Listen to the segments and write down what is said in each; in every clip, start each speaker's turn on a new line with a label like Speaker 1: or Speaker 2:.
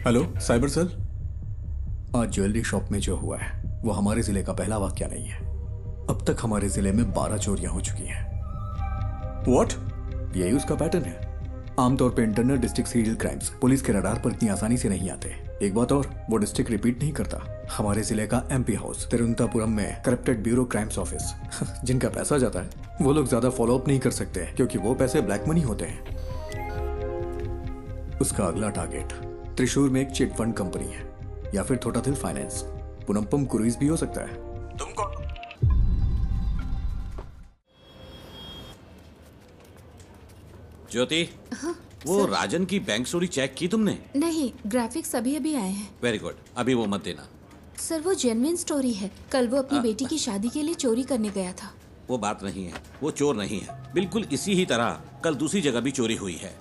Speaker 1: Hello cyber cell. आज jewellery shop में जो हुआ है वो हमारे जिले का पहला वाकया नहीं है। अब तक हमारे जिले में 12 चोरियां हो चुकी हैं। व्हाट? यही उसका पैटर्न है। आमतौर पे internal district serial crimes police के रडार पर इतनी आसानी से नहीं आते। एक बात और, वो डिस्ट्रिक्ट रिपीट नहीं करता। हमारे जिले का एमपी हाउस तिरुवनंतपुरम में करप्टेड ब्यूरो क्राइम्स ऑफिस जिनका पैसा जाता है वो लोग ज्यादा फॉलो अप नहीं कर सकते क्योंकि वो पैसे ब्लैक मनी होते हैं। उसका अगला टारगेट त्रिशूर में एक चिट फंड कंपनी है या फिर थोटाथिल फाइनेंस। पुनम्पम क्रूइज भी हो सकता है। तुम कौन?
Speaker 2: ज्योति,
Speaker 3: हाँ,
Speaker 2: वो
Speaker 3: सर।
Speaker 2: राजन की बैंक चोरी चेक की तुमने?
Speaker 3: नहीं, ग्राफिक्स अभी अभी आए हैं।
Speaker 2: वेरी गुड, अभी वो मत देना।
Speaker 3: सर वो जेन्युइन स्टोरी है। कल वो अपनी बेटी की शादी के लिए चोरी करने गया था।
Speaker 2: वो बात नहीं है, वो चोर नहीं है। बिल्कुल इसी ही तरह कल दूसरी जगह भी चोरी हुई है।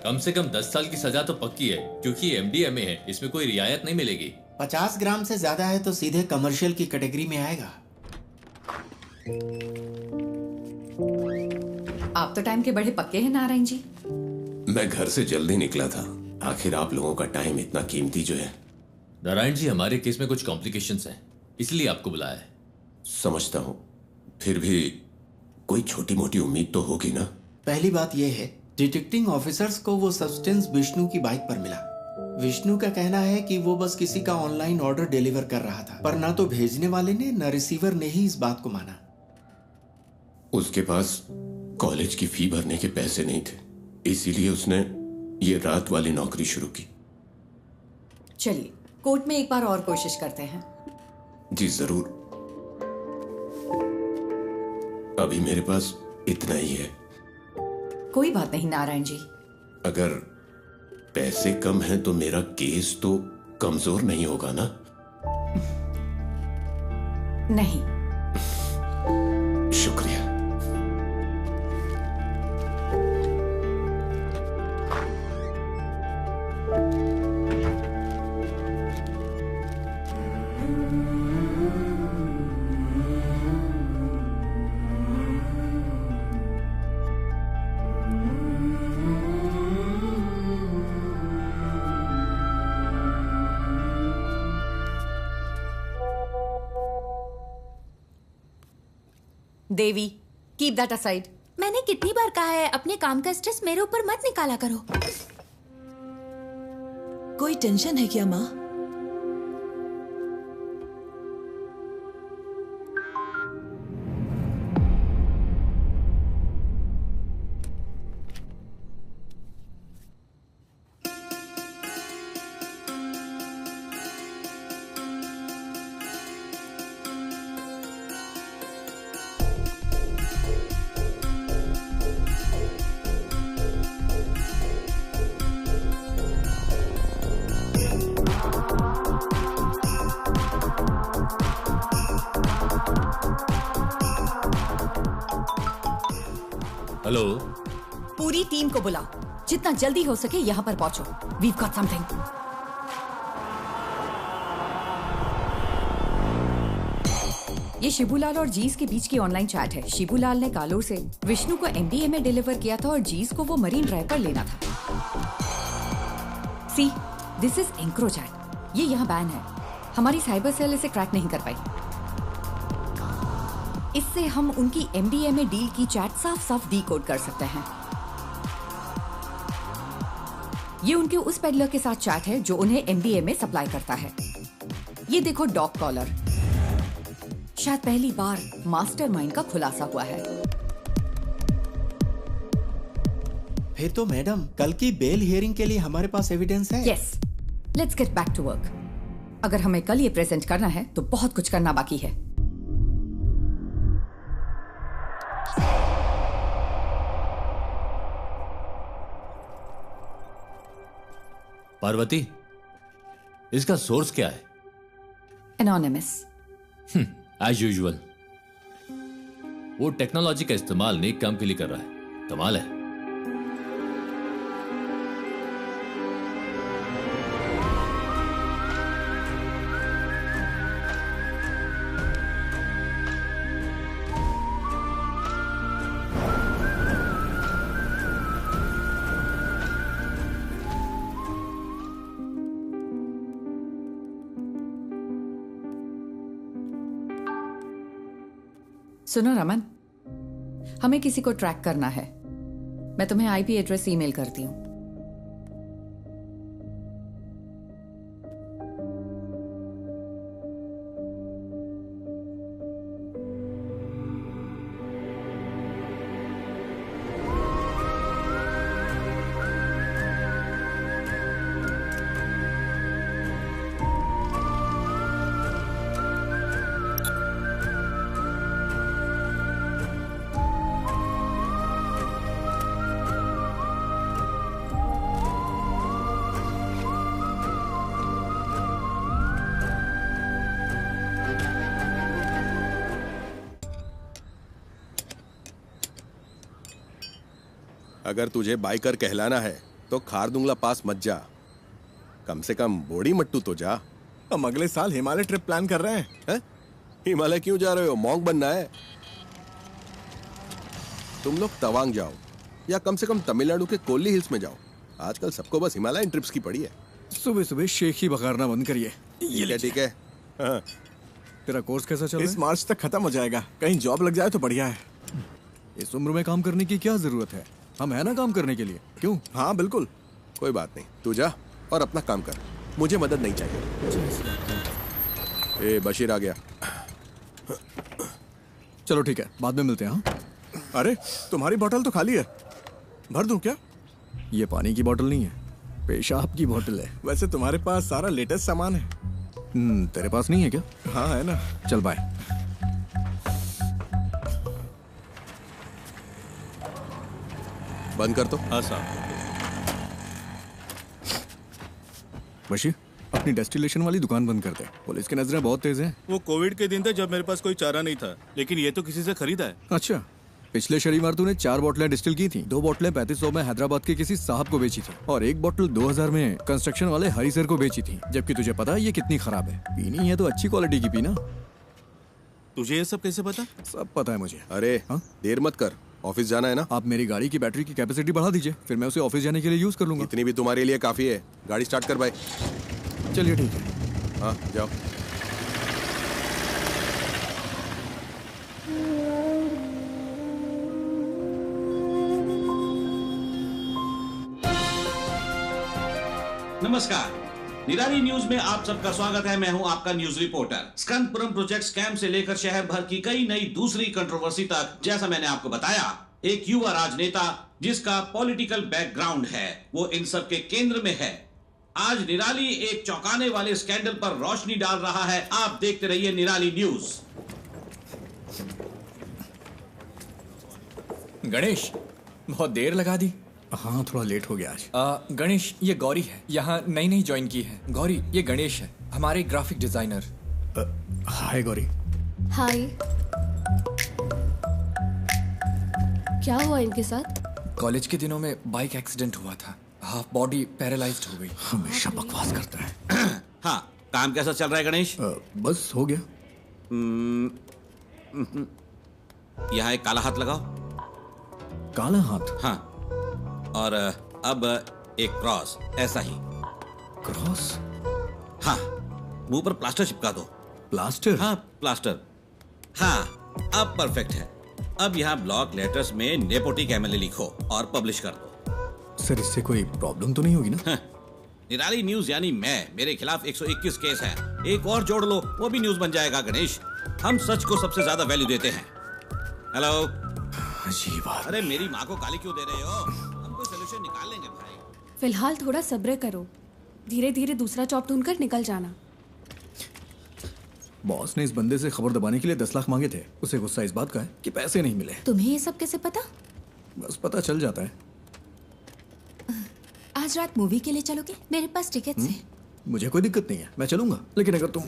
Speaker 4: कम से कम 10 साल की सजा तो पक्की है क्योंकि एमडीएमए है, इसमें कोई रियायत नहीं मिलेगी।
Speaker 5: 50 ग्राम से ज्यादा है तो सीधे कमर्शियल की कैटेगरी में आएगा।
Speaker 6: आप तो टाइम के बड़े पक्के हैं नारायण जी।
Speaker 7: मैं घर से जल्दी निकला था। आखिर आप लोगों का टाइम इतना कीमती जो है।
Speaker 4: नारायण जी, हमारे केस में कुछ कॉम्प्लिकेशंस हैं, इसलिए आपको बुलाया है।
Speaker 7: समझता हूँ, फिर भी कोई छोटी मोटी उम्मीद तो होगी ना।
Speaker 5: पहली बात यह है, डिटेक्टिंग ऑफिसर्स को वो सब्सटेंस विष्णु की बाइक पर मिला। विष्णु का कहना है कि वो बस किसी का ऑनलाइन ऑर्डर डिलीवर कर रहा था, पर ना तो भेजने वाले ने न रिसीवर ने ही इस बात को माना।
Speaker 7: उसके पास कॉलेज की फी भरने के पैसे नहीं थे, इसीलिए उसने ये रात वाली नौकरी शुरू की।
Speaker 6: चलिए कोर्ट में एक बार और कोशिश करते हैं।
Speaker 7: जी जरूर। अभी मेरे पास इतना ही है।
Speaker 6: कोई बात नहीं नारायण जी।
Speaker 7: अगर पैसे कम हैं तो मेरा केस तो कमजोर नहीं होगा ना?
Speaker 6: नहीं।
Speaker 7: शुक्रिया।
Speaker 6: देवी, कीप दैट असाइड।
Speaker 3: मैंने कितनी बार कहा है अपने काम का स्ट्रेस मेरे ऊपर मत निकाला करो।
Speaker 8: कोई टेंशन है क्या माँ?
Speaker 4: हेलो,
Speaker 6: पूरी टीम को बुलाओ, जितना जल्दी हो सके यहाँ पर पहुंचो। We've got something. ये शिबूलाल और जीस के बीच की ऑनलाइन चैट है। शिबूलाल ने कालूर से विष्णु को एमडीएमए डिलीवर किया था और जीस को वो मरीन ड्राइव पर लेना था। सी, दिस इज एंक्रोचैट। ये यहाँ बैन है। हमारी साइबर सेल इसे क्रैक नहीं कर पाई। इससे हम उनकी एमडीएमए डील की चैट साफ साफ डीकोड कर सकते हैं। ये उनके उस पेडलर के साथ चैट है जो उन्हें एमडीएमए सप्लाई करता है। ये देखो डॉग कॉलर। शायद पहली बार मास्टरमाइंड का खुलासा हुआ है।
Speaker 5: फिर तो मैडम, कल की बेल हियरिंग के लिए हमारे पास एविडेंस है।
Speaker 6: Yes, let's get back to work. अगर हमें कल ये प्रेजेंट करना है तो बहुत कुछ करना बाकी है।
Speaker 4: पार्वती, इसका सोर्स क्या है?
Speaker 6: एनोनिमस।
Speaker 4: As usual. वो टेक्नोलॉजी का इस्तेमाल नेक काम के लिए कर रहा है। कमाल है।
Speaker 6: सुनो रमन, हमें किसी को ट्रैक करना है। मैं तुम्हें आईपी एड्रेस ईमेल करती हूँ।
Speaker 9: अगर तुझे बाइकर कहलाना है तो खारदुंगला पास मत जा, कम से कम बोड़ी मट्टू तो जा।
Speaker 10: हम अगले साल हिमालय ट्रिप प्लान कर रहे हैं।
Speaker 9: हिमालय क्यों जा रहे हो? मॉन्क बनना है? तुम लोग तवांग जाओ या कम से कम तमिलनाडु के कोल्ली हिल्स में जाओ। आजकल सबको बस हिमालयन ट्रिप्स की पड़ी है।
Speaker 1: सुबह सुबह शेख ही बघारना बंद करिए।
Speaker 9: ये ठीक है। हाँ।
Speaker 1: तेरा कोर्स कैसा चल रहा है?
Speaker 10: इस मार्च तक खत्म हो जाएगा। कहीं जॉब लग जाए तो बढ़िया है।
Speaker 1: इस उम्र में काम करने की क्या जरूरत है? हम है ना काम करने के लिए। क्यों?
Speaker 10: हाँ बिल्कुल।
Speaker 9: कोई बात नहीं, तू जा और अपना काम कर, मुझे मदद नहीं चाहिए। ए बशीर आ गया।
Speaker 1: चलो ठीक है, बाद में मिलते हैं। हाँ?
Speaker 10: अरे तुम्हारी बोतल तो खाली है, भर दूं क्या?
Speaker 1: ये पानी की बोतल नहीं है, पेशाब की बोतल है।
Speaker 10: वैसे तुम्हारे पास सारा लेटेस्ट सामान है।
Speaker 1: तेरे पास नहीं है क्या?
Speaker 10: हाँ है ना।
Speaker 1: चल बाय।
Speaker 9: बंद कर तो।
Speaker 2: हाँ साहब।
Speaker 1: बशीर, अपनी डेस्टिलेशन वाली दुकान बंद कर दे। पुलिस की नजरें बहुत तेज हैं।
Speaker 11: वो कोविड के दिन थे जब मेरे पास कोई चारा नहीं था, लेकिन ये तो किसी से खरीदा है।
Speaker 1: अच्छा, पिछले शनिवार तूने 4 बोतलें डिस्टिल की थी। 2 बोतलें 3500 में हैदराबाद के किसी साहब को बेची थी और 1 बोतल 2000 में कंस्ट्रक्शन वाले हरी सर को बेची थी। जबकि तुझे पता है ये कितनी खराब है। पीनी है तो अच्छी क्वालिटी की पीना।
Speaker 11: तुझे ये सब कैसे पता?
Speaker 1: सब पता है मुझे।
Speaker 9: अरे देर मत कर, ऑफिस जाना है ना।
Speaker 1: आप मेरी गाड़ी की बैटरी की कैपेसिटी बढ़ा दीजिए, फिर मैं उसे ऑफिस जाने के लिए यूज कर लूंगा।
Speaker 9: इतनी भी तुम्हारे लिए काफी है। गाड़ी स्टार्ट कर भाई।
Speaker 1: चलिए ठीक है।
Speaker 9: हाँ जाओ।
Speaker 2: नमस्कार, निराली न्यूज में आप सबका स्वागत है। मैं हूं आपका न्यूज रिपोर्टर। स्कंदपुरम प्रोजेक्ट स्कैम से लेकर शहर भर की कई नई दूसरी कंट्रोवर्सी तक, जैसा मैंने आपको बताया, एक युवा राजनेता जिसका पॉलिटिकल बैकग्राउंड है, वो इन सब के केंद्र में है। आज निराली एक चौंकाने वाले स्कैंडल पर रोशनी डाल रहा है। आप देखते रहिए निराली न्यूज।
Speaker 12: गणेश, बहुत देर लगा दी।
Speaker 1: हाँ, थोड़ा लेट हो गया आज।
Speaker 12: गणेश, ये गौरी है, यहाँ नई ज्वाइन की है। गौरी, ये गणेश है, हमारे ग्राफिक डिजाइनर।
Speaker 1: हाय गौरी।
Speaker 13: हाय। क्या हुआ इनके साथ?
Speaker 12: कॉलेज के दिनों में बाइक एक्सीडेंट हुआ था, हाफ बॉडी पैरालाइज्ड हो गई।
Speaker 1: हमेशा बकवास करता है।
Speaker 2: हाँ, काम कैसा चल रहा है गणेश?
Speaker 1: बस हो गया।
Speaker 2: यहाँ एक काला हाथ लगाओ।
Speaker 1: काला हाथ?
Speaker 2: हाँ, और अब एक क्रॉस, ऐसा ही।
Speaker 1: क्रॉस?
Speaker 2: हाँ, मुंह पर प्लास्टर चिपका दो।
Speaker 1: प्लास्टर?
Speaker 2: हाँ, प्लास्टर। हाँ, अब परफेक्ट है। अब यहाँ ब्लॉक लेटर्स में नेपोटिक एमएलए लिखो और पब्लिश कर दो।
Speaker 1: सर, इससे कोई प्रॉब्लम तो नहीं होगी ना?
Speaker 2: निराली न्यूज यानी मेरे खिलाफ 121 केस है। एक और जोड़ लो, वो भी न्यूज बन जाएगा। गणेश, हम सच को सबसे ज्यादा वैल्यू देते हैं। हेलो।
Speaker 1: अजीब बात।
Speaker 2: अरे मेरी माँ को गाली क्यों दे रहे हो? हम कोई सलूशन निकाल लेंगे भाई।
Speaker 13: फिलहाल थोड़ा सब्र करो, धीरे धीरे दूसरा जॉब ढूंढकर निकल जाना।
Speaker 1: बॉस ने इस बंदे से खबर दबाने के लिए 10 लाख मांगे थे। उसे गुस्सा इस बात का है कि पैसे नहीं मिले।
Speaker 13: तुम्हें ये सब कैसे पता?
Speaker 1: बस पता चल जाता है।
Speaker 3: आज रात मूवी के लिए चलोगे? मेरे पास टिकट्स हैं।
Speaker 1: मुझे कोई दिक्कत नहीं है, मैं चलूंगा। लेकिन अगर तुम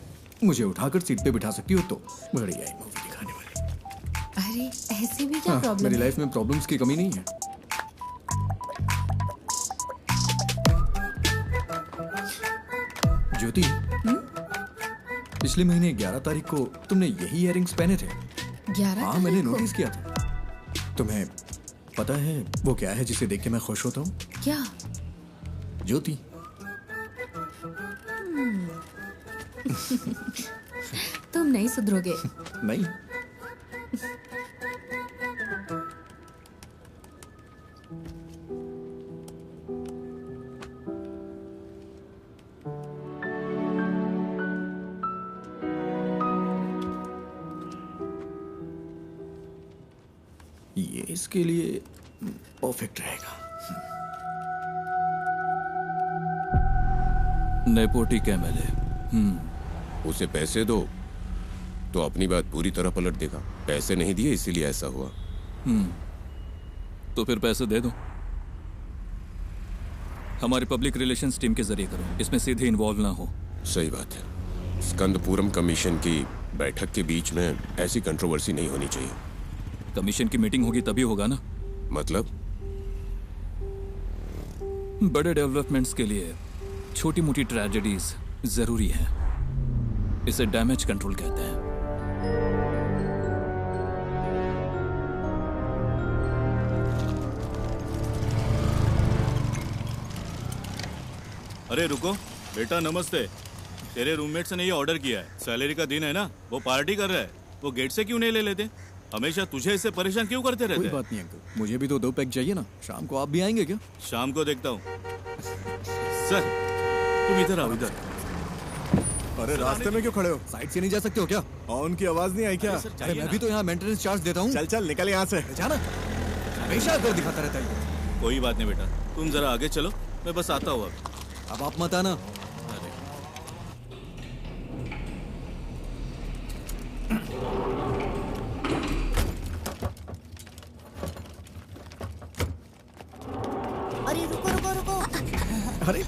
Speaker 1: मुझे उठाकर सीट पे बिठा सकती हो तो। बढ़िया मूवी दिखाने वाली।
Speaker 3: अरे ऐसे भी क्या
Speaker 1: हाँ,
Speaker 3: प्रॉब्लम
Speaker 1: मेरी
Speaker 3: है?
Speaker 1: लाइफ में प्रॉब्लम्स की कमी नहीं है। ज्योति, पिछले महीने 11 तारीख को तुमने यही इयररिंग्स पहने थे।
Speaker 3: 11
Speaker 1: हाँ, मैंने
Speaker 3: तारीख को?
Speaker 1: नोटिस किया था। तुम्हें पता है वो क्या है जिसे देख के मैं खुश होता हूँ?
Speaker 3: क्या?
Speaker 1: ज्योति।
Speaker 3: तुम नहीं सुधरोगे।
Speaker 1: नहीं। ये इसके लिए परफेक्ट रहेगा।
Speaker 14: नेपोटिक एमएलए।
Speaker 7: उसे पैसे दो तो अपनी बात पूरी तरह पलट देगा। पैसे नहीं दिए इसीलिए ऐसा हुआ।
Speaker 14: तो फिर पैसे दे दो। हमारी पब्लिक रिलेशंस टीम के जरिए करो, इसमें सीधे इन्वॉल्व ना हो।
Speaker 7: सही बात है। स्कंदपुरम कमीशन की बैठक के बीच में ऐसी कंट्रोवर्सी नहीं होनी चाहिए।
Speaker 14: कमीशन की मीटिंग होगी तभी होगा ना।
Speaker 7: मतलब?
Speaker 14: बड़े डेवलपमेंट्स के लिए छोटी मोटी ट्रेजेडीज जरूरी है। इसे डैमेज कंट्रोल कहते हैं।
Speaker 11: अरे रुको बेटा, नमस्ते। तेरे रूममेट्स ने ये ऑर्डर किया है। सैलरी का दिन है ना, वो पार्टी कर रहा है। वो गेट से क्यों नहीं ले लेते? हमेशा तुझे इससे परेशान क्यों करते रहते
Speaker 1: कोई
Speaker 11: हैं?
Speaker 1: बात नहीं अंकल, मुझे भी तो 2 पैक चाहिए ना। शाम को आप भी आएंगे क्या?
Speaker 11: शाम को देखता हूँ। सर तुम इधर आओ, इधर।
Speaker 10: अरे रास्ते में क्यों खड़े हो?
Speaker 1: साइड से नहीं जा सकते हो क्या?
Speaker 10: हॉर्न की आवाज नहीं आई क्या?
Speaker 1: अरे मैं भी तो यहाँ मेंटेनेंस चार्ज देता हूँ।
Speaker 10: चल चल निकल यहाँ से।
Speaker 1: जाना हमेशा कर दिखाता रहता है।
Speaker 11: कोई बात नहीं बेटा, तुम जरा आगे चलो, मैं बस आता हूँ
Speaker 1: अब आप मत आना।
Speaker 15: अरे रुको रुको रुको।
Speaker 1: अरे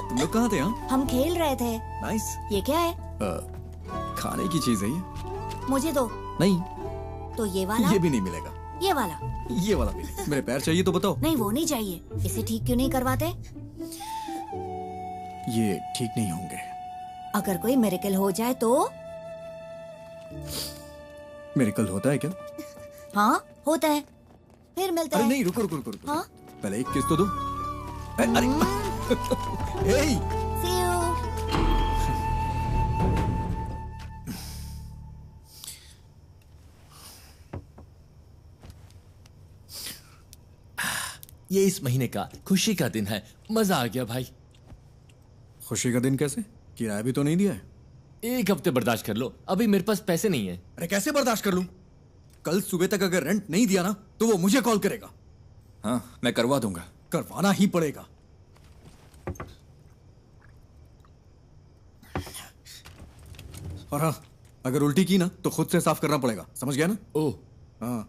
Speaker 1: तुम लोग कहाँ थे?
Speaker 15: हम खेल रहे थे।
Speaker 1: नाइस।
Speaker 15: ये क्या है?
Speaker 1: खाने की चीज है ये।
Speaker 15: मुझे दो।
Speaker 1: नहीं,
Speaker 15: तो ये वाला?
Speaker 1: ये भी नहीं मिलेगा।
Speaker 15: ये वाला?
Speaker 1: ये वाला भी नहीं। मेरे पैर चाहिए तो बताओ।
Speaker 15: नहीं वो नहीं चाहिए। इसे ठीक क्यों नहीं करवाते?
Speaker 1: ये ठीक नहीं होंगे।
Speaker 15: अगर कोई मिरेकल हो जाए तो?
Speaker 1: मिरेकल होता है क्या?
Speaker 15: हाँ होता है। फिर मिलता
Speaker 1: अरे
Speaker 15: है।
Speaker 1: नहीं, रुको रुको रुको रुको।
Speaker 15: हाँ?
Speaker 1: पहले एक किस तो दो। अरे हे
Speaker 15: See you.
Speaker 4: ये इस महीने का खुशी का दिन है। मजा आ गया भाई।
Speaker 1: खुशी का दिन कैसे? किराया भी तो नहीं दिया है।
Speaker 4: 1 हफ्ते बर्दाश्त कर लो, अभी मेरे पास पैसे नहीं है।
Speaker 1: अरे कैसे बर्दाश्त कर लूं? कल सुबह तक अगर रेंट नहीं दिया ना तो वो मुझे कॉल करेगा।
Speaker 12: हाँ मैं करवा दूंगा।
Speaker 1: करवाना ही पड़ेगा। और हाँ, अगर उल्टी की ना तो खुद से साफ करना पड़ेगा। समझ गया ना?
Speaker 4: ओह
Speaker 1: हाँ।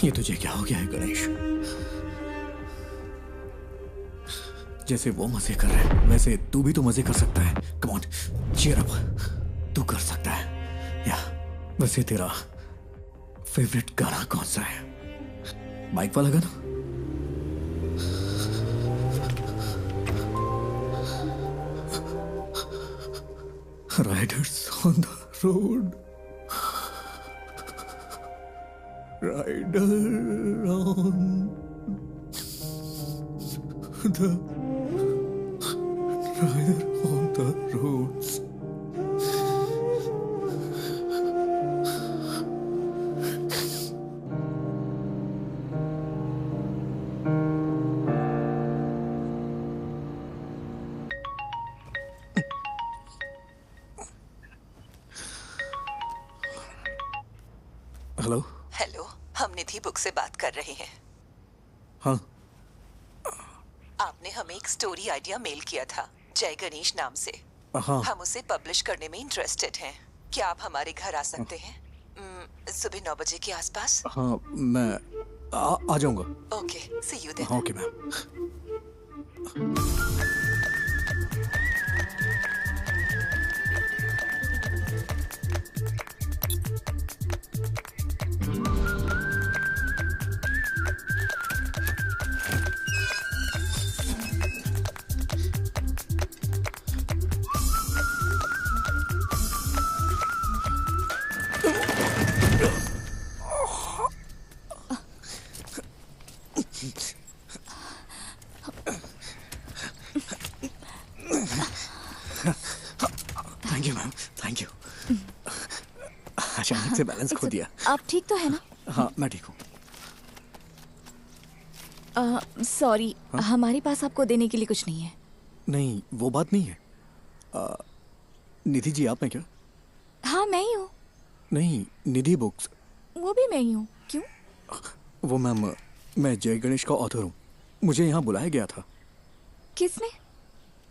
Speaker 1: ये तुझे क्या हो गया है गणेश? जैसे वो मजे कर रहे हैं वैसे तू भी तो मजे कर सकता है। कम ऑन, चीयर अप, तू कर सकता है। या वैसे तेरा फेवरेट गाना कौन सा है? बाइक वाला गाना? Riders on the road, rider on the rider on the roads. Hello.
Speaker 16: Hello, हम निधि बुक से बात कर रहे हैं।
Speaker 1: हाँ,
Speaker 16: आपने हमें एक स्टोरी आइडिया मेल किया था जय गणेश नाम से।
Speaker 1: हाँ।
Speaker 16: हम उसे पब्लिश करने में इंटरेस्टेड हैं। क्या आप हमारे घर आ सकते हैं सुबह 9 बजे के आसपास?
Speaker 1: हाँ, मैं आ जाऊंगा।
Speaker 16: Okay, see you then.
Speaker 1: हाँ, okay ma'am. Thank you ma'am, thank you. अचानक से बैलेंस खो दिया।
Speaker 3: आप ठीक तो है ना?
Speaker 1: हाँ, मैं ठीक हूँ।
Speaker 3: सॉरी, हमारे पास आपको देने के लिए कुछ नहीं है।
Speaker 1: नहीं, वो बात नहीं है। निधि जी, आप हैं क्या?
Speaker 3: हाँ, मैं ही हूँ।
Speaker 1: नहीं, निधि बुक्स।
Speaker 3: वो भी मैं ही हूँ। क्यों?
Speaker 1: वो मैम, मैं जय गणेश का ऑथर हूँ। मुझे यहाँ बुलाया गया था।
Speaker 3: किसने?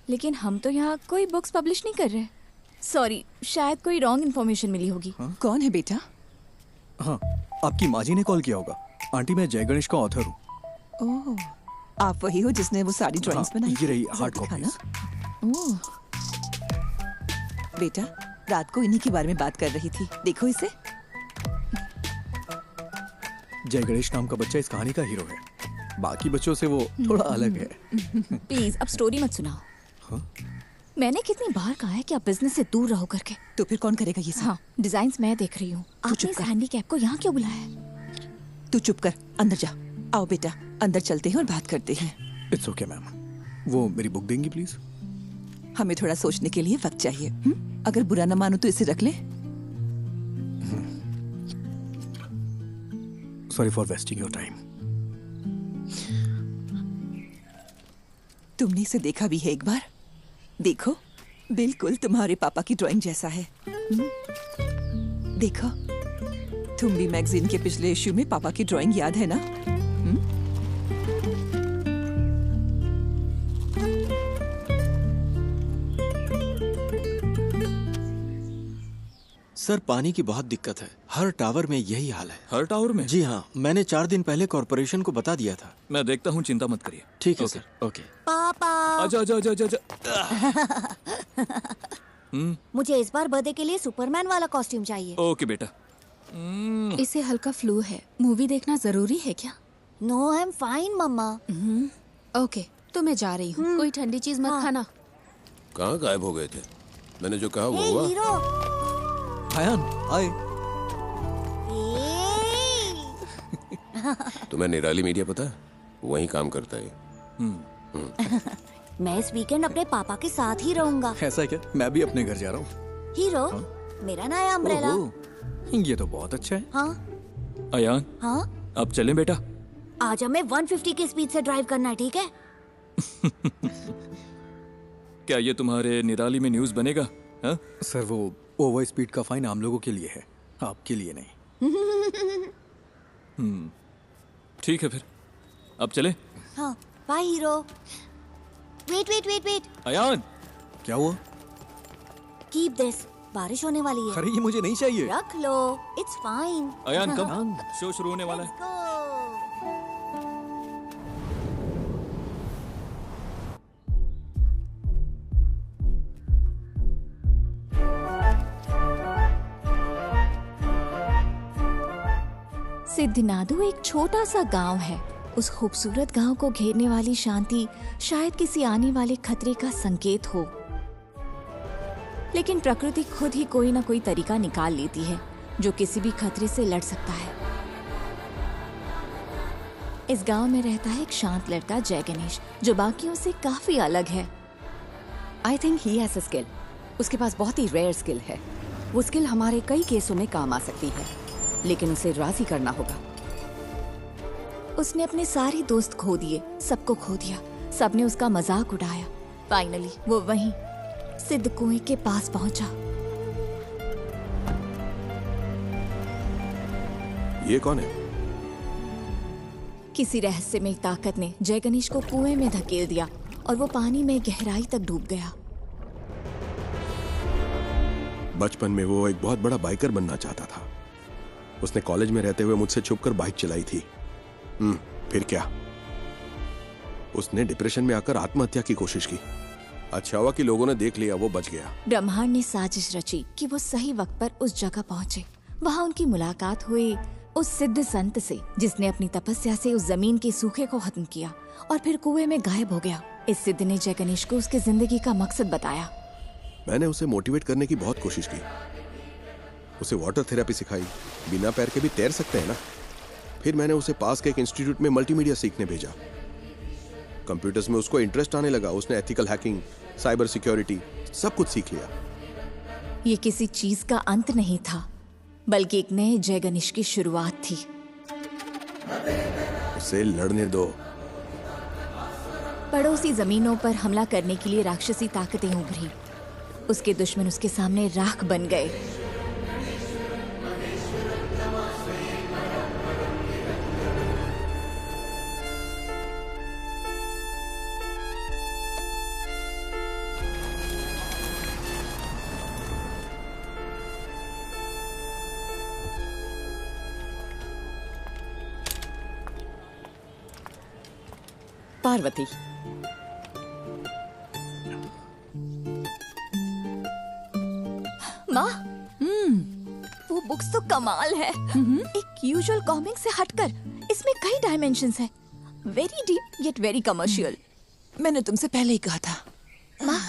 Speaker 3: लेकिन हम तो यहाँ कोई बुक्स पब्लिश नहीं कर रहे। सॉरी, शायद कोई रॉन्ग इन्फॉर्मेशन मिली होगी।
Speaker 16: कौन है बेटा?
Speaker 1: हाँ, आपकी माँ जी ने कॉल किया होगा। आंटी, मैं जय गणेश का ऑथर हूँ।
Speaker 16: ओह, आप वही हो जिसने वो सारी ड्राइंग्स बनाई?
Speaker 1: ये रही हार्ड कॉपी।
Speaker 16: ओह, बेटा, रात को इन्हीं के बारे में बात कर रही थी। देखो इसे।
Speaker 1: जय गणेश नाम का बच्चा इस कहानी का हीरो है। बाकी बच्चों से वो थोड़ा अलग है।
Speaker 3: प्लीज अब स्टोरी मत सुनाओ।
Speaker 1: हाँ?
Speaker 3: मैंने कितनी बार कहा है कि आप बिजनेस से दूर रहो करके।
Speaker 16: तो फिर कौन करेगा ये सब?
Speaker 3: हाँ, डिजाइन्स मैं देख रही हूँ। आपने इस हैंडीकैप को यहाँ क्यों बुलाया है?
Speaker 16: तू चुप कर, अंदर जा। आओ बेटा, अंदर चलते हैं और बात करते हैं।
Speaker 1: It's okay ma'am. वो मेरी बुक देंगी प्लीज?
Speaker 16: हमें थोड़ा सोचने के लिए वक्त चाहिए। अगर बुरा न मानो तो इसे रख ले।
Speaker 1: Sorry for wasting your time.
Speaker 16: तुमने इसे देखा भी है एक बार? देखो, बिल्कुल तुम्हारे पापा की ड्राइंग जैसा है। देखो, तुम भी मैगजीन के पिछले इश्यू में पापा की ड्राइंग याद है ना?
Speaker 5: सर, पानी की बहुत दिक्कत है। हर टावर में यही हाल है।
Speaker 14: हर टावर में?
Speaker 5: जी हाँ, मैंने 4 दिन पहले कॉर्पोरेशन को बता दिया था।
Speaker 14: मैं देखता हूँ, चिंता मत करिए।
Speaker 5: ठीक है सर। ओके।
Speaker 15: पापा,
Speaker 14: आजा आजा आजा आजा।
Speaker 15: मुझे इस बार बर्थडे के लिए सुपरमैन वाला कॉस्ट्यूम चाहिए।
Speaker 14: ओके बेटा।
Speaker 3: इसे हल्का फ्लू है। मूवी देखना जरूरी है क्या?
Speaker 15: नो, आई एम फाइन मम्मा।
Speaker 3: ओके, तो मैं जा रही हूँ। कोई ठंडी चीज मत खाना।
Speaker 7: कहाँ गायब हो गए थे? मैंने जो कहा वो हुआ?
Speaker 15: हीरो।
Speaker 1: हायान, हाय।
Speaker 7: तुम्हें निराली मीडिया पता है? वहीं काम करता है।
Speaker 15: मैं इस वीकेंड अपने पापा के साथ ही रहूंगा।
Speaker 1: ऐसा क्या? मैं भी अपने घर जा रहा हूँ।
Speaker 15: हीरो, मेरा नया अम्ब्रेला।
Speaker 1: ये तो बहुत अच्छा है।
Speaker 15: हाँ
Speaker 14: अयान,
Speaker 15: हाँ,
Speaker 14: अब चलें बेटा?
Speaker 15: आज हमें 150 की स्पीड से ड्राइव करना है, ठीक है?
Speaker 14: क्या ये तुम्हारे निराली में न्यूज़ बनेगा? हाँ?
Speaker 1: सर, वो ओवर स्पीड का फाइन आम लोगों के लिए है, आपके लिए नहीं।
Speaker 14: ठीक है फिर, अब चले?
Speaker 15: हाँ, bye hero. Wait wait wait wait.
Speaker 14: Ayaan,
Speaker 1: क्या हुआ?
Speaker 15: कीप दिस, बारिश होने वाली है।
Speaker 1: अरे, ये मुझे नहीं चाहिए।
Speaker 15: रख लो, इट्स फाइन।
Speaker 14: अयान कब शो शुरू होने वाला है?
Speaker 3: सिद्धनादु एक छोटा सा गांव है। उस खूबसूरत गांव को घेरने वाली शांति शायद किसी आने वाले खतरे का संकेत हो, लेकिन प्रकृति खुद ही कोई ना कोई तरीका निकाल लेती है जो किसी भी खतरे से लड़ सकता है। इस गांव में रहता है एक शांत लड़का जय गणेश, जो बाकियों से काफी अलग है।
Speaker 6: I think he has a skill. उसके पास बहुत ही रेयर स्किल है। वो स्किल हमारे कई केसों में काम आ सकती है, लेकिन उसे राजी करना होगा।
Speaker 3: उसने अपने सारे दोस्त खो दिए, सबको खो दिया, सबने उसका मजाक उड़ाया। फाइनली वो वहीं सिद्ध कुएं के पास पहुंचा।
Speaker 9: ये कौन है?
Speaker 3: किसी रहस्यमय ताकत ने जय गणेश को कुएं में धकेल दिया और वो पानी में गहराई तक डूब गया।
Speaker 9: बचपन में वो एक बहुत बड़ा बाइकर बनना चाहता था। उसने कॉलेज में रहते हुए मुझसे छुपकर बाइक चलाई थी। फिर क्या? उसने डिप्रेशन में आकर आत्महत्या की कोशिश की। अच्छा हुआ कि लोगों ने देख लिया, वो बच गया।
Speaker 3: ब्रह्मांड ने साजिश रची कि वो सही वक्त पर उस जगह पहुंचे। वहाँ उनकी मुलाकात हुई उस सिद्ध संत से, जिसने अपनी तपस्या से उस जमीन के सूखे को खत्म किया और फिर कुएं में गायब हो गया। इस सिद्ध ने जय गणेश को उसकी जिंदगी का मकसद बताया।
Speaker 9: मैंने उसे मोटिवेट करने की बहुत कोशिश की। उसे वाटर थेरेपी सिखाई। बिना पैर के भी तैर सकते हैं ना। फिर मैंने उसे पास के एक इंस्टीट्यूट में मल्टीमीडिया सीखने भेजा। कंप्यूटर्स में उसको इंटरेस्ट आने लगा। उसने एथिकल हैकिंग, साइबर सिक्योरिटी सब कुछ सीख लिया।
Speaker 3: ये किसी चीज का अंत नहीं था, बल्कि एक नए जय गणेश की शुरुआत थी।
Speaker 9: उसे लड़ने दो।
Speaker 3: पड़ोसी जमीनों पर हमला करने के लिए राक्षसी ताकतें उभरी। उसके दुश्मन उसके सामने राख बन गए।
Speaker 6: पार्वती,
Speaker 3: माँ, वो बुक्स तो कमाल है। एक यूजुअल कॉमिक से हटकर इसमें कई डायमेंशंस हैं। Very deep yet very commercial.
Speaker 8: मैंने तुमसे पहले ही कहा था।
Speaker 3: माँ,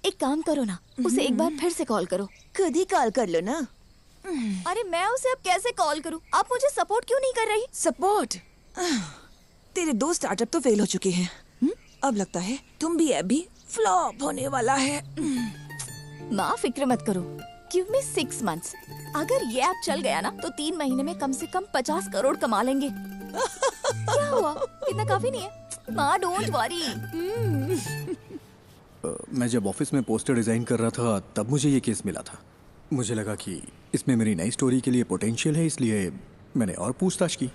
Speaker 3: एक काम करो ना, उसे एक बार फिर से कॉल करो।
Speaker 8: खुद ही कॉल कर लो ना।
Speaker 3: अरे मैं उसे अब कैसे कॉल करूँ? आप मुझे सपोर्ट क्यों नहीं कर रही?
Speaker 8: सपोर्ट? तेरे दो स्टार्टअप तो फेल हो चुके हैं। अब लगता है तुम भी ऐप भी फ्लॉप होने वाला है।
Speaker 3: माँ फिक्र मत करो, गिव मी 6 months। अगर ये ऐप चल गया ना तो 3 महीने में कम से कम 50 करोड़ कमा लेंगे। क्या हुआ? इतना काफी नहीं है? माँ डोंट वरी।
Speaker 1: मैं जब ऑफिस में पोस्टर डिजाइन कर रहा था तब मुझे ये केस मिला था। मुझे लगा कि इसमें मेरी नई स्टोरी के लिए पोटेंशियल है, इसलिए मैंने और पूछताछ की।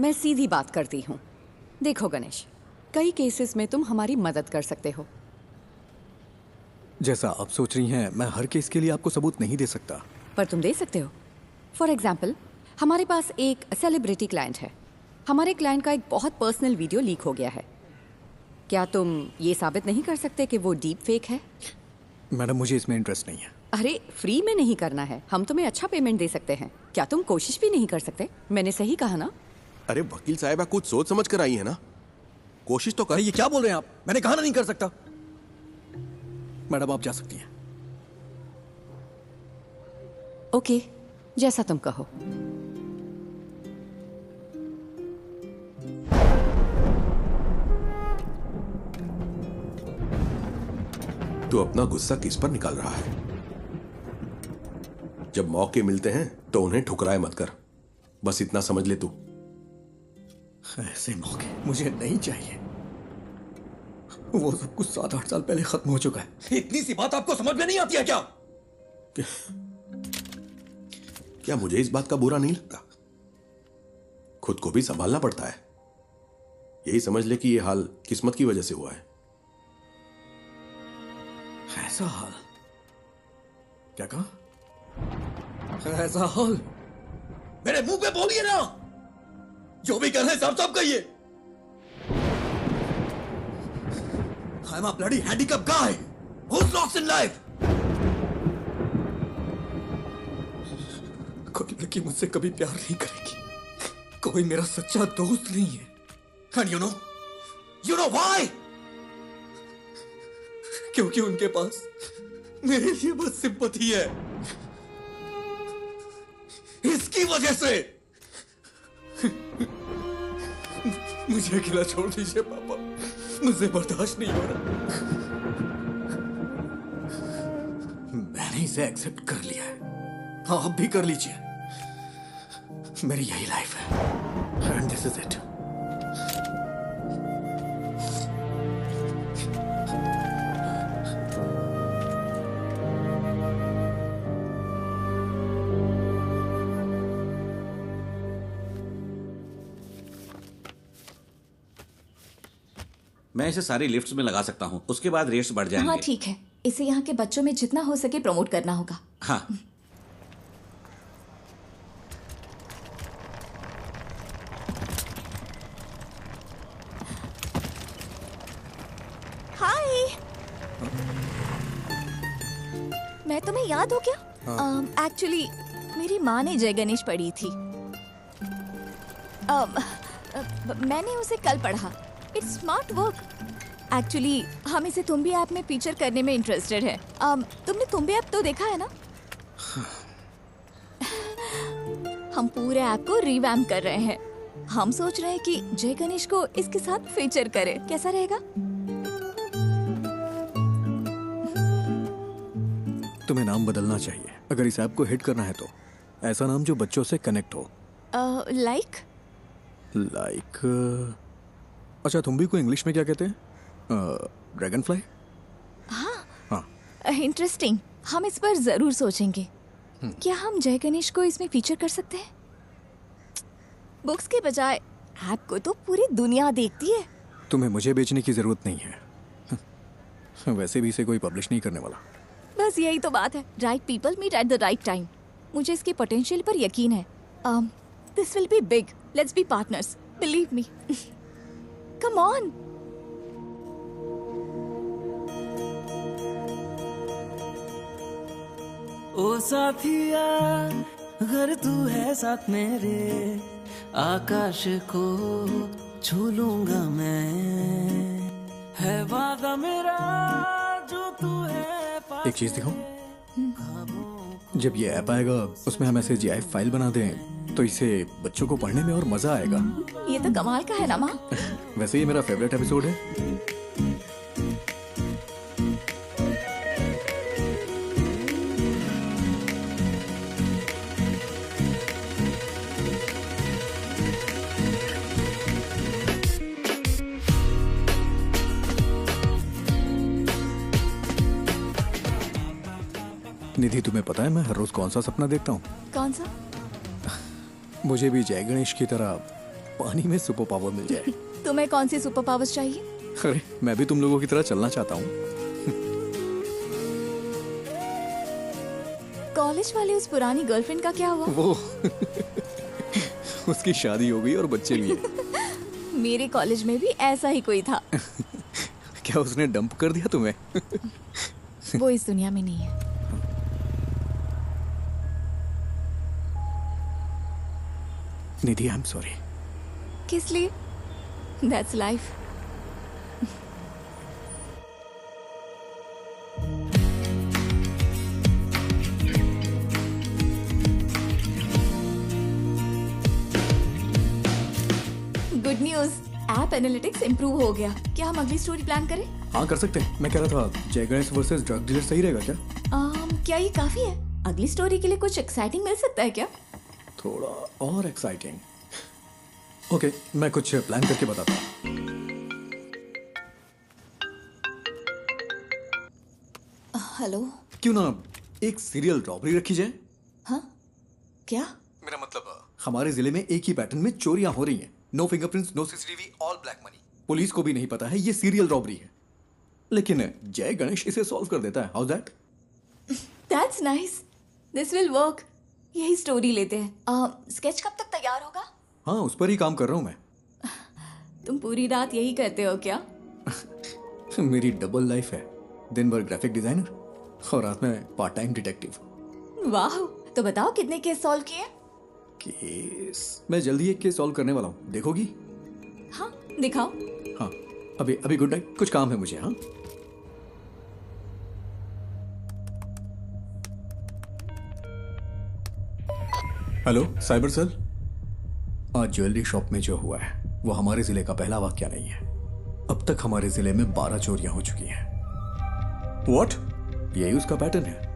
Speaker 6: मैं सीधी बात करती हूँ। देखो गणेश, कई केसेस में तुम हमारी मदद कर सकते हो।
Speaker 1: जैसा आप सोच रही हैं, मैं हर केस के लिए आपको सबूत नहीं दे सकता।
Speaker 6: पर तुम दे सकते हो। फॉर एग्जाम्पल, हमारे पास एक सेलिब्रिटी क्लाइंट है। हमारे क्लाइंट का एक बहुत पर्सनल वीडियो लीक हो गया है। क्या तुम ये साबित नहीं कर सकते कि वो डीप फेक है?
Speaker 1: मैडम, मुझे इसमें इंटरेस्ट नहीं है।
Speaker 6: अरे फ्री में नहीं करना है, हम तुम्हें अच्छा पेमेंट दे सकते हैं। क्या तुम कोशिश भी नहीं कर सकते? मैंने सही कहा ना?
Speaker 9: अरे वकील साहब, कुछ सोच समझ कर आई है ना। कोशिश तो कर।
Speaker 1: ये क्या बोल रहे हैं आप? मैंने कहा ना नहीं कर सकता। मैडम आप जा सकती हैं।
Speaker 6: ओके, जैसा तुम कहो।
Speaker 9: तू अपना गुस्सा किस पर निकाल रहा है? जब मौके मिलते हैं तो उन्हें ठुकराए मत कर। बस इतना समझ ले तू।
Speaker 1: ऐसे मौके मुझे नहीं चाहिए। वो सब कुछ 7-8 साल पहले खत्म हो चुका है। इतनी सी बात आपको समझ में नहीं आती है क्या?
Speaker 9: क्या मुझे इस बात का बुरा नहीं लगता? खुद को भी संभालना पड़ता है। यही समझ ले कि ये हाल किस्मत की वजह से हुआ है।
Speaker 1: ऐसा हाल? क्या कहा? ऐसा हाल? मेरे मुंह पे बोलिए ना। जो भी कर रहे हैं साफ साफ कहिए। I'm a bloody handicapped guy who's lost in life. कोई लड़की मुझसे कभी प्यार नहीं करेगी। कोई मेरा सच्चा दोस्त नहीं है। And you know why? क्योंकि उनके पास मेरे लिए बस सिंपैथी है। इसकी वजह से मुझे अकेला छोड़ दीजिए पापा, मुझे बर्दाश्त नहीं हो रहा। मैंने इसे एक्सेप्ट कर लिया है, आप भी कर लीजिए। मेरी यही लाइफ है एंड दिस इज इट।
Speaker 2: मैं इसे सारी लिफ्ट्स में लगा सकता हूँ, उसके बाद रेट्स बढ़ जाएंगे।
Speaker 3: हाँ ठीक है, इसे यहाँ के बच्चों में जितना हो सके प्रमोट करना होगा।
Speaker 2: हाँ।
Speaker 3: हाय, मैं तुम्हें याद हो क्या? एक्चुअली मेरी माँ ने जय गणेश पढ़ी थी। मैंने उसे कल पढ़ा। It's smart work. एक्चुअली हम इसे तुम्बी ऐप में फीचर करने में इंटरेस्टेड है। तुमने तुम्बी ऐप तो देखा है ना? हम पूरे ऐप को रिवैम्प कर रहे हैं। हम सोच रहे हैं कि जय गणेश को इसके साथ फीचर करें, कैसा रहेगा?
Speaker 1: तुम्हें नाम बदलना चाहिए अगर इस ऐप को हिट करना है तो। ऐसा नाम जो बच्चों से कनेक्ट हो।
Speaker 3: लाइक
Speaker 1: अच्छा, तुम भी को इंग्लिश में क्या कहते हैं? Dragon fly.
Speaker 3: हाँ, इंटरेस्टिंग। हम इस पर जरूर सोचेंगे। क्या हम जय गणेश को इसमें फीचर कर सकते हैं? बुक्स के बजाय ऐप को तो पूरी दुनिया देखती है।
Speaker 1: तुम्हें मुझे बेचने की जरूरत नहीं है। वैसे भी इसे कोई पब्लिश नहीं करने वाला।
Speaker 3: बस यही तो बात है। Right people meet at the right time. मुझे इसके पोटेंशियल पर यकीन है। This will be big. Let's be partners, believe me. Come on.
Speaker 17: ओ साथिया, अगर तू है साथ मेरे, आकाश को छू लूंगा मैं। है वादा मेरा जो तू है।
Speaker 1: एक चीज दिखाऊं? जब ये ऐप आएगा उसमें हम ऐसे GIF फाइल बना दें तो इसे बच्चों को पढ़ने में और मजा आएगा।
Speaker 3: ये तो कमाल का है ना माँ।
Speaker 1: वैसे ये मेरा फेवरेट एपिसोड है। निधि, तुम्हें पता है मैं हर रोज कौन सा सपना देखता हूँ?
Speaker 3: कौन सा?
Speaker 1: मुझे भी जय गणेश की तरह पानी में सुपर पावर मिल जाए।
Speaker 3: तुम्हें कौन सी सुपर पावर्स चाहिए?
Speaker 1: अरे मैं भी तुम लोगों की तरह चलना चाहता हूँ।
Speaker 3: कॉलेज वाले उस पुरानी गर्लफ्रेंड का क्या हुआ?
Speaker 1: वो उसकी शादी हो गई और बच्चे भी हैं।
Speaker 3: मेरे कॉलेज में भी ऐसा ही कोई था।
Speaker 1: क्या उसने डंप कर दिया तुम्हें?
Speaker 3: वो इस दुनिया में नहीं है।
Speaker 1: निधि, आई एम सॉरी।
Speaker 3: किस लिए? That's life. Good news, app analytics improve हो गया। क्या हम अगली स्टोरी प्लान करें?
Speaker 1: हाँ कर सकते हैं। मैं कह रहा था जय गणेश वर्सेस ड्रग डीलर सही रहेगा क्या?
Speaker 3: क्या ये काफी है? अगली स्टोरी के लिए कुछ एक्साइटिंग मिल सकता है क्या?
Speaker 1: थोड़ा और एक्साइटिंग। ओके, मैं कुछ प्लान करके बताता हूँ।
Speaker 3: हेलो।
Speaker 1: क्यों ना एक सीरियल रॉबरी रखी जाए?
Speaker 3: हाँ? क्या?
Speaker 1: मेरा मतलब हमारे जिले में एक ही पैटर्न में चोरियां हो रही हैं। No fingerprints, no CCTV, all black money. Police को भी नहीं पता है ये सीरियल रॉबरी है, लेकिन जय गणेश इसे सॉल्व कर देता है। How that?
Speaker 3: That's nice. This will work. यही स्टोरी लेते हैं। स्केच कब तक तैयार होगा?
Speaker 1: हाँ, उस पर ही काम कर रहा हूँ मैं।
Speaker 3: तुम पूरी रात यही करते हो क्या?
Speaker 1: मेरी डबल लाइफ है। दिन भर ग्राफिक डिजाइनर और रात में पार्ट टाइम डिटेक्टिव।
Speaker 3: वाह, तो बताओ कितने केस सॉल्व किए?
Speaker 1: केस मैं जल्दी एक केस सॉल्व करने वाला हूँ, देखोगी?
Speaker 3: हाँ दिखाओ।
Speaker 1: हाँ अभी अभी गुड नाइट, कुछ काम है मुझे। हाँ हेलो साइबर सेल। आज ज्वेलरी शॉप में जो हुआ है वो हमारे जिले का पहला वाकया नहीं है। अब तक हमारे जिले में 12 चोरियां हो चुकी हैं। व्हाट? यही उसका पैटर्न है।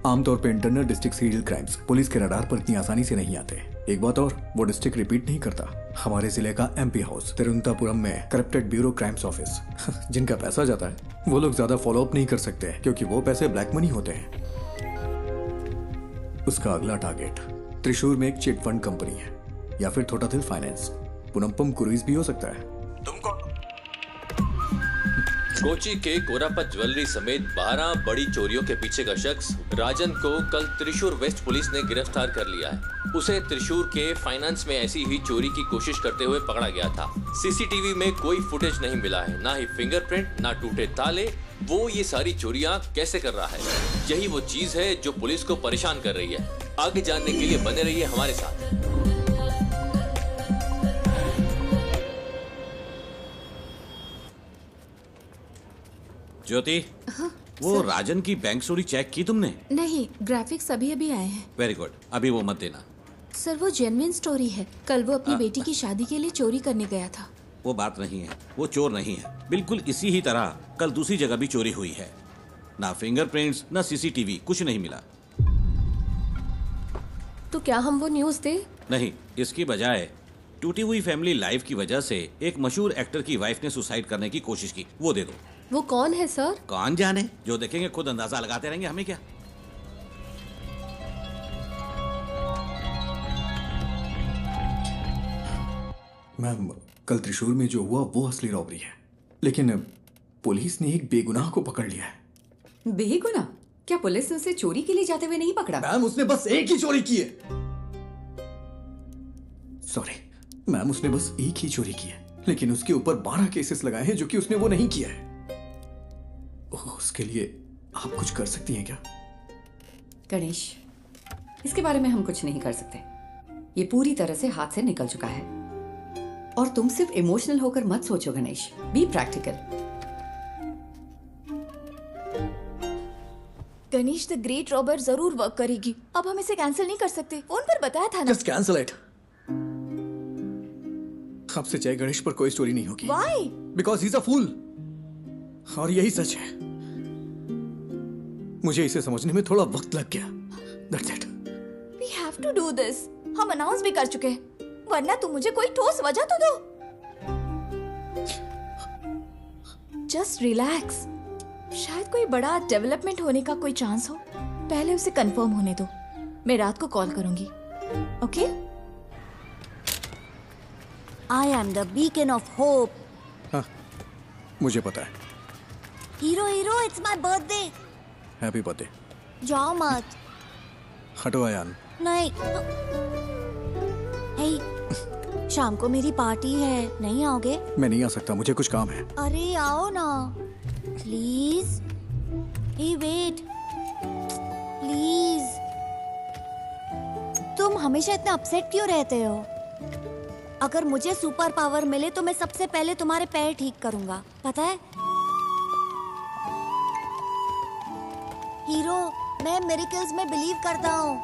Speaker 1: आमतौर पे internal district serial crimes police के रडार पर इतनी आसानी से नहीं आते। एक बात और, वो डिस्ट्रिक्ट रिपीट नहीं करता। हमारे जिले का एमपी हाउस तिरुवनंतपुरम में करप्टेड ब्यूरो क्राइम्स ऑफिस जिनका पैसा जाता है वो लोग ज्यादा फॉलो अप नहीं कर सकते क्योंकि वो पैसे ब्लैक मनी होते हैं। उसका अगला टारगेट त्रिशूर में एक चिट फंड कंपनी है या फिर थोटाथिल फाइनेंस, पुनम्पम क्रूइज भी हो सकता है।
Speaker 4: कोची के कोरापत ज्वेलरी समेत 12 बड़ी चोरियों के पीछे का शख्स राजन को कल त्रिशूर वेस्ट पुलिस ने गिरफ्तार कर लिया है। उसे त्रिशूर के फाइनेंस में ऐसी ही चोरी की कोशिश करते हुए पकड़ा गया था। सीसीटीवी में कोई फुटेज नहीं मिला है, ना ही फिंगरप्रिंट, ना टूटे ताले। वो ये सारी चोरियां कैसे कर रहा है, यही वो चीज है जो पुलिस को परेशान कर रही है। आगे जानने के लिए बने रहिए हमारे साथ।
Speaker 2: ज्योति, वो राजन की बैंक चोरी चेक की तुमने?
Speaker 13: नहीं, ग्राफिक्स अभी अभी आए हैं।
Speaker 2: वेरी गुड, अभी वो मत देना।
Speaker 13: सर वो जेन्युइन स्टोरी है। कल वो अपनी बेटी की शादी के लिए चोरी करने गया था।
Speaker 2: वो बात नहीं है, वो चोर नहीं है। बिल्कुल इसी ही तरह कल दूसरी जगह भी चोरी हुई है। ना फिंगरप्रिंट्स, ना सीसीटीवी, कुछ नहीं मिला।
Speaker 13: तो क्या हम वो न्यूज़ दे?
Speaker 2: नहीं, इसकी बजाय टूटी हुई फैमिली लाइफ की वजह से एक मशहूर एक्टर की वाइफ ने सुसाइड करने की कोशिश की, वो दे दो।
Speaker 13: वो कौन है सर?
Speaker 2: कौन जाने, जो देखेंगे खुद अंदाजा लगाते रहेंगे, हमें क्या।
Speaker 1: मैम, कल त्रिशूर में जो हुआ वो असली रॉबरी है, लेकिन पुलिस ने एक बेगुनाह को पकड़ लिया है।
Speaker 6: बेगुनाह? क्या पुलिस ने उसे चोरी के लिए जाते हुए नहीं पकड़ा?
Speaker 1: मैम, उसने बस एक ही चोरी की है। सॉरी मैम, उसने बस एक ही चोरी की है, लेकिन उसके ऊपर 12 केसेस लगाए हैं जो कि उसने वो नहीं किया है। उसके लिए आप कुछ कर सकती हैं क्या?
Speaker 6: गणेश, इसके बारे में हम कुछ नहीं कर सकते। ये पूरी तरह से हाथ से निकल चुका है। और तुम सिर्फ इमोशनल होकर मत सोचो Ganesh, be practical.
Speaker 3: Ganesh the great robber जरूर वर्क करेगी। अब हम इसे कैंसिल नहीं कर सकते, फोन पर बताया था ना।
Speaker 1: Just cancel it. आपसे जय गणेश पर कोई स्टोरी नहीं होगी।
Speaker 3: Why?
Speaker 1: Because he's a fool। और यही सच है। मुझे इसे समझने में थोड़ा वक्त लग गया। That's it।
Speaker 3: We have to do this। हम अनाउंस भी कर चुके हैं, वरना तुम मुझे कोई ठोस वजह तो दो। Just relax। शायद कोई बड़ा डेवलपमेंट होने का कोई चांस हो। पहले उसे कंफर्म होने दो। मैं रात को कॉल करूंगी। Okay?
Speaker 15: I am the beacon of hope।
Speaker 1: हाँ, मुझे पता है।
Speaker 15: Hero hero, it's my birthday।
Speaker 1: Happy birthday.
Speaker 15: जाओ मत।
Speaker 1: हटो आयान।
Speaker 15: नहीं। हे, शाम को मेरी पार्टी है, नहीं आओगे?
Speaker 1: मैं नहीं आ सकता, मुझे कुछ काम है।
Speaker 15: अरे आओ ना प्लीज। Hey wait please. तुम हमेशा इतना अपसेट क्यों रहते हो? अगर मुझे सुपर पावर मिले तो मैं सबसे पहले तुम्हारे पैर ठीक करूंगा, पता है? हीरो, मैं मिरेकल्स में बिलीव करता हूँ।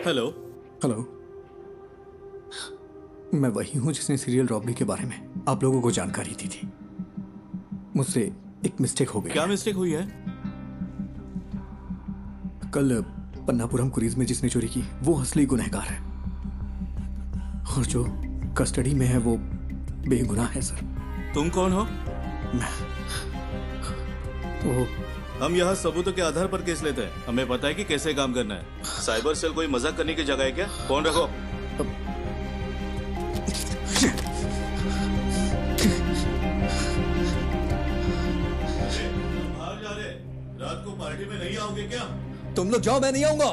Speaker 11: हेलो।
Speaker 1: हेलो, मैं वही हूँ जिसने सीरियल रॉबरी के बारे में आप लोगों को जानकारी दी थी। मुझसे एक मिस्टेक हो गई।
Speaker 11: क्या मिस्टेक हुई है?
Speaker 1: कल पन्नापुरम क्रूइज में जिसने चोरी की वो असली गुनहगार है, और जो कस्टडी में है वो बेगुनाह है सर।
Speaker 11: तुम कौन हो?
Speaker 1: वो
Speaker 11: हम यहाँ सबूतों के आधार पर केस लेते हैं। हमें पता है कि कैसे काम करना है। साइबर सेल कोई मजाक करने की जगह है क्या? फोन रखो। बाहर जा रहे, रात को पार्टी में नहीं आओगे क्या?
Speaker 1: तुम लोग जाओ, मैं नहीं आऊंगा।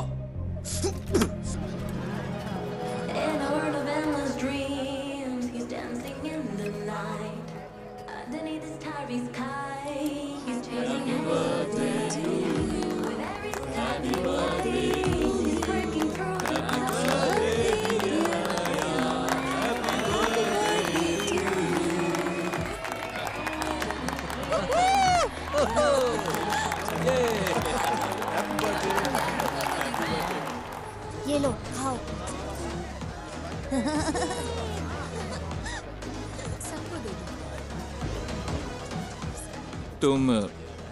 Speaker 3: सबको दे दो।
Speaker 14: तुम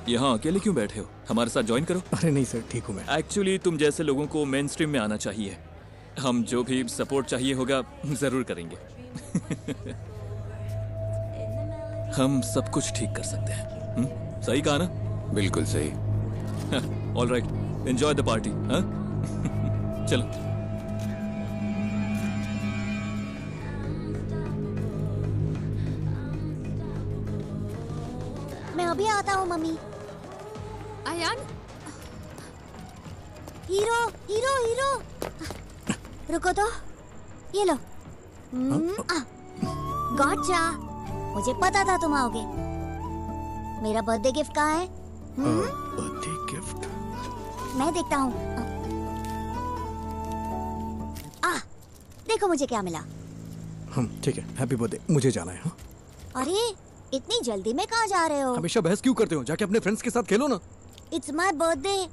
Speaker 14: यहाँ अकेले क्यों बैठे हो? हमारे साथ ज्वाइन करो।
Speaker 1: अरे नहीं सर, ठीक हूँ मैं।
Speaker 14: एक्चुअली तुम जैसे लोगों को मेन स्ट्रीम में आना चाहिए। हम जो भी सपोर्ट चाहिए होगा जरूर करेंगे। हम सब कुछ ठीक कर सकते हैं। सही कहा ना?
Speaker 7: बिल्कुल सही।
Speaker 14: All right, enjoy the party. हाँ चलो।
Speaker 15: मैं अभी आता हूँ मम्मी।
Speaker 3: अयान,
Speaker 15: हीरो हीरो हीरो, रुको तो, ये लो। गॉटचा, मुझे पता था तुम आओगे। मेरा बर्थडे गिफ्ट कहाँ है?
Speaker 1: बर्थडे गिफ्ट
Speaker 15: मैं देखता हूँ। देखो मुझे क्या मिला।
Speaker 1: ठीक है, हैप्पी बर्थडे। मुझे जाना है। हाँ?
Speaker 15: अरे इतनी जल्दी में कहाँ जा रहे हो?
Speaker 1: हमेशा बहस क्यों करते हो? जाके अपने फ्रेंड्स के साथ खेलो ना।
Speaker 15: इट्स माय बर्थडे,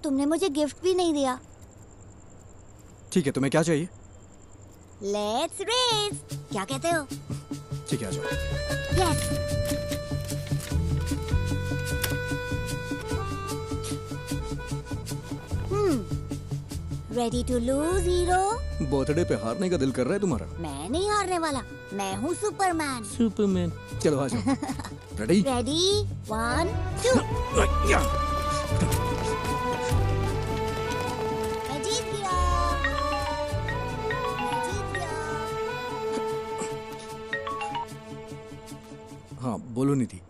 Speaker 15: तुमने मुझे गिफ्ट भी नहीं दिया।
Speaker 1: ठीक है, तुम्हें क्या चाहिए?
Speaker 15: लेट्स रेस, क्या कहते हो?
Speaker 1: ठीक है, आ जाओ।
Speaker 15: Yes. Ready to lose hero?
Speaker 1: Birthday पे हारने का दिल कर रहा है तुम्हारा?
Speaker 15: मैं नहीं हारने वाला, मैं हूँ सुपरमैन।
Speaker 1: सुपरमैन, चलो आ जाओ। रेडी?
Speaker 15: रेडी, 1 2। मैं जीत गया।
Speaker 1: हाँ बोलो निधि।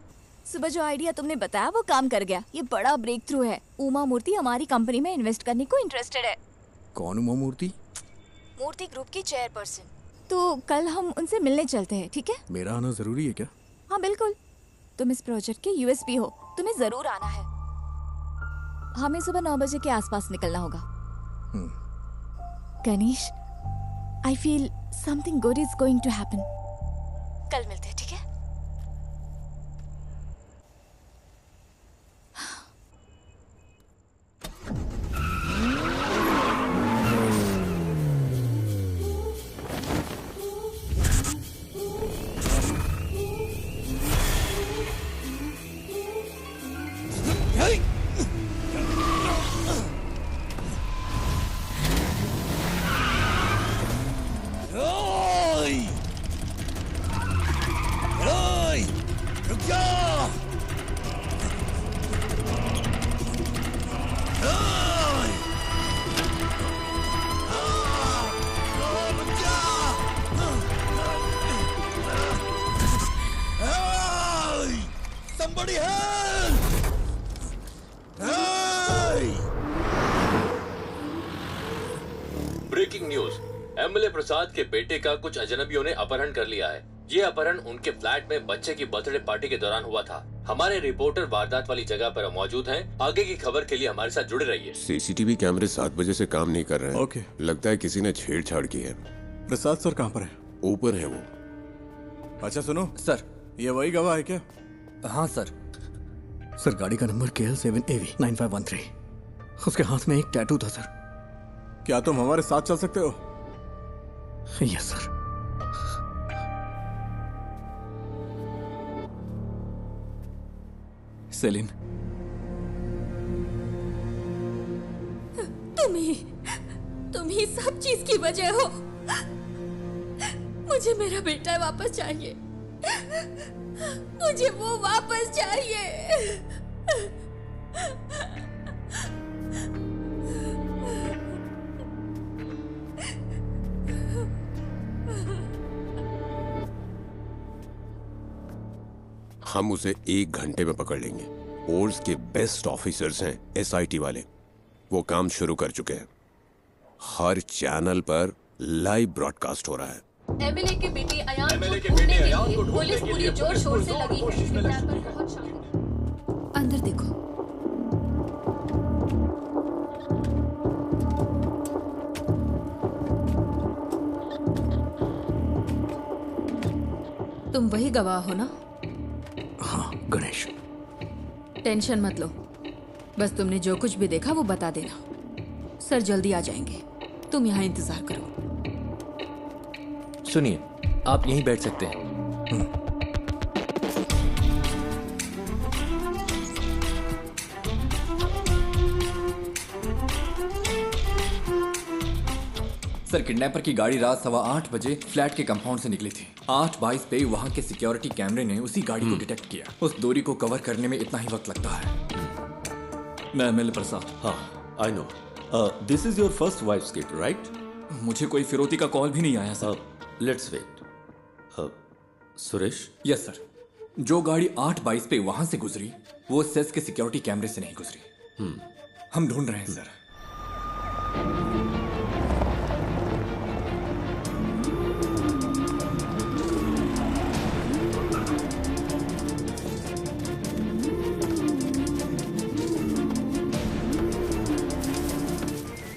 Speaker 3: सुबह जो आइडिया तुमने बताया वो काम कर गया। ये बड़ा ब्रेक थ्रू है। उमा मूर्ति हमारी कंपनी में इन्वेस्ट करने को इंटरेस्टेड है।
Speaker 1: कौन उमा मूर्ति?
Speaker 3: मूर्ति ग्रुप की चेयरपर्सन। तो कल हम उनसे मिलने चलते हैं, ठीक है?
Speaker 1: मेरा आना जरूरी है क्या?
Speaker 3: हाँ बिल्कुल, तुम इस प्रोजेक्ट के यूएसपी हो, तुम्हें जरूर आना है। हमें सुबह 9 बजे के आसपास निकलना होगा। Ganesh, I feel something good is going to happen. कल मिलते हैं, ठीक है?
Speaker 4: ब्रेकिंग न्यूज, एमएलए प्रसाद के बेटे का कुछ अजनबियों ने अपहरण कर लिया है। ये अपहरण उनके फ्लैट में बच्चे की बर्थडे पार्टी के दौरान हुआ था। हमारे रिपोर्टर वारदात वाली जगह पर मौजूद हैं। आगे की खबर के लिए हमारे साथ जुड़े रहिए।
Speaker 7: सीसीटीवी कैमरे 7 बजे से काम नहीं कर रहे हैं।
Speaker 1: ओके।
Speaker 7: लगता है किसी ने छेड़छाड़ की है।
Speaker 10: प्रसाद सर कहाँ पर है?
Speaker 7: ऊपर है वो।
Speaker 10: अच्छा सुनो
Speaker 12: सर,
Speaker 10: ये वही गवाह है क्या?
Speaker 12: हाँ सर।
Speaker 1: सर गाड़ी का नंबर KL7AV9513। उसके हाथ में एक टैटू था सर।
Speaker 10: क्या तुम हमारे साथ चल सकते हो?
Speaker 1: Yes sir.
Speaker 14: सेलिन,
Speaker 13: तुम ही सब चीज की वजह हो। मुझे मेरा बेटा वापस चाहिए। मुझे वो वापस चाहिए।
Speaker 7: हम उसे 1 घंटे में पकड़ लेंगे। फोर्स के बेस्ट ऑफिसर्स हैं SIT वाले। वो काम शुरू कर चुके हैं। हर चैनल पर लाइव ब्रॉडकास्ट हो रहा है।
Speaker 13: एमएलए के बेटे अयान को ढूंढने के लिए पुलिस पूरी जोर शोर से लगी है। अंदर देखो। तुम वही गवाह हो ना?
Speaker 1: हाँ गणेश।
Speaker 13: टेंशन मत लो, बस तुमने जो कुछ भी देखा वो बता देना। सर जल्दी आ जाएंगे, तुम यहाँ इंतजार करो।
Speaker 4: सुनिए, आप यहीं बैठ सकते हैं।
Speaker 12: सर, किडनैपर की गाड़ी रात 8:15 बजे फ्लैट के कंपाउंड से निकली थी। 8:22 पे वहां के सिक्योरिटी कैमरे ने उसी गाड़ी को डिटेक्ट किया। उस दूरी को कवर करने में इतना ही वक्त लगता है।
Speaker 18: मैं एमएल प्रसाद। हाँ, I know. This is your first wife's kid, right?
Speaker 12: मुझे कोई फिरौती का कॉल भी नहीं आया sir.
Speaker 18: Let's wait. Suresh?
Speaker 12: Yes sir. जो गाड़ी 8:22 पे वहां से गुजरी वो सेस के सिक्योरिटी कैमरे से नहीं गुजरी। हम ढूंढ रहे हैं सर।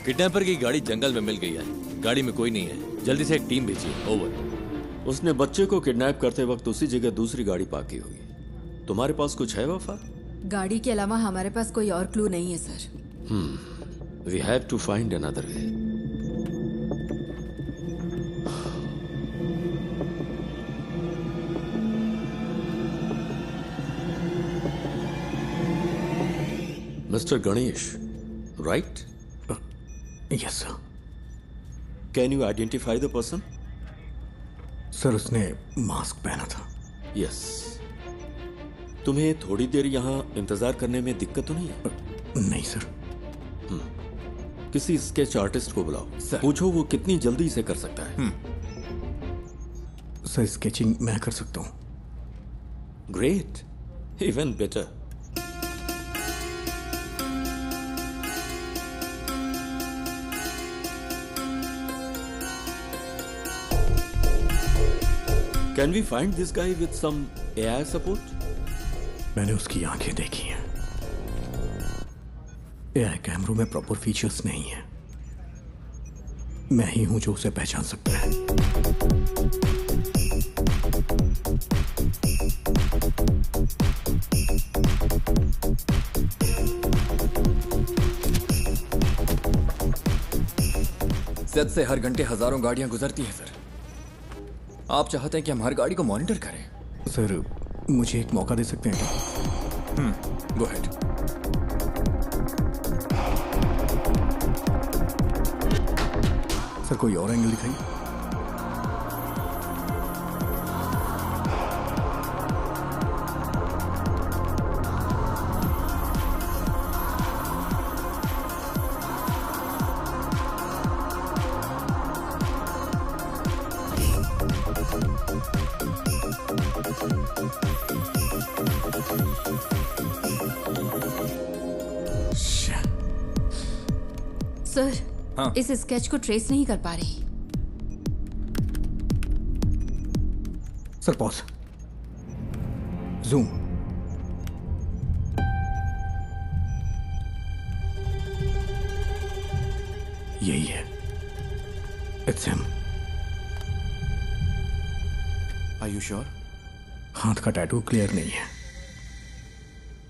Speaker 4: किडनैपर की गाड़ी जंगल में मिल गई है। गाड़ी में कोई नहीं है। जल्दी से एक टीम भेजिए। ओवर।
Speaker 18: उसने बच्चे को किडनैप करते वक्त उसी जगह दूसरी गाड़ी पार्क की होगी। तुम्हारे पास कुछ है वफा?
Speaker 6: गाड़ी के अलावा हमारे पास कोई और क्लू नहीं है sir.
Speaker 18: We have to find another way. Mister Ganesh, right?
Speaker 1: Yes sir.
Speaker 18: Can you identify the person?
Speaker 1: Sir, उसने मास्क पहना था।
Speaker 18: यस। तुम्हें थोड़ी देर यहाँ इंतजार करने में दिक्कत तो नहीं है?
Speaker 1: नहीं सर।
Speaker 18: किसी स्केच आर्टिस्ट को बुलाओ। पूछो वो कितनी जल्दी इसे कर सकता है।
Speaker 1: सर, स्केचिंग मैं कर सकता हूँ।
Speaker 18: Great, even better. Can we find this guy with some AI support?
Speaker 1: मैंने उसकी आंखें देखी हैं। AI कैमरों में प्रॉपर फीचर्स नहीं है। मैं ही हूं जो उसे पहचान सकता है।
Speaker 12: सेट से हर घंटे हजारों गाड़ियां गुजरती हैं सर। आप चाहते हैं कि हम हर गाड़ी को मॉनिटर करें?
Speaker 1: सर, मुझे एक मौका दे सकते हैं क्या?
Speaker 12: Go ahead.
Speaker 1: सर, कोई और एंगल दिखाइए।
Speaker 6: सर, इस स्केच को ट्रेस नहीं कर पा रही।
Speaker 1: Sir, pause. जूम। यही है। It's him.
Speaker 12: Are you sure?
Speaker 1: हाथ का टैटू क्लियर नहीं है,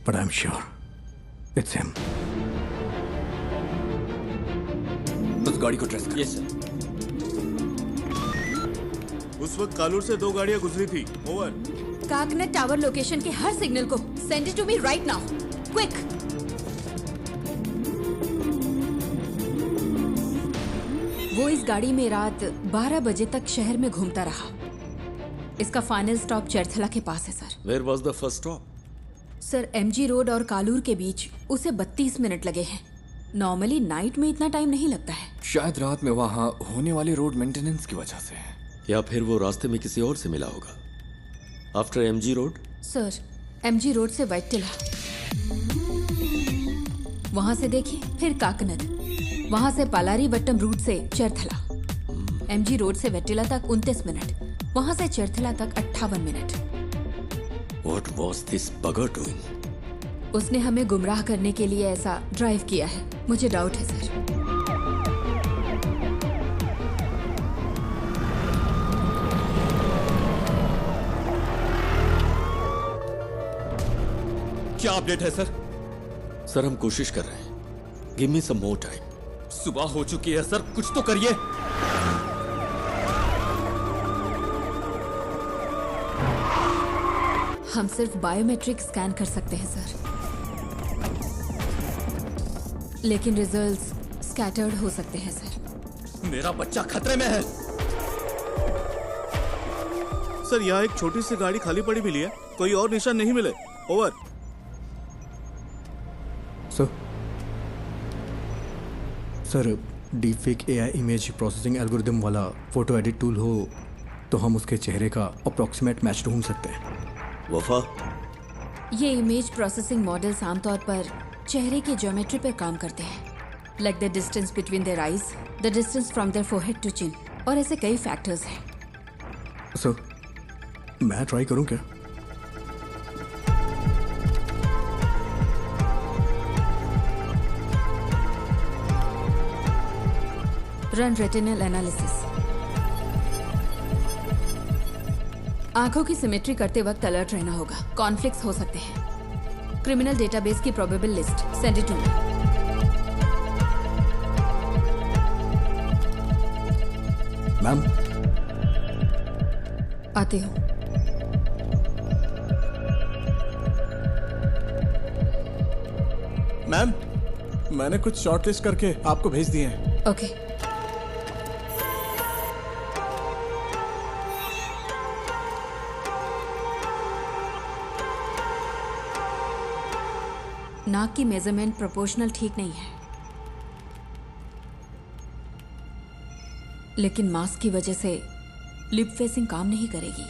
Speaker 1: but I am sure it's him.
Speaker 12: उस गाड़ी को ट्रेस कर।
Speaker 11: Yes sir. उस वक्त कालूर से 2 गाड़ियां गुजरी थी। ओवर।
Speaker 6: काकनेट टावर लोकेशन के हर सिग्नल को send it to me right now, quick. वो इस गाड़ी में रात 12 बजे तक शहर में घूमता रहा। इसका फाइनल स्टॉप चरथला के पास है sir.
Speaker 18: Where was the first stop?
Speaker 6: Sir, MG road और कालूर के बीच उसे 32 मिनट लगे हैं। नॉर्मली नाइट में इतना टाइम नहीं लगता है।
Speaker 12: शायद रात में वहां होने वाले रोड मेंटेनेंस की वजह से है,
Speaker 18: या फिर वो रास्ते में किसी और से मिला होगा। After MG road?
Speaker 6: Sir, MG road से वैट्टिला, वहां से देखिए, फिर काकनद, वहां से पालारी वट्टम रूट से चरथला। MG रोड से वैट्टिला तक 29 मिनट, वहां से चरथला तक 58 minute.
Speaker 18: What was this bugger doing?
Speaker 6: उसने हमें गुमराह करने के लिए ऐसा ड्राइव किया है। मुझे डाउट है सर।
Speaker 12: क्या अपडेट है सर?
Speaker 18: सर, हम कोशिश कर रहे हैं। गिव मी सम मोर टाइम।
Speaker 12: सुबह हो चुकी है सर, कुछ तो करिए।
Speaker 6: हम सिर्फ बायोमेट्रिक स्कैन कर सकते हैं सर, लेकिन रिजल्ट्स स्कैटर्ड हो सकते हैं सर।
Speaker 1: मेरा बच्चा खतरे में है।
Speaker 11: सर यहाँ एक छोटी सी गाड़ी खाली पड़ी मिली है, कोई और निशान नहीं मिले। Over.
Speaker 1: Sir deepfake AI image processing algorithm वाला फोटो एडिट टूल हो तो हम उसके चेहरे का अप्रॉक्सीमेट मैच ढूंढ सकते हैं।
Speaker 18: वफा,
Speaker 6: ये इमेज प्रोसेसिंग मॉडल्स आमतौर पर चेहरे की ज्योमेट्री पर काम करते हैं, like the distance between their eyes, the distance from their forehead to chin, और ऐसे कई फैक्टर्स हैं।
Speaker 1: सर मैं ट्राई करूं क्या?
Speaker 6: Run retinal analysis. आंखों की सिमेट्री करते वक्त अलर्ट रहना होगा, कॉन्फ्लिक्ट्स हो सकते हैं। क्रिमिनल डेटाबेस की probable list send it to me.
Speaker 1: Ma'am
Speaker 6: आती हूँ।
Speaker 10: मैम मैंने कुछ शॉर्टलिस्ट करके आपको भेज दिए हैं।
Speaker 6: ओके। नाक की मेजरमेंट प्रोपोर्शनल ठीक नहीं है, लेकिन मास्क की वजह से लिप फेसिंग काम नहीं करेगी।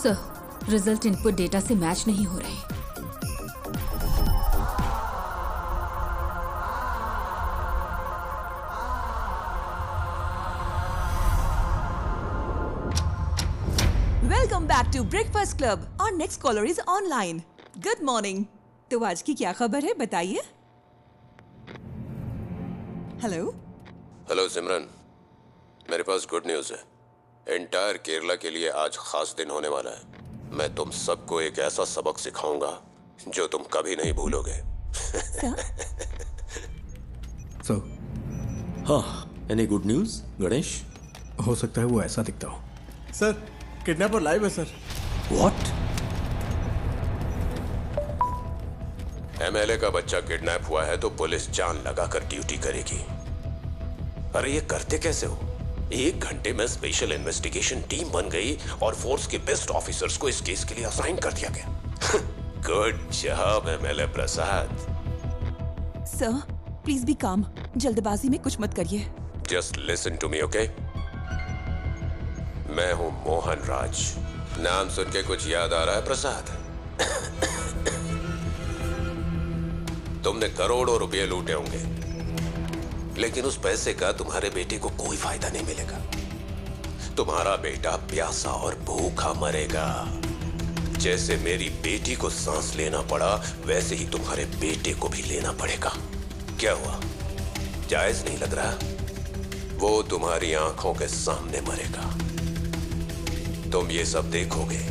Speaker 6: सर, रिजल्ट इनपुट डेटा से मैच नहीं हो रहे।
Speaker 8: Welcome back to Breakfast Club. और next caller is online. Good morning. तो आज की क्या खबर है, बताइए। हेलो।
Speaker 7: हेलो सिमरन, मेरे पास गुड न्यूज़ है। एंटायर केरला के लिए आज खास दिन होने वाला है। मैं तुम सबको एक ऐसा सबक सिखाऊंगा जो तुम कभी नहीं भूलोगे।
Speaker 1: सो
Speaker 18: हाँ, एनी गुड न्यूज़ गणेश?
Speaker 1: हो सकता है वो ऐसा दिखता हो।
Speaker 10: सर किडनैपर लाइव है सर।
Speaker 18: व्हाट?
Speaker 7: एमएलए का बच्चा किडनैप हुआ है तो पुलिस जान लगाकर ड्यूटी करेगी। अरे ये करते कैसे हो? 1 घंटे में स्पेशल इन्वेस्टिगेशन टीम बन गई और फोर्स के बेस्ट ऑफिसर्स को इस केस के लिए असाइन कर दिया गया। Good job MLA Prasad.
Speaker 8: Sir please be calm, जल्दबाजी में कुछ मत करिए।
Speaker 7: Just listen to me, okay? मैं हूं मोहन राज। नाम सुन के कुछ याद आ रहा है प्रसाद? तुमने करोड़ों रुपए लूटे होंगे, लेकिन उस पैसे का तुम्हारे बेटे को कोई फायदा नहीं मिलेगा। तुम्हारा बेटा प्यासा और भूखा मरेगा। जैसे मेरी बेटी को सांस लेना पड़ा, वैसे ही तुम्हारे बेटे को भी लेना पड़ेगा। क्या हुआ, जायज नहीं लग रहा? वो तुम्हारी आंखों के सामने मरेगा, तुम ये सब देखोगे।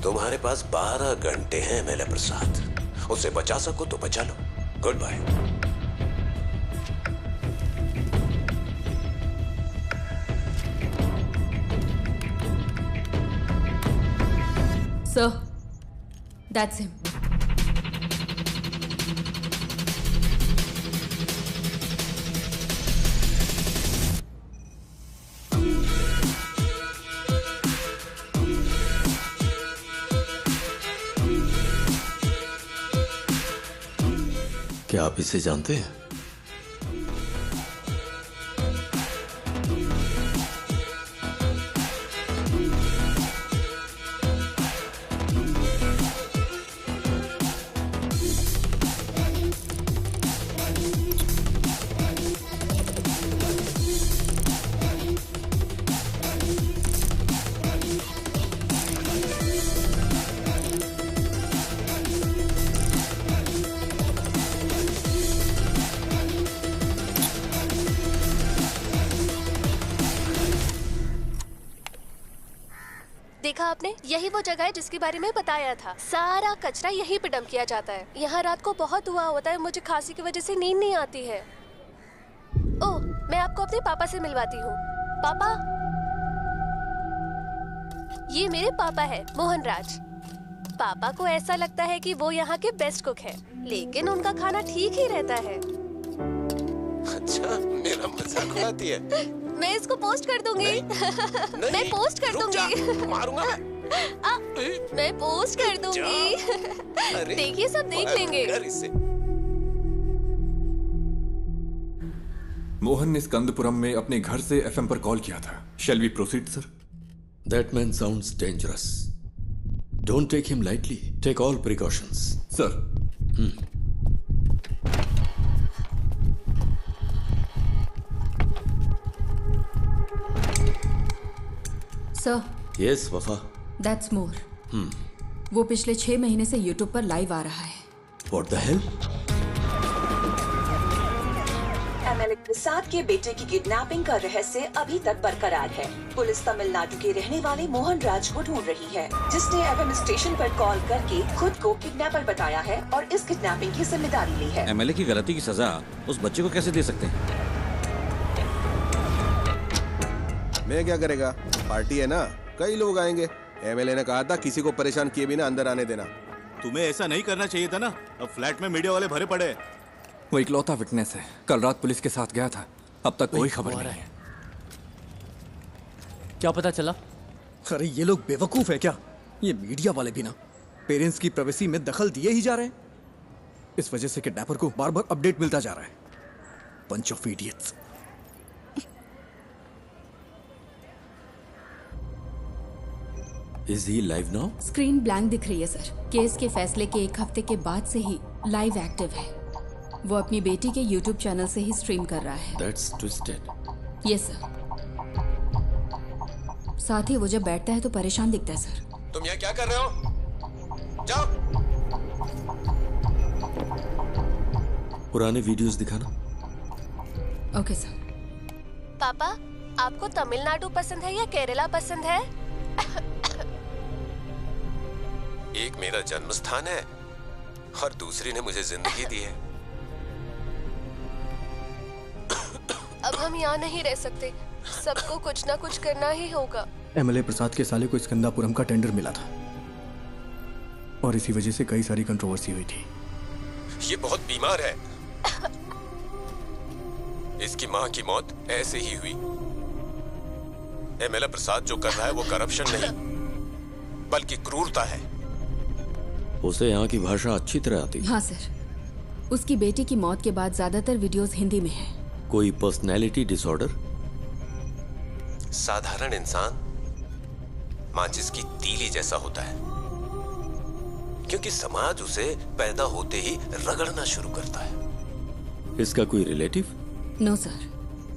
Speaker 7: तुम्हारे पास 12 घंटे हैं एमएलए प्रसाद, उसे बचा सको तो बचा लो। Goodbye.
Speaker 6: Sir, that's him.
Speaker 18: क्या आप इसे जानते हैं?
Speaker 19: आपने? यही वो जगह है जिसके बारे में बताया था। सारा कचरा यहीं पे डंप किया जाता है। यहाँ रात को बहुत धुआं होता है, मुझे खांसी की वजह से नींद नहीं आती है। ओह, मैं आपको अपने पापा से मिलवाती हूँ। पापा, ये मेरे पापा है, मोहन राज। पापा को ऐसा लगता है कि वो यहाँ के बेस्ट कुक हैं, लेकिन उनका खाना ठीक ही रहता है।
Speaker 7: अच्छा, मेरा मजाक उड़ाती है।
Speaker 19: मैं इसको पोस्ट कर दूंगी। मैं पोस्ट कर दूंगी।
Speaker 7: मारूंगा
Speaker 19: मैं पोस्ट कर दूंगी। देखिए, सब देख लेंगे।
Speaker 12: मोहन ने स्कंदपुरम में अपने घर से एफएम पर कॉल किया था। Shall we proceed sir?
Speaker 18: That man sounds dangerous. Don't take him lightly. Take all precautions.
Speaker 12: Sir.
Speaker 6: Sir.
Speaker 18: Yes, Wafa.
Speaker 6: That's more. वो पिछले 6 महीने से YouTube पर लाइव आ रहा है।
Speaker 18: What the hell?
Speaker 16: एमएलए प्रसाद के बेटे की किडनैपिंग का रहस्य अभी तक बरकरार है। पुलिस तमिलनाडु के रहने वाले मोहन राज को ढूंढ रही है, जिसने एफएम स्टेशन पर कॉल करके खुद को किडनैपर बताया है और इस किडनैपिंग की जिम्मेदारी ली है।
Speaker 2: एमएलए की गलती की सजा उस बच्चे को कैसे दे सकते हैं?
Speaker 9: मैं क्या करेगा, पार्टी है ना, कई लोग आएंगे। एमएलए ने कहा था किसी को परेशान किए बिना अंदर आने देना।
Speaker 11: तुम्हें ऐसा नहीं करना चाहिए था ना। अब फ्लैट में मीडिया वाले भरे पड़े।
Speaker 12: वो इकलौता विटनेस है, कल रात पुलिस के साथ गया था, अब तक कोई खबर नहीं है।
Speaker 1: क्या पता चला? अरे ये लोग बेवकूफ है क्या? ये मीडिया वाले भी ना पेरेंट्स की प्राइवेसी में दखल दिए ही जा रहे हैं। इस वजह से किडनैपर को बार बार अपडेट मिलता जा रहा है। Bunch of idiots.
Speaker 18: Is he live now?
Speaker 6: Screen blank दिख रही है सर। केस के फैसले के 1 हफ्ते के बाद से ही लाइव एक्टिव है। वो अपनी बेटी के YouTube चैनल से ही स्ट्रीम कर रहा है।
Speaker 18: That's twisted.
Speaker 6: Yes sir. साथ ही वो जब बैठता है तो परेशान दिखता है सर।
Speaker 7: तुम यहाँ क्या कर रहे हो? जाओ।
Speaker 18: पुराने वीडियोस दिखाना।
Speaker 6: Okay sir.
Speaker 19: पापा, आपको तमिलनाडु पसंद है या केरला पसंद है?
Speaker 7: एक मेरा जन्म स्थान है और दूसरी ने मुझे जिंदगी दी है।
Speaker 19: अब हम यहाँ नहीं रह सकते, सबको कुछ ना कुछ करना ही होगा।
Speaker 1: एमएलए प्रसाद के साले को स्कंदापुरम का टेंडर मिला था और इसी वजह से कई सारी कंट्रोवर्सी हुई थी।
Speaker 7: ये बहुत बीमार है। इसकी मां की मौत ऐसे ही हुई। एमएलए प्रसाद जो कर रहा है वो करप्शन नहीं बल्कि क्रूरता है।
Speaker 18: उसे यहाँ की भाषा अच्छी तरह आती है।
Speaker 6: हाँ सर। उसकी बेटी की मौत के बाद ज्यादातर वीडियोस हिंदी में हैं।
Speaker 18: कोई पर्सनैलिटी डिसऑर्डर?
Speaker 7: साधारण इंसान माचिस की तीली जैसा होता है, क्योंकि समाज उसे पैदा होते ही रगड़ना शुरू करता है।
Speaker 18: इसका कोई रिलेटिव?
Speaker 6: नो सर,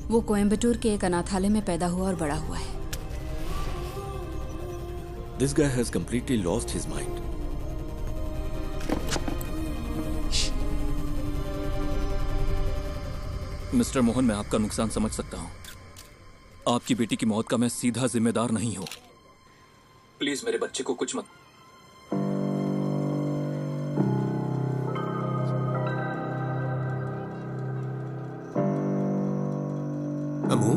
Speaker 6: वो कोयम्बटूर के एक अनाथालय में पैदा हुआ और बड़ा हुआ है।
Speaker 18: This guy has completely lost his mind.
Speaker 14: Mister Mohan, मैं आपका नुकसान समझ सकता हूं। आपकी बेटी की मौत का मैं सीधा जिम्मेदार नहीं हूं। प्लीज मेरे बच्चे को कुछ मत।
Speaker 7: अमू,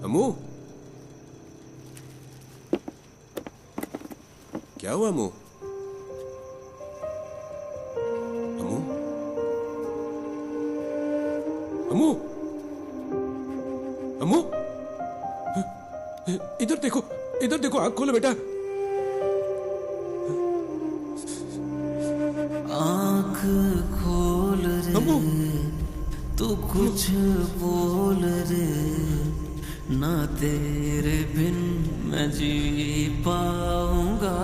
Speaker 7: अमू, क्या हुआ अमू? अमू, अमू, अमू, इधर देखो, इधर देखो, आंख खोलो बेटा।
Speaker 17: आंख खोल रे, तू कुछ बोल रे, ना तेरे बिन मैं जी पाऊंगा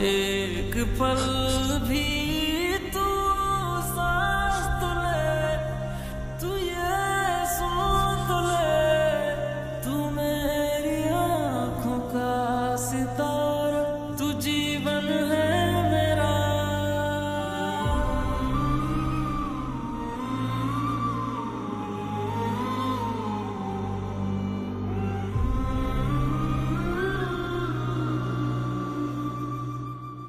Speaker 17: एक पल भी। तू सांस तो ले, तू ये सुन तो ले, तू मेरी आंखों का सितारा, तू जीवन है मेरा।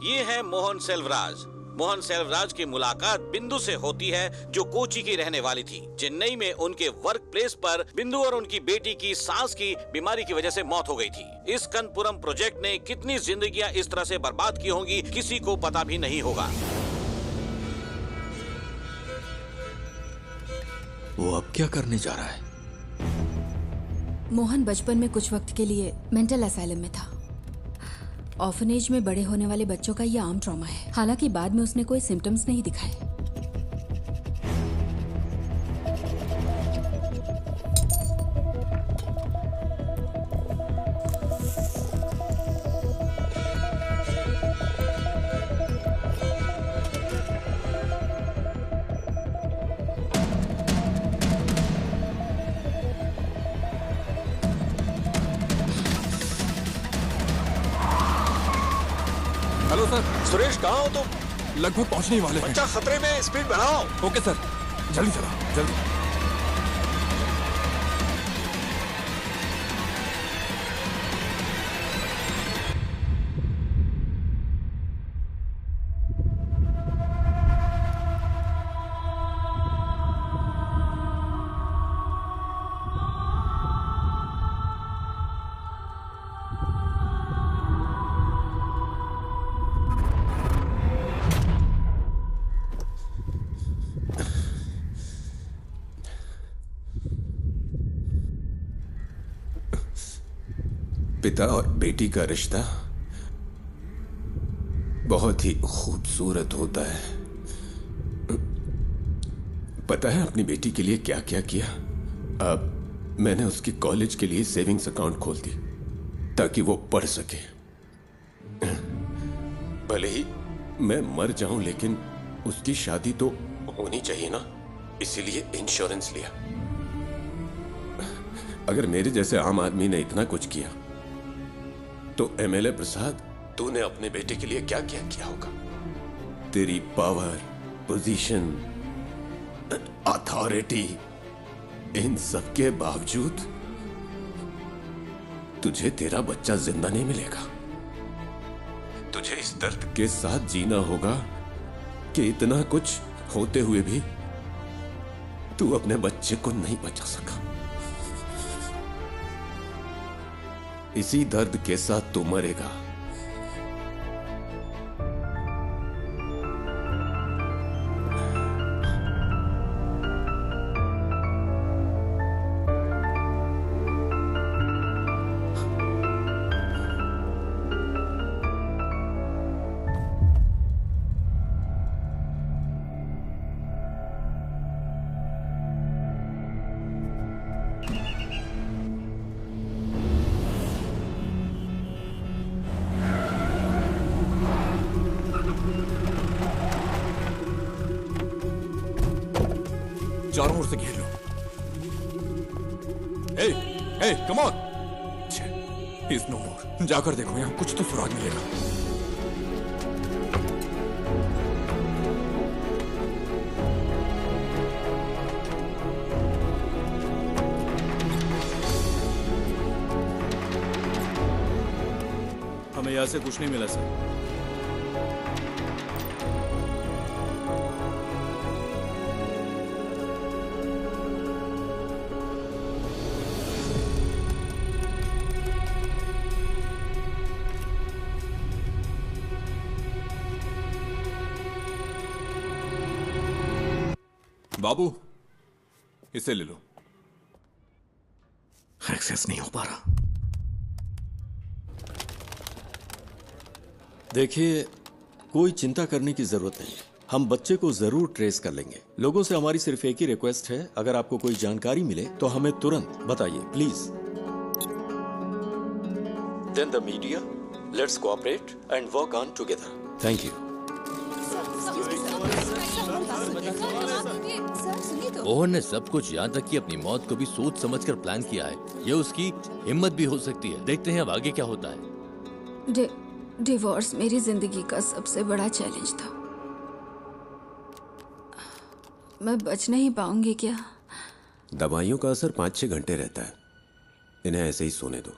Speaker 2: ये है मोहन सेल्वराज। मोहन सेल्वराज की मुलाकात बिंदु से होती है, जो कोची की रहने वाली थी। चेन्नई में उनके वर्क प्लेस पर बिंदु और उनकी बेटी की सांस की बीमारी की वजह से मौत हो गई थी। इस कनपुरम प्रोजेक्ट ने कितनी जिंदगियां इस तरह से बर्बाद की होंगी, किसी को पता भी नहीं होगा।
Speaker 12: वो अब क्या करने जा रहा है?
Speaker 13: मोहन बचपन में कुछ वक्त के लिए मेंटल असाइलम में था। ऑर्फनेज में बड़े होने वाले बच्चों का यह आम ट्रॉमा है। हालांकि बाद में उसने कोई सिम्टम्स नहीं दिखाए।
Speaker 12: Hello sir.
Speaker 20: सुरेश, कहाँ हो तुम?
Speaker 12: लगभग पहुंचने ही वाले हैं।
Speaker 20: बच्चा खतरे में, स्पीड बढ़ाओ।
Speaker 12: ओके सर, जल्दी चलाओ, जल्दी।
Speaker 7: पिता और बेटी का रिश्ता बहुत ही खूबसूरत होता है। पता है अपनी बेटी के लिए क्या क्या किया? अब मैंने उसकी कॉलेज के लिए सेविंग्स अकाउंट खोल दी ताकि वो पढ़ सके। भले ही मैं मर जाऊं, लेकिन उसकी शादी तो होनी चाहिए ना, इसीलिए इंश्योरेंस लिया। अगर मेरे जैसे आम आदमी ने इतना कुछ किया तो एमएलए प्रसाद, तूने अपने बेटे के लिए क्या क्या किया होगा? तेरी पावर, पोजीशन, अथॉरिटी, इन सब के बावजूद तुझे तेरा बच्चा जिंदा नहीं मिलेगा। तुझे इस दर्द के साथ जीना होगा कि इतना कुछ होते हुए भी तू अपने बच्चे को नहीं बचा सका। इसी दर्द के साथ तू मरेगा।
Speaker 12: चारों ओर से घेर लो। हे, कम ऑन। इज नो मोर। जाकर देखो, यहां कुछ तो सुराग मिलेगा।
Speaker 11: हमें यहां से कुछ नहीं मिला सर।
Speaker 12: बाबू, इसे ले लो। एक्सेस नहीं हो पा रहा।
Speaker 18: देखिए, कोई चिंता करने की जरूरत नहीं। हम बच्चे को जरूर ट्रेस कर लेंगे। लोगों से हमारी सिर्फ एक ही रिक्वेस्ट है, अगर आपको कोई जानकारी मिले तो हमें तुरंत बताइए, please. Then the media, let's cooperate and work on together. Thank you.
Speaker 4: Mohan ने सब कुछ, यहाँ तक कि अपनी मौत को भी सोच समझकर प्लान किया है। ये उसकी हिम्मत भी हो सकती है। देखते हैं अब आगे क्या होता है।
Speaker 13: डिवोर्स मेरी जिंदगी का सबसे बड़ा चैलेंज था। मैं बच नहीं पाऊंगी क्या?
Speaker 7: दवाइयों का असर 5-6 घंटे रहता है। इन्हें ऐसे ही सोने दो।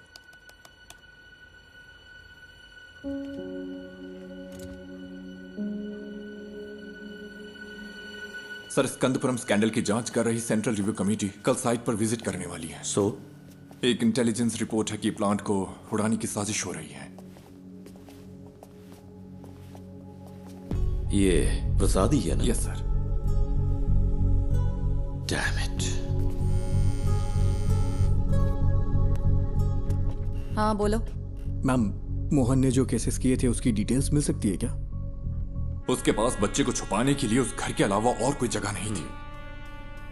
Speaker 12: सर, स्कंदपुरम स्कैंडल की जांच कर रही सेंट्रल रिव्यू कमेटी कल साइट पर विजिट करने वाली है। एक इंटेलिजेंस रिपोर्ट है कि प्लांट को उड़ाने की साजिश हो रही है।
Speaker 18: ये प्रसाद ही है ना?
Speaker 12: Yes sir.
Speaker 18: Damn it.
Speaker 6: हाँ बोलो।
Speaker 1: मैम, मोहन ने जो केसेस किए थे उसकी डिटेल्स मिल सकती है क्या?
Speaker 12: उसके पास बच्चे को छुपाने के लिए उस घर के अलावा और कोई जगह नहीं थी।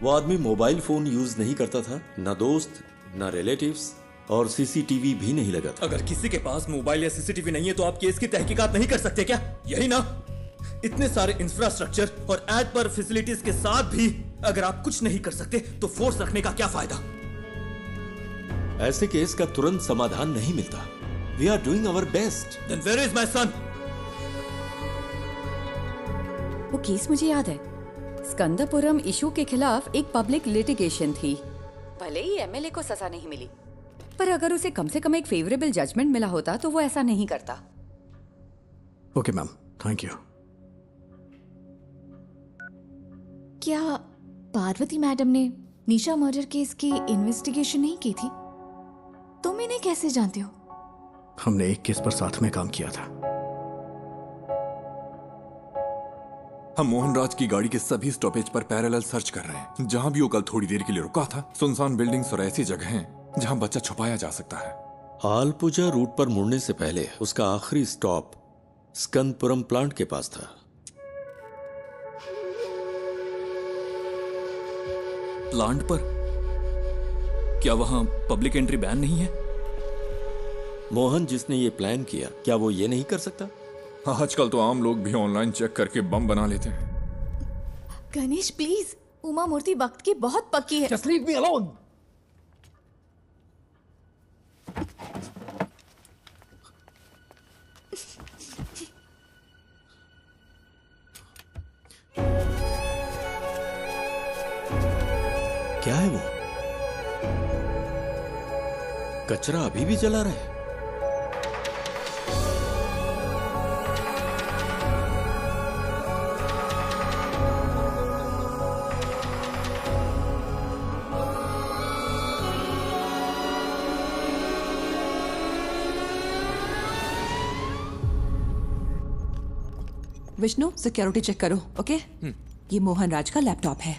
Speaker 18: वो आदमी मोबाइल फोन यूज नहीं करता था, ना दोस्त ना रिलेटिव्स, और सीसीटीवी भी नहीं लगा था।
Speaker 12: अगर किसी के पास मोबाइल या सीसीटीवी नहीं है तो आप केस की तहकीकात नहीं कर सकते क्या? यही ना? इतने सारे इंफ्रास्ट्रक्चर और एड पर फैसिलिटीज के साथ भी अगर आप कुछ नहीं कर सकते तो फोर्स रखने का क्या फायदा?
Speaker 18: ऐसे केस का तुरंत समाधान नहीं मिलता। We are doing our best.
Speaker 12: Then where is my son?
Speaker 6: वो केस मुझे याद है। स्कंदपुरम इशू के खिलाफ एक पब्लिक लिटिगेशन थी। भले ही एमएलए को सजा नहीं मिली, पर अगर उसे कम से कम एक फेवरेबल जजमेंट मिला होता तो वो ऐसा नहीं करता।
Speaker 1: Okay ma'am, thank you.
Speaker 3: क्या पार्वती मैडम ने निशा मर्डर केस की इन्वेस्टिगेशन नहीं की थी? तुम इन्हें कैसे जानते हो?
Speaker 1: हमने एक केस पर साथ में काम किया था।
Speaker 12: हम मोहनराज की गाड़ी के सभी स्टॉपेज पर पैरेलल सर्च कर रहे हैं। जहां भी वो कल थोड़ी देर के लिए रुका था, सुनसान बिल्डिंग्स और ऐसी जगह हैं जहां बच्चा छुपाया जा सकता है।
Speaker 18: आलपुजा रूट पर मुड़ने से पहले उसका आखिरी स्टॉप स्कंदपुरम प्लांट के पास था।
Speaker 14: प्लांट पर? क्या वहां पब्लिक एंट्री बैन नहीं है?
Speaker 18: मोहन जिसने ये प्लान किया, क्या वो ये नहीं कर सकता?
Speaker 12: आजकल तो आम लोग भी ऑनलाइन चेक करके बम बना लेते हैं।
Speaker 3: गणेश प्लीज, उमा मूर्ति वक्त की बहुत पक्की है।
Speaker 10: Just leave me alone.
Speaker 18: क्या है वो? कचरा अभी भी जला रहा है।
Speaker 8: विष्णु, सिक्योरिटी चेक करो, ओके? ये मोहन राज का लैपटॉप है।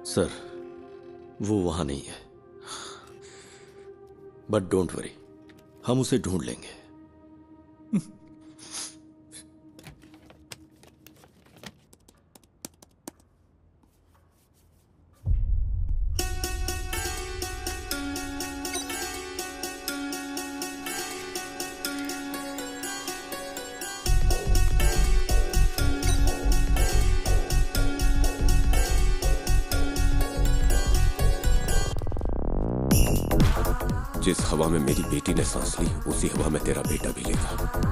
Speaker 18: सर, वो वहां नहीं है, बट डोंट वरी, हम उसे ढूंढ लेंगे।
Speaker 7: जिस हवा में मेरी बेटी ने सांस ली, उसी हवा में तेरा बेटा भी लेगा।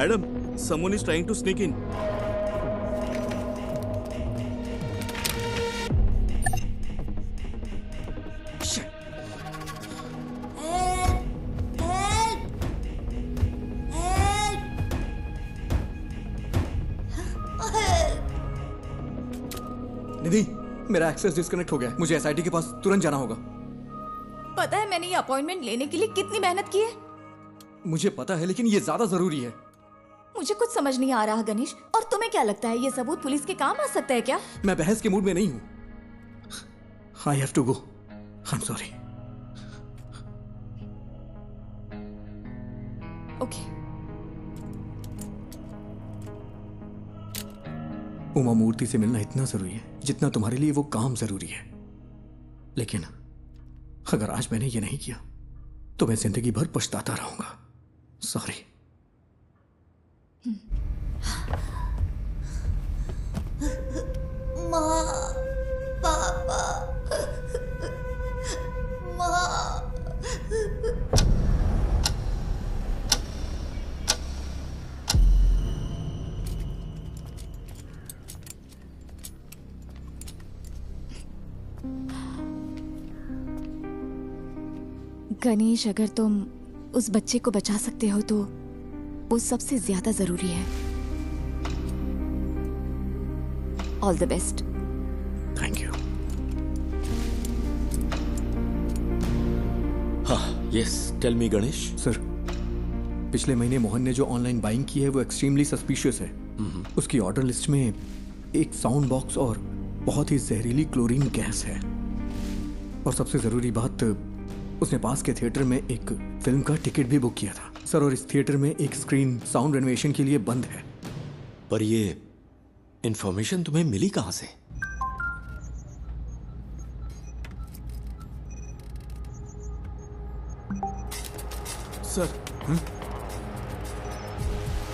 Speaker 11: Madam, someone is trying to sneak in.
Speaker 1: निधि, मेरा एक्सेस डिस्कनेक्ट हो गया है। मुझे एसआईटी के पास तुरंत जाना होगा।
Speaker 3: पता है मैंने ये अपॉइंटमेंट लेने के लिए कितनी मेहनत की है?
Speaker 1: मुझे पता है, लेकिन ये ज्यादा जरूरी है।
Speaker 3: मुझे कुछ समझ नहीं आ रहा गणेश। और तुम्हें क्या लगता है ये सबूत पुलिस के काम आ सकता है क्या?
Speaker 1: मैं बहस के मूड में नहीं हूं। I have to go. I am sorry.
Speaker 3: Okay.
Speaker 1: Uma Murthy से मिलना इतना जरूरी है जितना तुम्हारे लिए वो काम जरूरी है। लेकिन अगर आज मैंने ये नहीं किया तो मैं जिंदगी भर पछताता रहूंगा। सॉरी।
Speaker 15: माँ, पापा, माँ।
Speaker 3: गणेश, अगर तुम उस बच्चे को बचा सकते हो तो वो सबसे ज्यादा जरूरी है। All the best.
Speaker 1: Thank you.
Speaker 18: हाँ, yes, tell me Ganesh.
Speaker 1: Sir, पिछले महीने मोहन ने जो ऑनलाइन बाइंग की है वो एक्सट्रीमली सस्पिशियस है। उसकी ऑर्डर लिस्ट में एक साउंड बॉक्स और बहुत ही जहरीली क्लोरीन गैस है। और सबसे जरूरी बात, उसने पास के थिएटर में एक फिल्म का टिकट भी बुक किया था सर। और इस थिएटर में एक स्क्रीन साउंड रेनोवेशन के लिए बंद है।
Speaker 18: पर ये इंफॉर्मेशन तुम्हें मिली कहां से?
Speaker 14: Sir,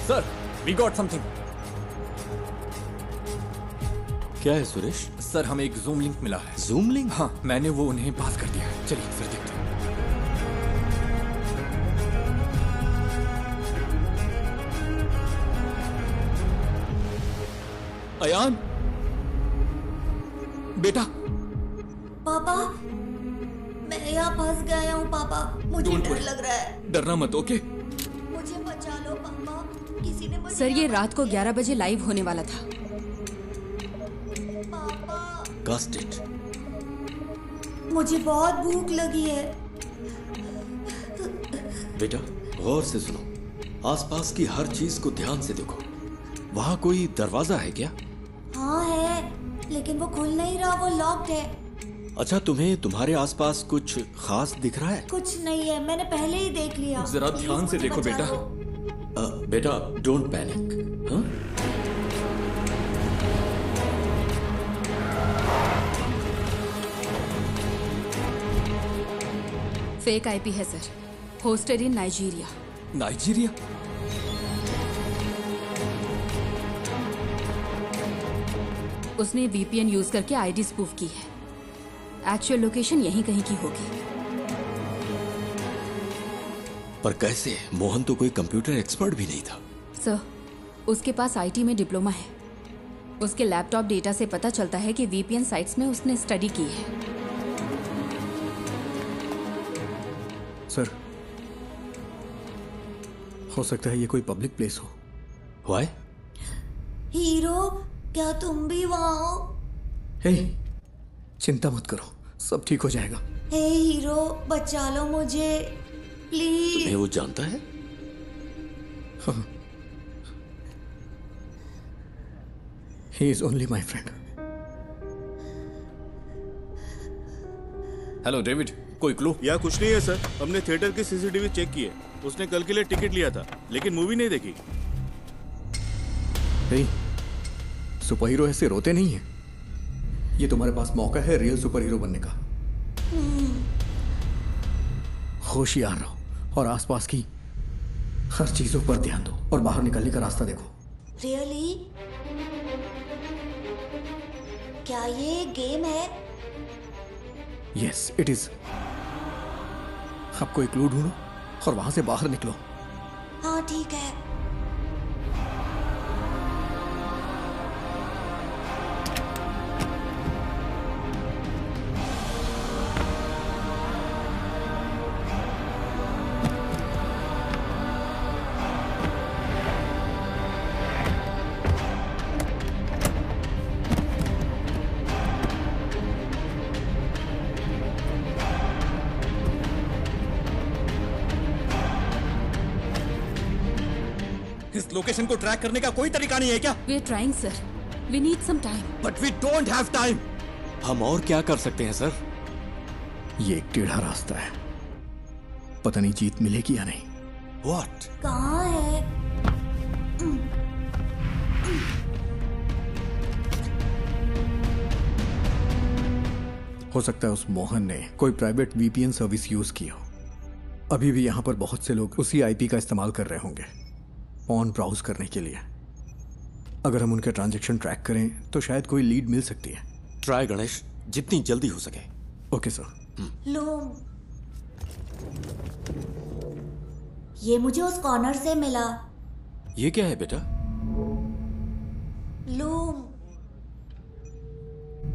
Speaker 14: sir, we got something.
Speaker 18: क्या है सुरेश?
Speaker 14: सर, हमें एक जूम लिंक मिला है।
Speaker 18: Zoom link?
Speaker 14: हाँ, मैंने वो उन्हें पास कर दिया है। चलिए फिर देखते हैं। अयान, बेटा।
Speaker 15: पापा, मैं यहाँ फंस गया हूँ पापा। मुझे डर लग रहा है।
Speaker 14: डरना मत, ओके?
Speaker 15: मुझे बचा लो पापा। किसी ने मुझे।
Speaker 13: सर, ये रात को 11 बजे लाइव होने वाला था।
Speaker 18: Cast it.
Speaker 15: मुझे बहुत भूख लगी है।
Speaker 18: बेटा, गौर से सुनो। आसपास की हर चीज को ध्यान से देखो। वहां कोई दरवाजा है क्या?
Speaker 15: हाँ है, लेकिन वो खुल नहीं रहा, वो लॉक्ड है।
Speaker 18: अच्छा, तुम्हें तुम्हारे आसपास कुछ खास दिख रहा है?
Speaker 15: कुछ नहीं है, मैंने पहले ही देख लिया।
Speaker 14: जरा ध्यान से देखो बेटा।
Speaker 18: बेटा, डोंट पैनिक। हाँ?
Speaker 13: फेक आईपी है सर, होस्टेड इन नाइजीरिया।
Speaker 14: नाइजीरिया?
Speaker 13: उसने वीपीएन यूज करके आईडी स्पूफ की है। एक्चुअल लोकेशन यहीं कहीं की होगी।
Speaker 18: पर कैसे? मोहन तो कोई कंप्यूटर एक्सपर्ट भी नहीं था।
Speaker 13: सर, उसके पास आईटी में डिप्लोमा है। उसके लैपटॉप डेटा से पता चलता है कि वीपीएन साइट्स में उसने स्टडी की है।
Speaker 1: सर, हो सकता है ये कोई पब्लिक प्लेस हो।
Speaker 18: Why?
Speaker 15: हीरो, क्या तुम भी वहाँ हो?
Speaker 1: हे, चिंता मत करो, सब ठीक हो जाएगा।
Speaker 15: हे हीरो, बचा लो मुझे प्लीज।
Speaker 18: तुम्हें वो जानता है?
Speaker 1: हाँ। He is only my friend.
Speaker 14: Hello David, कोई क्लू?
Speaker 11: यहाँ कुछ नहीं है सर। हमने थिएटर की सीसीटीवी चेक की है। उसने कल के लिए टिकट लिया था, लेकिन मूवी नहीं देखी।
Speaker 1: hey, सुपर हीरो ऐसे रोते नहीं है। ये तुम्हारे पास मौका है रियल सुपर हीरो बनने का। होशियार रहो और आसपास की हर चीजों पर ध्यान दो और बाहर निकलने का रास्ता देखो।
Speaker 15: रियली? क्या ये गेम है?
Speaker 1: Yes, it is. अब कोई क्लू ढूंढो और वहां से बाहर निकलो।
Speaker 15: हाँ ठीक है।
Speaker 12: लोकेशन को ट्रैक करने का कोई तरीका नहीं है क्या?
Speaker 13: We are trying sir, we need some time.
Speaker 12: But we don't have time.
Speaker 18: हम और क्या कर सकते हैं सर?
Speaker 1: ये एक टेढ़ा रास्ता है, पता नहीं जीत मिलेगी या नहीं।
Speaker 18: What?
Speaker 15: कहाँ है?
Speaker 1: हो सकता है उस मोहन ने कोई प्राइवेट वीपीएन सर्विस यूज की हो। अभी भी यहाँ पर बहुत से लोग उसी आईपी का इस्तेमाल कर रहे होंगे ऑन ब्राउज करने के लिए। अगर हम उनके ट्रांजैक्शन ट्रैक करें तो शायद कोई लीड मिल सकती है।
Speaker 18: ट्राई गणेश, जितनी जल्दी हो सके।
Speaker 1: Okay sir.
Speaker 15: लूम, ये मुझे उस कॉर्नर से मिला।
Speaker 18: ये क्या है बेटा?
Speaker 15: लूम,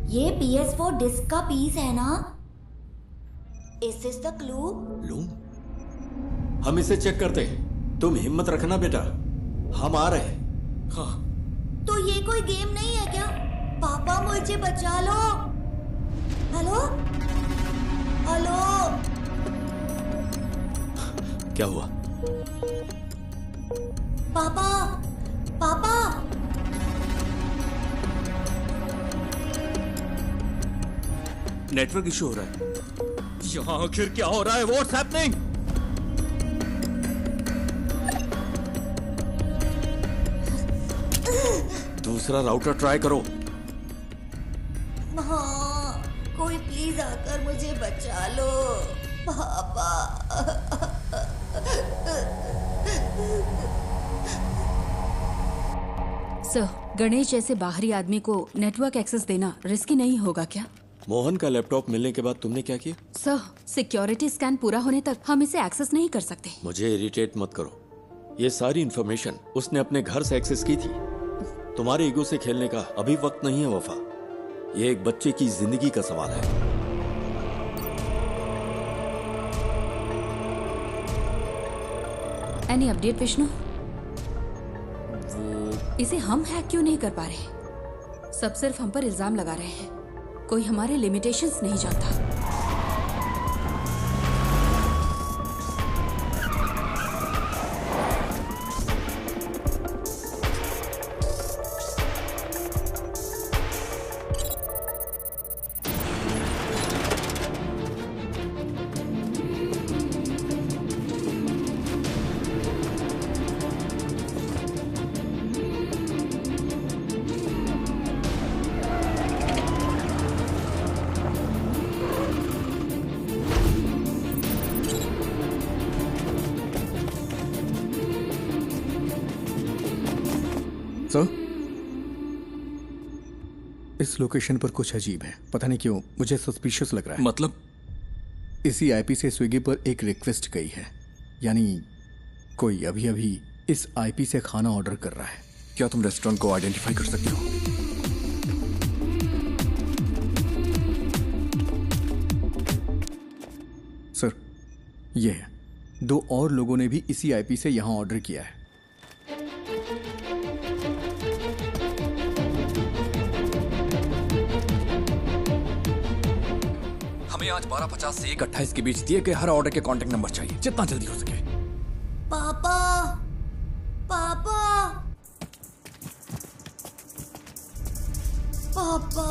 Speaker 15: ये PS4 डिस्क का पीस है ना? Is this the clue?
Speaker 18: Loom, हम इसे चेक करते हैं। तुम हिम्मत रखना बेटा, हम आ रहे हैं। हाँ।
Speaker 15: तो ये कोई गेम नहीं है क्या? पापा मुझे बचा लो। हेलो हेलो,
Speaker 18: क्या हुआ?
Speaker 15: पापा पापा,
Speaker 12: नेटवर्क इशू हो रहा है। यहाँ आखिर क्या हो रहा है? What's happening?
Speaker 18: दूसरा राउटर ट्राई करो।
Speaker 15: हाँ, कोई प्लीज आकर मुझे बचा लो पापा।
Speaker 13: सर, गणेश जैसे बाहरी आदमी को नेटवर्क एक्सेस देना रिस्की नहीं होगा क्या?
Speaker 18: मोहन का लैपटॉप मिलने के बाद तुमने क्या किया?
Speaker 13: सर, सिक्योरिटी स्कैन पूरा होने तक हम इसे एक्सेस नहीं कर सकते।
Speaker 18: मुझे इरिटेट मत करो। ये सारी इंफॉर्मेशन उसने अपने घर से एक्सेस की थी। तुम्हारे ईगो से खेलने का अभी वक्त नहीं है वफा। ये एक बच्चे की जिंदगी का सवाल है।
Speaker 13: Any update Vishnu? इसे हम हैक क्यों नहीं कर पा रहे? सब सिर्फ हम पर इल्जाम लगा रहे हैं। कोई हमारे लिमिटेशंस नहीं जानता।
Speaker 1: सर, इस लोकेशन पर कुछ अजीब है। पता नहीं क्यों मुझे सस्पिशियस लग रहा है।
Speaker 14: मतलब?
Speaker 1: इसी आईपी से स्विगी पर एक रिक्वेस्ट गई है, यानी कोई अभी अभी इस आईपी से खाना ऑर्डर कर रहा है।
Speaker 14: क्या तुम रेस्टोरेंट को आइडेंटिफाई कर सकते हो?
Speaker 1: सर, ये है। 2 और लोगों ने भी इसी आईपी से यहां ऑर्डर किया है।
Speaker 14: हमें आज 12:50 से 1:28 के बीच दिए गए हर ऑर्डर के कॉन्टेक्ट नंबर चाहिए, जितना जल्दी हो सके।
Speaker 15: पापा पापा पापा,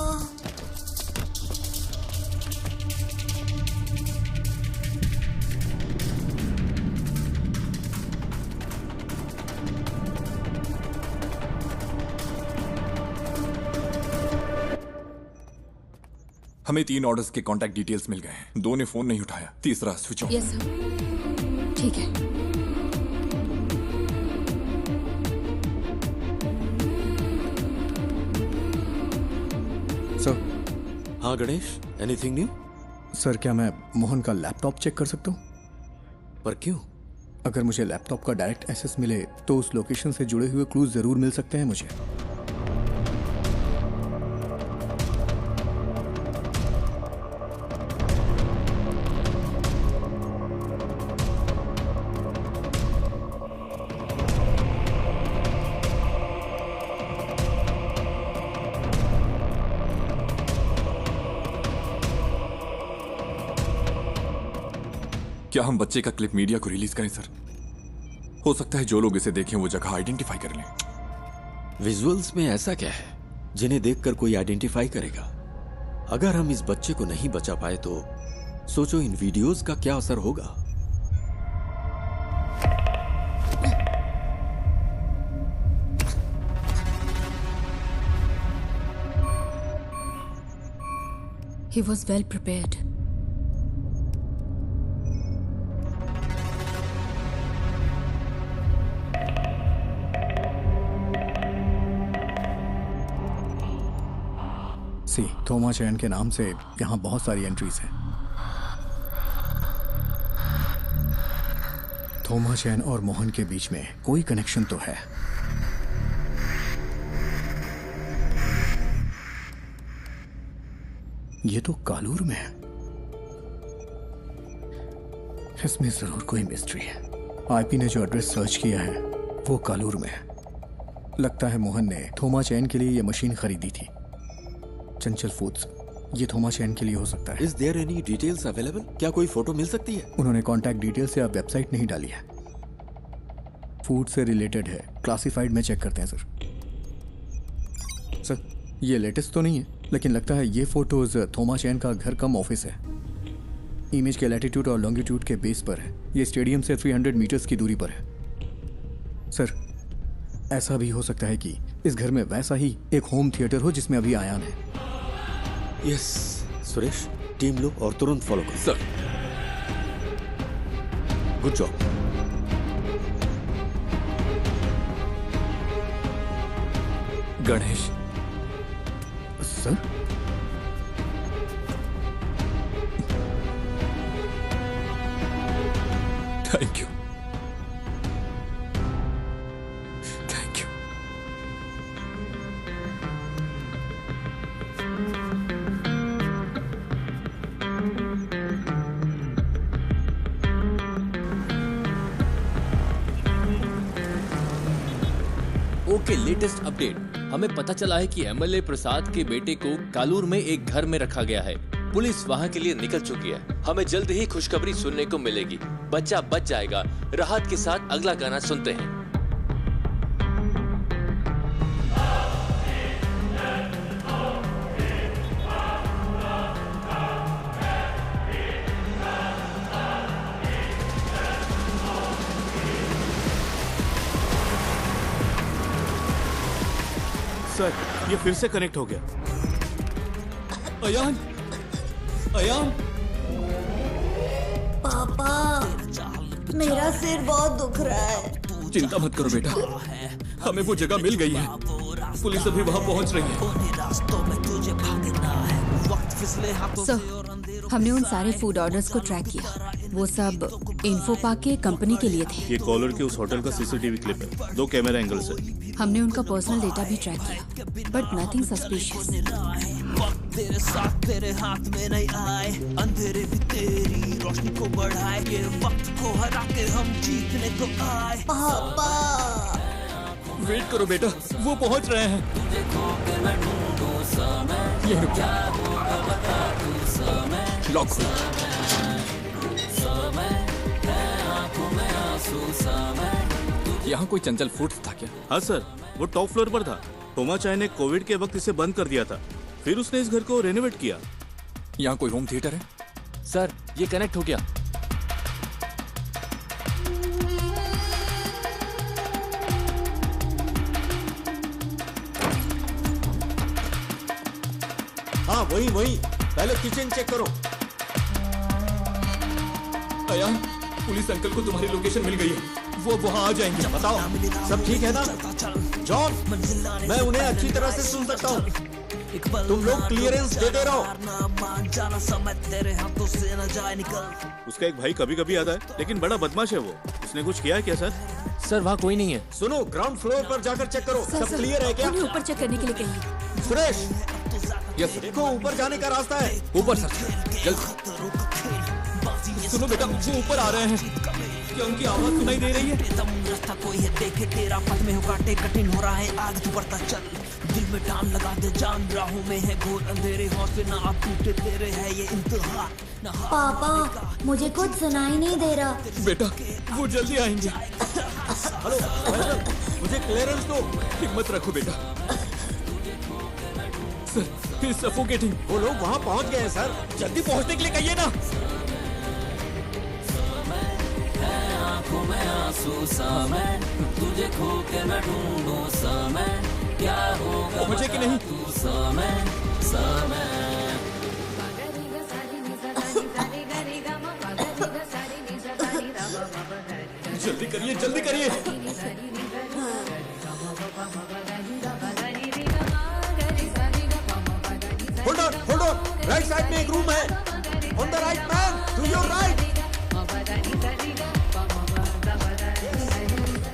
Speaker 14: हमें 3 ऑर्डर्स के कॉन्टैक्ट डिटेल्स मिल गए हैं। 2 ने फोन नहीं उठाया, तीसरा स्विच ऑफ।
Speaker 13: यस सर, ठीक है।
Speaker 1: सर।
Speaker 18: हाँ गणेश, एनीथिंग न्यू?
Speaker 1: सर, क्या मैं मोहन का लैपटॉप चेक कर सकता हूँ?
Speaker 18: पर क्यों?
Speaker 1: अगर मुझे लैपटॉप का डायरेक्ट एक्सेस मिले तो उस लोकेशन से जुड़े हुए क्लूज जरूर मिल सकते हैं मुझे।
Speaker 14: क्या हम बच्चे का क्लिप मीडिया को रिलीज करें सर? हो सकता है जो लोग इसे देखें वो जगह आइडेंटिफाई कर लें।
Speaker 18: विजुअल्स में ऐसा क्या है जिन्हें देखकर कोई आइडेंटिफाई करेगा? अगर हम इस बच्चे को नहीं बचा पाए तो सोचो इन वीडियोस का क्या असर होगा।
Speaker 13: He was well prepared.
Speaker 1: सी थोमा चैन के नाम से यहाँ बहुत सारी एंट्रीज हैं। थोमा चैन और मोहन के बीच में कोई कनेक्शन तो है। ये तो कालूर में है। इसमें जरूर कोई मिस्ट्री है। आईपी ने जो एड्रेस सर्च किया है वो कालूर में है। लगता है मोहन ने थोमा चैन के लिए ये मशीन खरीदी थी। चंचल फूड्स, ये थोमा चैन के लिए हो सकता है।
Speaker 18: Is there any details available? क्या कोई फोटो मिल सकती है?
Speaker 1: उन्होंने कॉन्टैक्ट डिटेल से अब वेबसाइट नहीं डाली है। फूड से रिलेटेड है, क्लासिफाइड में चेक करते हैं सर। सर ये लेटेस्ट तो नहीं है, लेकिन लगता है ये फोटोज थोमा चैन का घर कम ऑफिस है। इमेज के लैटिट्यूड और लॉन्गिट्यूड के बेस पर है। ये स्टेडियम से 300 मीटर्स की दूरी पर है। सर ऐसा भी हो सकता है कि इस घर में वैसा ही एक होम थिएटर हो जिसमें अभी आयान है।
Speaker 18: यस सुरेश, टीम लो और तुरंत फॉलो करो।
Speaker 14: Sir
Speaker 18: good job.
Speaker 14: Ganesh
Speaker 1: sir
Speaker 14: thank you. Thank you.
Speaker 4: Okay, latest update. हमें पता चला है कि एमएलए प्रसाद के बेटे को कालूर में एक घर में रखा गया है। पुलिस वहां के लिए निकल चुकी है। हमें जल्द ही खुशखबरी सुनने को मिलेगी। बच्चा बच जाएगा। राहत के साथ अगला गाना सुनते हैं।
Speaker 11: सर ये फिर से कनेक्ट हो गया।
Speaker 14: अयान, अयान,
Speaker 15: पापा मेरा सिर बहुत दुख रहा है।
Speaker 14: चिंता मत करो बेटा, हमें वो जगह मिल गई है। पुलिस अभी वहां पहुंच रही है।
Speaker 13: सर, हमने उन सारे फूड ऑर्डर्स को ट्रैक किया। वो सब इन्फो पार्क के कंपनी के लिए थे।
Speaker 11: ये कॉलर के उस होटल का सीसीटीवी क्लिप है। 2 कैमरा एंगल से।
Speaker 13: हमने उनका पर्सनल डेटा भी ट्रैक किया, बट नथिंग सस्पिशियस।
Speaker 17: तेरे साथ तेरे हाथ में नहीं आए, अंधेरे भी तेरी रोशनी को बढ़ाए, ये वक्त को हरा के हम जीतने को आए।
Speaker 15: पापा
Speaker 14: वेट करो बेटा, वो पहुंच रहे हैं। ये रुक जा। लॉक खोलो। यहाँ कोई चंचल फूड्स था क्या?
Speaker 11: हाँ सर, वो टॉप फ्लोर पर था। थोमा चाय ने कोविड के वक्त इसे बंद कर दिया था, फिर उसने इस घर को रेनोवेट किया।
Speaker 14: यहाँ कोई होम थिएटर है?
Speaker 4: सर ये कनेक्ट हो गया।
Speaker 18: हाँ वही वही, पहले किचन चेक करो।
Speaker 14: अयान, पुलिस अंकल को तुम्हारी लोकेशन मिल गई है। वो वहाँ आ जाएंगे।
Speaker 18: बताओ सब ठीक है ना? जॉन, मैं उन्हें अच्छी तरह से सुन सकता हूँ। तुम लोग क्लियरेंस दे रहो।
Speaker 11: उसका एक भाई कभी कभी आता है, लेकिन बड़ा बदमाश है वो। उसने कुछ किया है क्या सर?
Speaker 4: सर वहाँ कोई नहीं है।
Speaker 18: सुनो, ग्राउंड फ्लोर पर जाकर चेक करो। सब क्लियर है क्या?
Speaker 13: उन्हें ऊपर चेक करने के लिए कहिए।
Speaker 18: सुरेश,
Speaker 14: यस
Speaker 18: देखो ऊपर जाने का रास्ता है।
Speaker 14: ऊपर सर, जल्द। सुनो बेटा, वो ऊपर आ रहे हैं। क्या उनकी आवाज सुनाई दे रही है?
Speaker 17: रास्ता कोई है देखे तेरा, पथ में हो काटे कठिन हो रहा है, आगे तू बढ़ता चल। दिल में टान लगा दे जान, राहों में है घोर अंधेरे, हौसले ना आप टूटे तेरे है ये इंतहा।
Speaker 15: पापा मुझे कुछ सुनाई नहीं दे रहा।
Speaker 14: बेटा वो जल्दी आएंगे।
Speaker 12: हेलो मुझे क्लियरेंस दो।
Speaker 14: हिम्मत रखो बेटा। Sir, he is suffocating.
Speaker 12: वो लोग वहाँ पहुँच गए हैं सर। जल्दी पहुँचने के लिए कहिए ना।
Speaker 17: आंखों में आंसू सा मैं, तुझे खो के मैं ढूंढूं सा मैं, क्या होगा
Speaker 12: पहुँचे कि नहीं?
Speaker 17: तू सा मैं।
Speaker 12: जल्दी करिए, जल्दी करिए। Hold on. राइट साइड में एक रूम है। On the right man, to your right.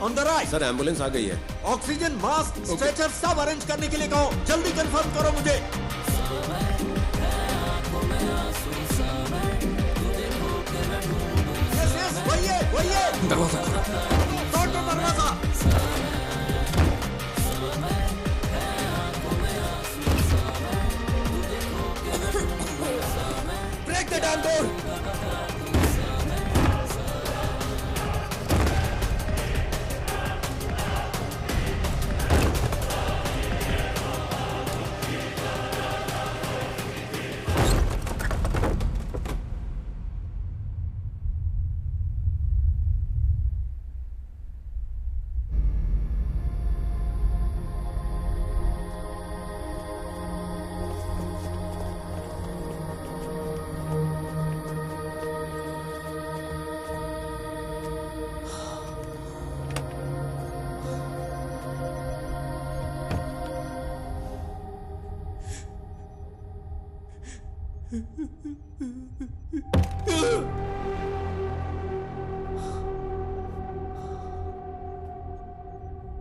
Speaker 12: On the right.
Speaker 7: Sir ambulance आ गई है।
Speaker 12: ऑक्सीजन, मास्क, स्ट्रेचर सब अरेंज करने के लिए कहो। जल्दी कंफर्म करो मुझे। यस, वही है।
Speaker 14: दरवाजा खोलो।
Speaker 12: तोड़ दो दरवाजा। Break the damn door.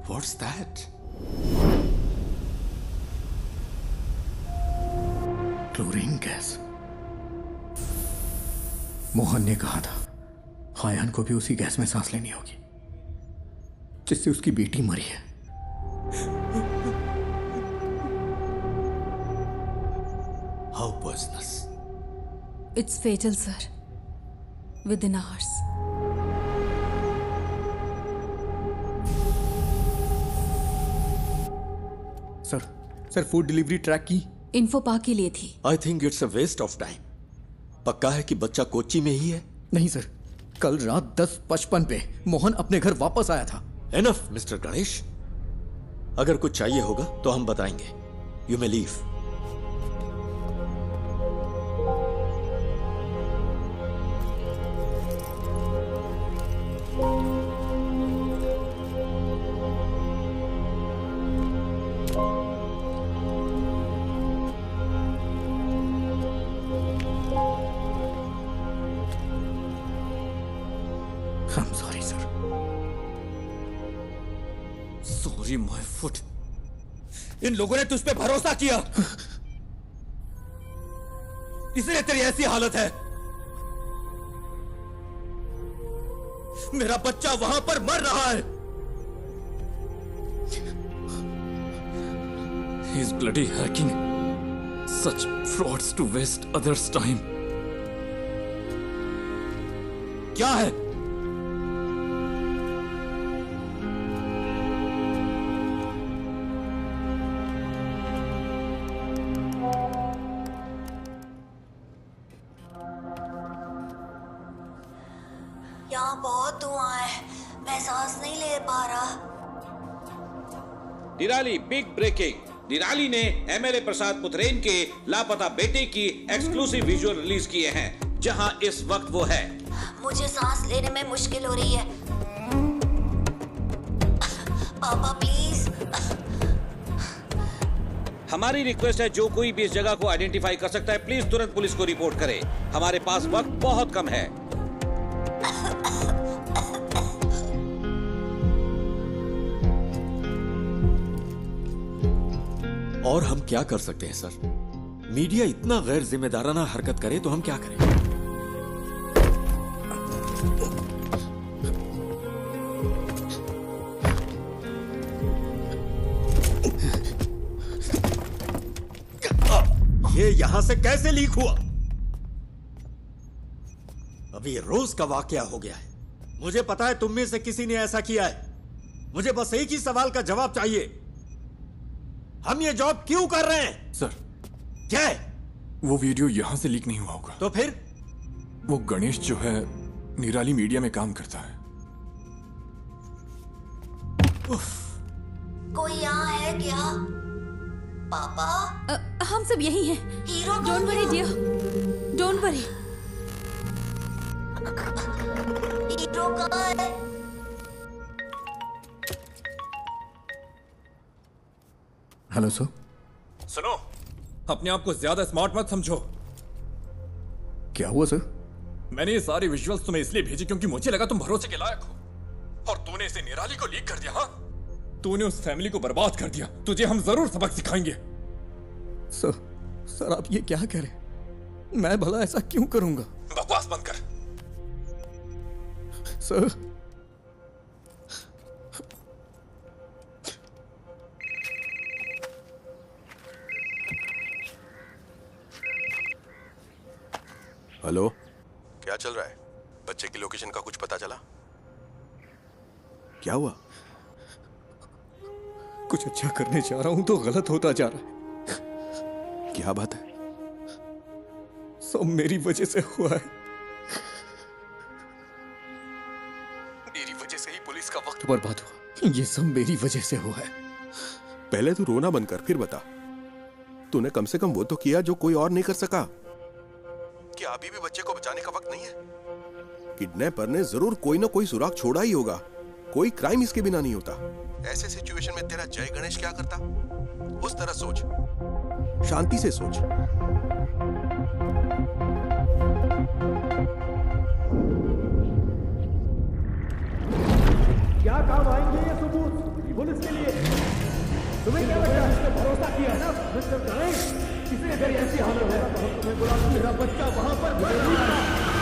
Speaker 5: What's that?
Speaker 1: Chlorine gas. Mohan ने कहा था हायान को भी उसी गैस में सांस लेनी होगी जिससे उसकी बेटी मरी है।
Speaker 5: How poisonous?
Speaker 13: It's fatal, sir. Within hours.
Speaker 1: Sir food delivery track की
Speaker 13: इन्फो पा के लिए थी।
Speaker 18: I think it's a waste of time. पक्का है कि बच्चा कोच्चि में ही है?
Speaker 1: नहीं सर, कल रात 10:55 पे मोहन अपने घर वापस आया था।
Speaker 18: एनफ मिस्टर गणेश, अगर कुछ चाहिए होगा तो हम बताएंगे। You may leave.
Speaker 1: I'm sorry, sir.
Speaker 12: Sorry, my foot. इन लोगों ने तुझ पे भरोसा किया, इसलिए तेरी ऐसी हालत है। मेरा बच्चा वहां पर मर रहा है।
Speaker 14: He's bloody hacking such frauds to waste others' time.
Speaker 12: क्या है?
Speaker 15: यहाँ बहुत धुआं है, मैं सांस नहीं ले पा रहा।
Speaker 2: निराली बिग ब्रेकिंग। निराली ने एमएलए प्रसाद पुथरेन के लापता बेटे की एक्सक्लूसिव विजुअल रिलीज किए हैं, जहां इस वक्त वो है।
Speaker 15: मुझे सांस लेने में मुश्किल हो रही है। पापा प्लीज।
Speaker 2: हमारी रिक्वेस्ट है, जो कोई भी इस जगह को आइडेंटिफाई कर सकता है, प्लीज तुरंत पुलिस को रिपोर्ट करे। हमारे पास वक्त बहुत कम है।
Speaker 18: और हम क्या कर सकते हैं सर? मीडिया इतना गैर जिम्मेदाराना हरकत करे तो हम क्या करें?
Speaker 5: ये यहां से कैसे लीक हुआ? अभी रोज का वाकया हो गया है। मुझे पता है तुम में से किसी ने ऐसा किया है।
Speaker 18: मुझे बस एक ही सवाल का जवाब चाहिए। हम ये जॉब क्यों कर रहे हैं?
Speaker 14: सर,
Speaker 18: क्या है?
Speaker 14: वो वीडियो यहां से लीक नहीं हुआ होगा।
Speaker 18: तो फिर?
Speaker 14: वो गणेश जो है निराली मीडिया में काम करता है।
Speaker 15: कोई यहाँ है क्या? पापा?
Speaker 13: हम सब यही हैं।
Speaker 15: Hero
Speaker 13: don't worry dear, don't worry.
Speaker 15: Hero कहाँ है?
Speaker 1: Hello sir.
Speaker 14: सुनो, अपने आप को ज्यादा स्मार्ट मत समझो।
Speaker 1: क्या हुआ सर?
Speaker 14: मैंने ये सारे विजुअल्स तुम्हें इसलिए भेजे क्योंकि मुझे लगा तुम भरोसे के लायक हो, और तूने इसे निराली को लीक कर दिया। हाँ, तूने उस फैमिली को बर्बाद कर दिया। तुझे हम जरूर सबक सिखाएंगे।
Speaker 1: सर आप ये क्या कह रहे हैं? मैं भला ऐसा क्यों करूंगा?
Speaker 14: बकवास बंद कर।
Speaker 1: सर,
Speaker 9: हेलो, क्या चल रहा है? बच्चे की लोकेशन का कुछ पता चला? क्या हुआ?
Speaker 1: कुछ अच्छा करने जा रहा हूं तो गलत होता जा रहा है।
Speaker 9: क्या बात है?
Speaker 1: सब मेरी वजह से हुआ है। मेरी वजह से ही पुलिस का वक्त बर्बाद हुआ। ये सब मेरी वजह से हुआ है।
Speaker 9: पहले तू रोना बंद कर, फिर बता। तूने कम से कम वो तो किया जो कोई और नहीं कर सका। क्या अभी भी बच्चे को बचाने का वक्त नहीं है? किडनैपर ने जरूर कोई ना कोई सुराग छोड़ा ही होगा। कोई क्राइम इसके बिना नहीं होता। ऐसे सिचुएशन में तेरा जय गणेश क्या करता? उस तरह सोच, शांति से सोच।
Speaker 21: क्या काम आएंगे ये सबूत पुलिस के लिए? तुम्हें क्या लगता है? इसने भरोसा किया है ना मिस्टर गणेश? किसी अगर ऐसी हालत है तो हम तुम्हें बुला, मेरा बच्चा वहां पर मर रहा है।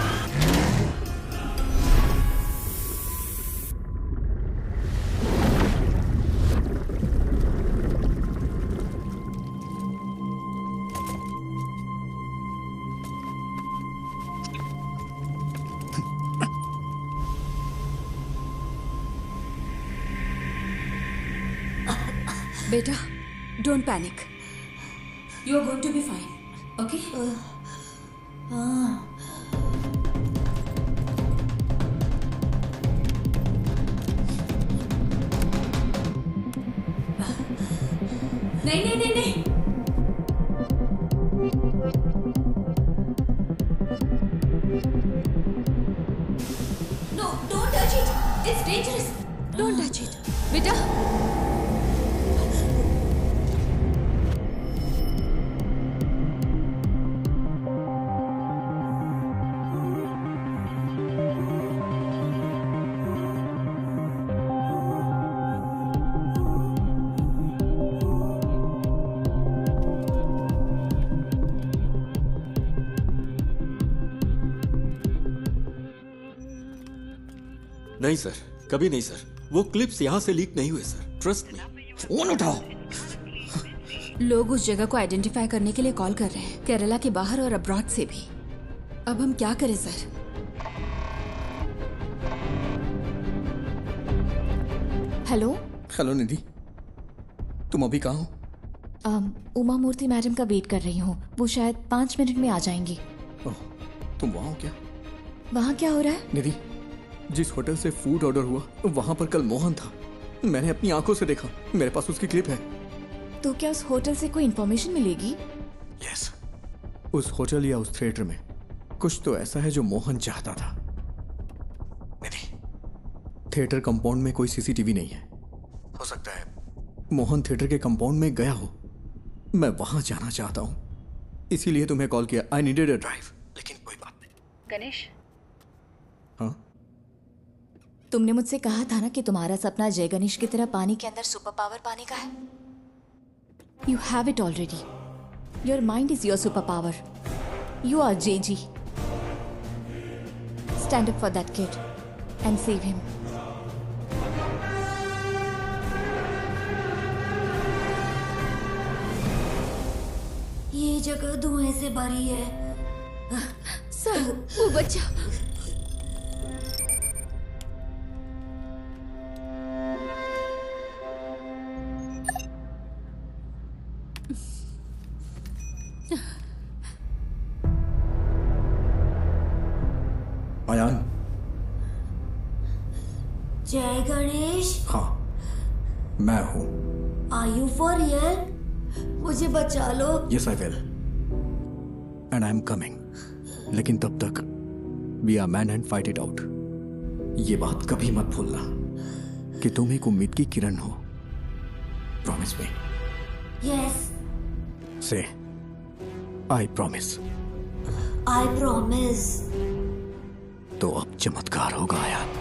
Speaker 13: बेटा, don't panic. You are going to be fine, okay? नहीं नहीं नहीं नहीं। No, don't touch it. It's dangerous. Don't touch it. बेटा।
Speaker 18: नहीं सर, कभी नहीं सर। वो क्लिप्स यहां से लीक नहीं हुए सर, ट्रस्ट मी।
Speaker 1: फोन उठाओ।
Speaker 13: लोग उस जगह को आइडेंटिफाई करने के लिए कॉल कर रहे हैं, केरला के बाहर और अब्रॉड से भी। अब हम क्या करें सर?
Speaker 3: हेलो
Speaker 1: निधि, तुम अभी कहाँ हो?
Speaker 3: उमा मूर्ति मैडम का वेट कर रही हूँ। वो शायद 5 मिनट में आ जाएंगी।
Speaker 1: तुम वहाँ हो क्या?
Speaker 3: वहाँ क्या हो रहा है?
Speaker 1: निधि, जिस होटल से फूड ऑर्डर हुआ वहाँ पर कल मोहन था। मैंने अपनी आंखों से देखा। मेरे पास उसकी क्लिप है।
Speaker 3: तो क्या उस होटल से कोई इन्फॉर्मेशन मिलेगी?
Speaker 1: यस, उस होटल या उस थिएटर में कुछ तो ऐसा है जो मोहन चाहता था। निधि, थिएटर कंपाउंड में कोई सीसीटीवी नहीं है। हो सकता है मोहन थिएटर के कंपाउंड में गया हो। मैं वहां जाना चाहता हूं, इसीलिए तुम्हें कॉल किया। I needed a drive. लेकिन कोई बात नहीं।
Speaker 3: गणेश,
Speaker 1: हाँ?
Speaker 3: तुमने मुझसे कहा था ना कि तुम्हारा सपना जय गणेश की तरह पानी के अंदर सुपर पावर पाने का है। You have it already. Your mind is your super power. You are JG. Stand up for that kid and save him.
Speaker 15: ये जगह धुएं से भरी है।
Speaker 13: सर, वो बच्चा।
Speaker 1: अयान।
Speaker 15: जय गणेश।
Speaker 1: हाँ, मैं हूं।
Speaker 15: Are you for real? मुझे बचा लो।
Speaker 1: Yes, I will. And I'm coming. लेकिन तब तक we are man and fight it out. ये बात कभी मत भूलना कि तुम एक उम्मीद की किरण हो। Promise me.
Speaker 15: Yes.
Speaker 1: Say, I promise.
Speaker 15: I promise.
Speaker 1: तो अब चमत्कार होगा यार।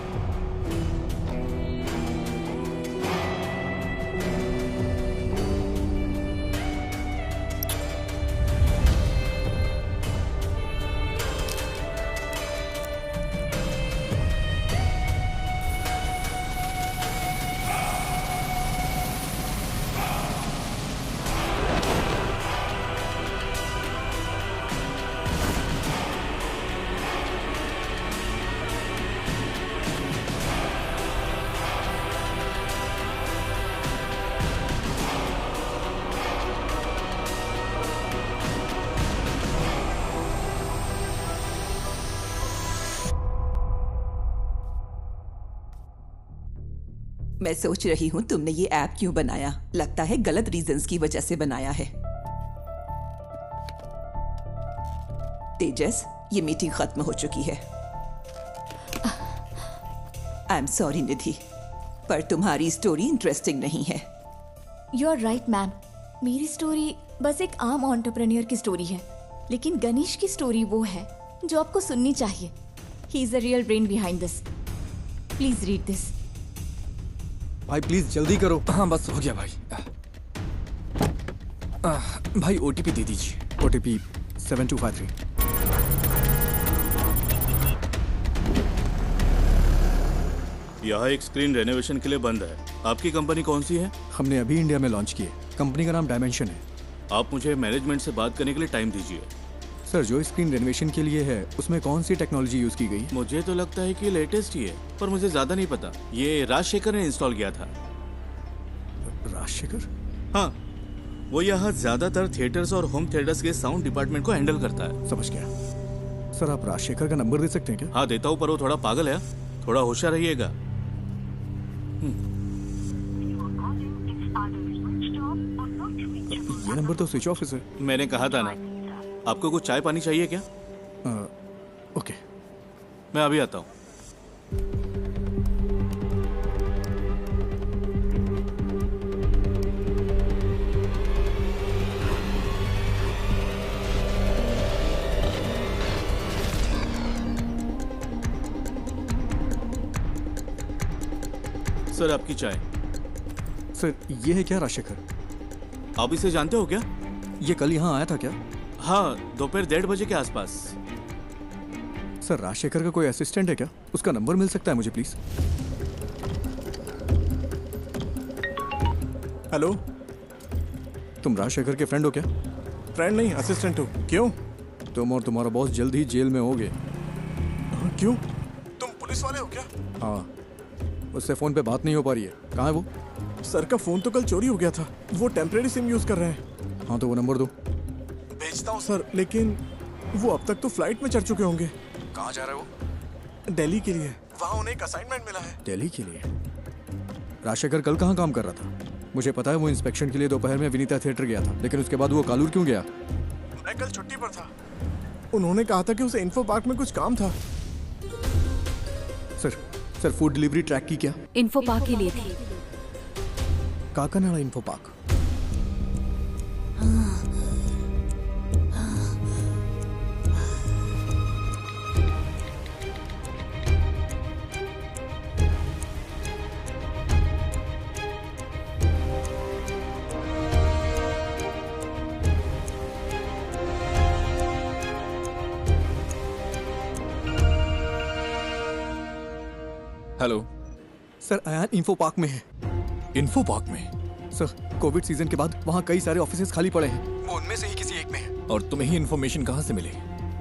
Speaker 8: मैं सोच रही हूँ तुमने ये ऐप क्यों बनाया। लगता है गलत रीजंस की वजह से बनाया है। तेजस, ये मीटिंग खत्म हो चुकी है। आई एम सॉरी निधि, पर तुम्हारी स्टोरी इंटरेस्टिंग नहीं है।
Speaker 3: यू आर राइट मैम, मेरी स्टोरी बस एक आम एंटरप्रेन्योर की स्टोरी है, लेकिन गणेश की स्टोरी वो है जो आपको सुननी चाहिए। He is the real brain behind this. Please read this.
Speaker 1: भाई प्लीज जल्दी करो।
Speaker 12: हाँ बस हो गया भाई। भाई ओटीपी दे दीजिए।
Speaker 1: ओटीपी 7253।
Speaker 11: यहाँ एक स्क्रीन रेनोवेशन के लिए बंद है। आपकी कंपनी कौन सी है?
Speaker 1: हमने अभी इंडिया में लॉन्च की है। कंपनी का नाम डायमेंशन है।
Speaker 11: आप मुझे मैनेजमेंट से बात करने के लिए टाइम दीजिए।
Speaker 1: सर, जो स्क्रीन रेनोवेशन के लिए है उसमें कौन सी टेक्नोलॉजी यूज की गई?
Speaker 11: मुझे तो लगता है कि लेटेस्ट ही है, पर मुझे ज्यादा नहीं पता। ये राजशेखर ने इंस्टॉल किया था।
Speaker 1: राजशेखर?
Speaker 11: हाँ, वो यहाँ ज्यादातर थिएटर्स और होम थिएटर्स के साउंड डिपार्टमेंट को हैंडल करता है।
Speaker 1: समझ गया। सर, आप राजशेखर का नंबर दे सकते हैं क्या?
Speaker 11: हाँ देता हूँ, पर वो थोड़ा पागल है। थोड़ा होशियार रहिएगा।
Speaker 1: ये नंबर तो स्विच ऑफ है।
Speaker 11: मैंने कहा था ना। आपको कुछ चाय पानी चाहिए क्या?
Speaker 1: ओके,
Speaker 11: मैं अभी आता हूँ। सर, आपकी चाय।
Speaker 1: सर, ये है क्या राजशेखर?
Speaker 11: आप इसे जानते हो क्या?
Speaker 1: ये कल यहाँ आया था क्या?
Speaker 11: हाँ, दोपहर 1:30 बजे के आसपास।
Speaker 1: सर, राजशेखर का कोई असिस्टेंट है क्या? उसका नंबर मिल सकता है मुझे प्लीज?
Speaker 10: हेलो,
Speaker 1: तुम राजशेखर के फ्रेंड हो क्या?
Speaker 10: फ्रेंड नहीं, असिस्टेंट हो। क्यों?
Speaker 1: तुम और तुम्हारा बॉस जल्द ही जेल में होगे।
Speaker 10: क्यों? तुम पुलिस वाले हो क्या?
Speaker 1: हाँ, उससे फोन पे बात नहीं हो पा रही है। कहाँ है वो?
Speaker 10: सर का फोन तो कल चोरी हो गया था। वो टेम्परेरी सिम यूज कर रहे हैं।
Speaker 1: हाँ, तो वो नंबर दो।
Speaker 10: भेजता हूँ सर, लेकिन वो अब तक तो फ्लाइट में चढ़ चुके होंगे।
Speaker 1: कहाँ जा रहा है वो?
Speaker 10: दिल्ली के लिए। वहाँ उन्हें एक असाइनमेंट मिला है।
Speaker 1: दिल्ली के लिए? राजशेखर कल कहाँ काम कर रहा था? मुझे पता है वो इंस्पेक्शन के लिए दोपहर में विनीता थिएटर गया था, लेकिन उसके बाद वो कालूर क्यों गया?
Speaker 10: मैं कल छुट्टी पर था। उन्होंने कहा था कि उसे इन्फो पार्क में कुछ काम था।
Speaker 1: सर, फूड डिलीवरी ट्रैक की क्या?
Speaker 13: इन्फो पार्क के लिए थी।
Speaker 1: Kakkanad info park.
Speaker 12: Hello
Speaker 1: sir, Ayaan info park में है।
Speaker 12: इन्फो पार्क में?
Speaker 1: सर, कोविड सीजन के बाद वहाँ कई सारे ऑफिसेज खाली पड़े हैं। वो उनमें से ही किसी एक में है।
Speaker 12: और तुम्हें ही इन्फॉर्मेशन कहाँ से मिली?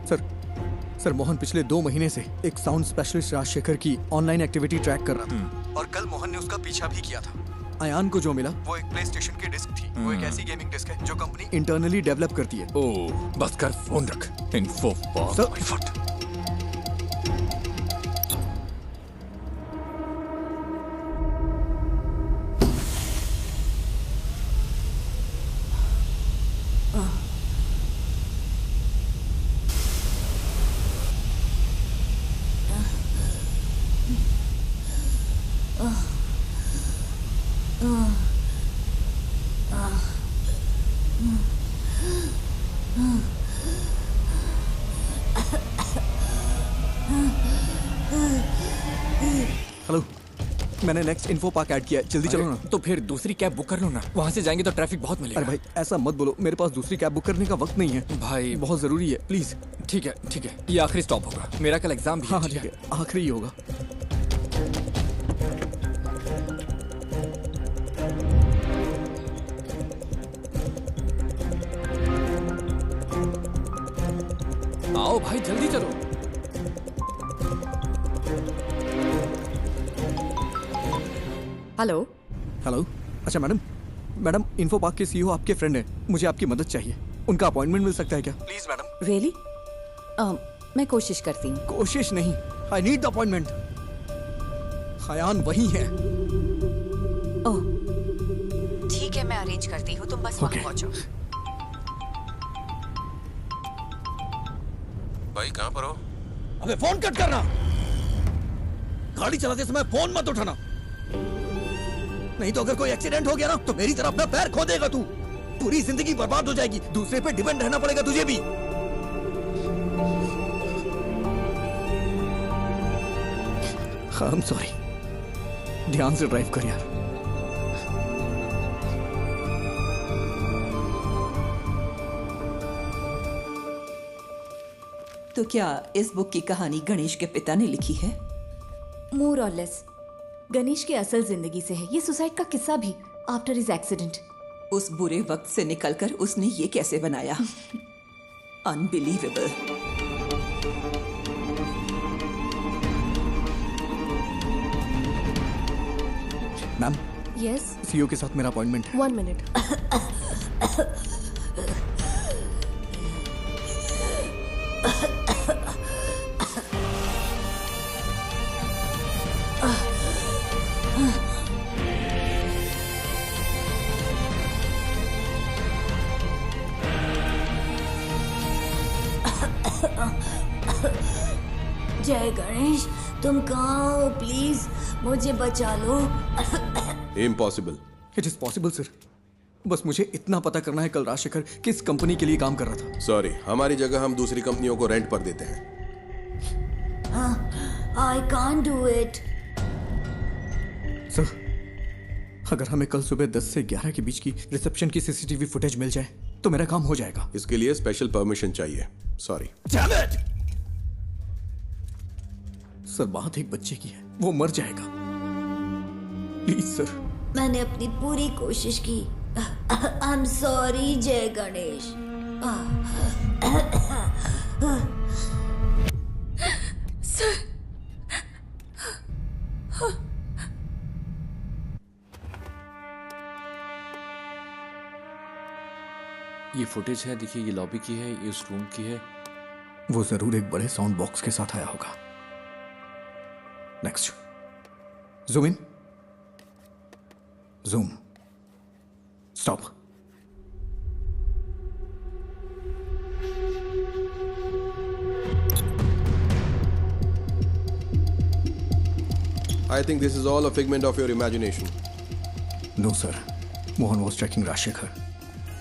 Speaker 1: सर, मोहन पिछले 2 महीने से एक साउंड स्पेशलिस्ट राजशेखर की ऑनलाइन एक्टिविटी ट्रैक कर रहा था, और कल मोहन ने उसका पीछा भी किया था। अयान को जो मिला वो एक प्ले स्टेशन की डिस्क थी। वो एक ऐसी गेमिंग डिस्क है जो कंपनी इंटरनली डेवलप करती है।
Speaker 12: ओह, बस कर, फोन रख। Info park.
Speaker 1: हेलो, मैंने नेक्स्ट इन्फो पार्क ऐड किया है, जल्दी चलो ना।
Speaker 14: तो फिर दूसरी कैब बुक कर लो ना, वहाँ से जाएंगे तो ट्रैफिक बहुत मिलेगा।
Speaker 1: अरे भाई ऐसा मत बोलो, मेरे पास दूसरी कैब बुक करने का वक्त नहीं है
Speaker 14: भाई,
Speaker 1: बहुत जरूरी है, प्लीज।
Speaker 14: ठीक है ठीक है, ये आखिरी स्टॉप होगा, मेरा कल एग्जाम भी है।
Speaker 1: हाँ ठीक है, आखिरी ही होगा।
Speaker 14: आओ भाई जल्दी चलो।
Speaker 6: हेलो
Speaker 1: हेलो, अच्छा मैडम इन्फो पार्क के सीईओ आपके फ्रेंड हैं, मुझे आपकी मदद चाहिए, उनका अपॉइंटमेंट मिल सकता है क्या? Please madam.
Speaker 6: रियली? मैं कोशिश करती हूँ।
Speaker 1: कोशिश नहीं, I need the appointment. Hayyan वही है।
Speaker 6: ओह ठीक है, मैं अरेंज करती हूँ, तुम बस वहाँ पहुँचो।
Speaker 7: भाई कहाँ पर हो?
Speaker 20: अबे फोन कट करना, गाड़ी चलाते समय फोन मत उठाना, नहीं तो अगर कोई एक्सीडेंट हो गया ना तो मेरी तरह अपना पैर खो देगा तू, पूरी जिंदगी बर्बाद हो जाएगी, दूसरे पे डिपेंड रहना पड़ेगा तुझे भी।
Speaker 1: I'm sorry, ध्यान से ड्राइव कर यार।
Speaker 8: तो क्या इस बुक की कहानी गणेश के पिता ने लिखी है?
Speaker 3: मोर और लेस गणेश की असल जिंदगी से है ये सुसाइड का किस्सा भी, आफ्टर हिज एक्सीडेंट।
Speaker 8: उस बुरे वक्त से निकलकर उसने ये कैसे बनाया? अनबिलीवेबल।
Speaker 1: मैम।
Speaker 3: यस।
Speaker 1: सीईओ के साथ मेरा अपॉइंटमेंट है।
Speaker 19: 1 मिनट।
Speaker 15: जय गणेश, तुम कहाँ हो? प्लीज मुझे बचा लो।
Speaker 7: Impossible.
Speaker 1: It is possible sir, बस मुझे इतना पता करना है कल राजशेखर किस कंपनी के लिए काम कर रहा था।
Speaker 7: सॉरी, हमारी जगह हम दूसरी कंपनियों को रेंट पर देते हैं।
Speaker 15: I can't do it.
Speaker 1: Sir, अगर हमें कल सुबह 10 से 11 के बीच की रिसेप्शन की सीसीटीवी फुटेज मिल जाए तो मेरा काम हो जाएगा।
Speaker 7: इसके लिए स्पेशल परमिशन चाहिए। सॉरी।
Speaker 1: सर, बात एक बच्चे की है, वो मर जाएगा, प्लीज सर।
Speaker 15: मैंने अपनी पूरी कोशिश की। आई एम सॉरी जय गणेश।
Speaker 6: सर,
Speaker 4: ये फुटेज है, देखिए, ये लॉबी की है, ये उस रूम की है।
Speaker 1: वो जरूर एक बड़े साउंड बॉक्स के साथ आया होगा। Next, zoom in, zoom, stop.
Speaker 7: I think this is all a figment of your imagination.
Speaker 1: No sir, Mohan was tracking Rajshekhar.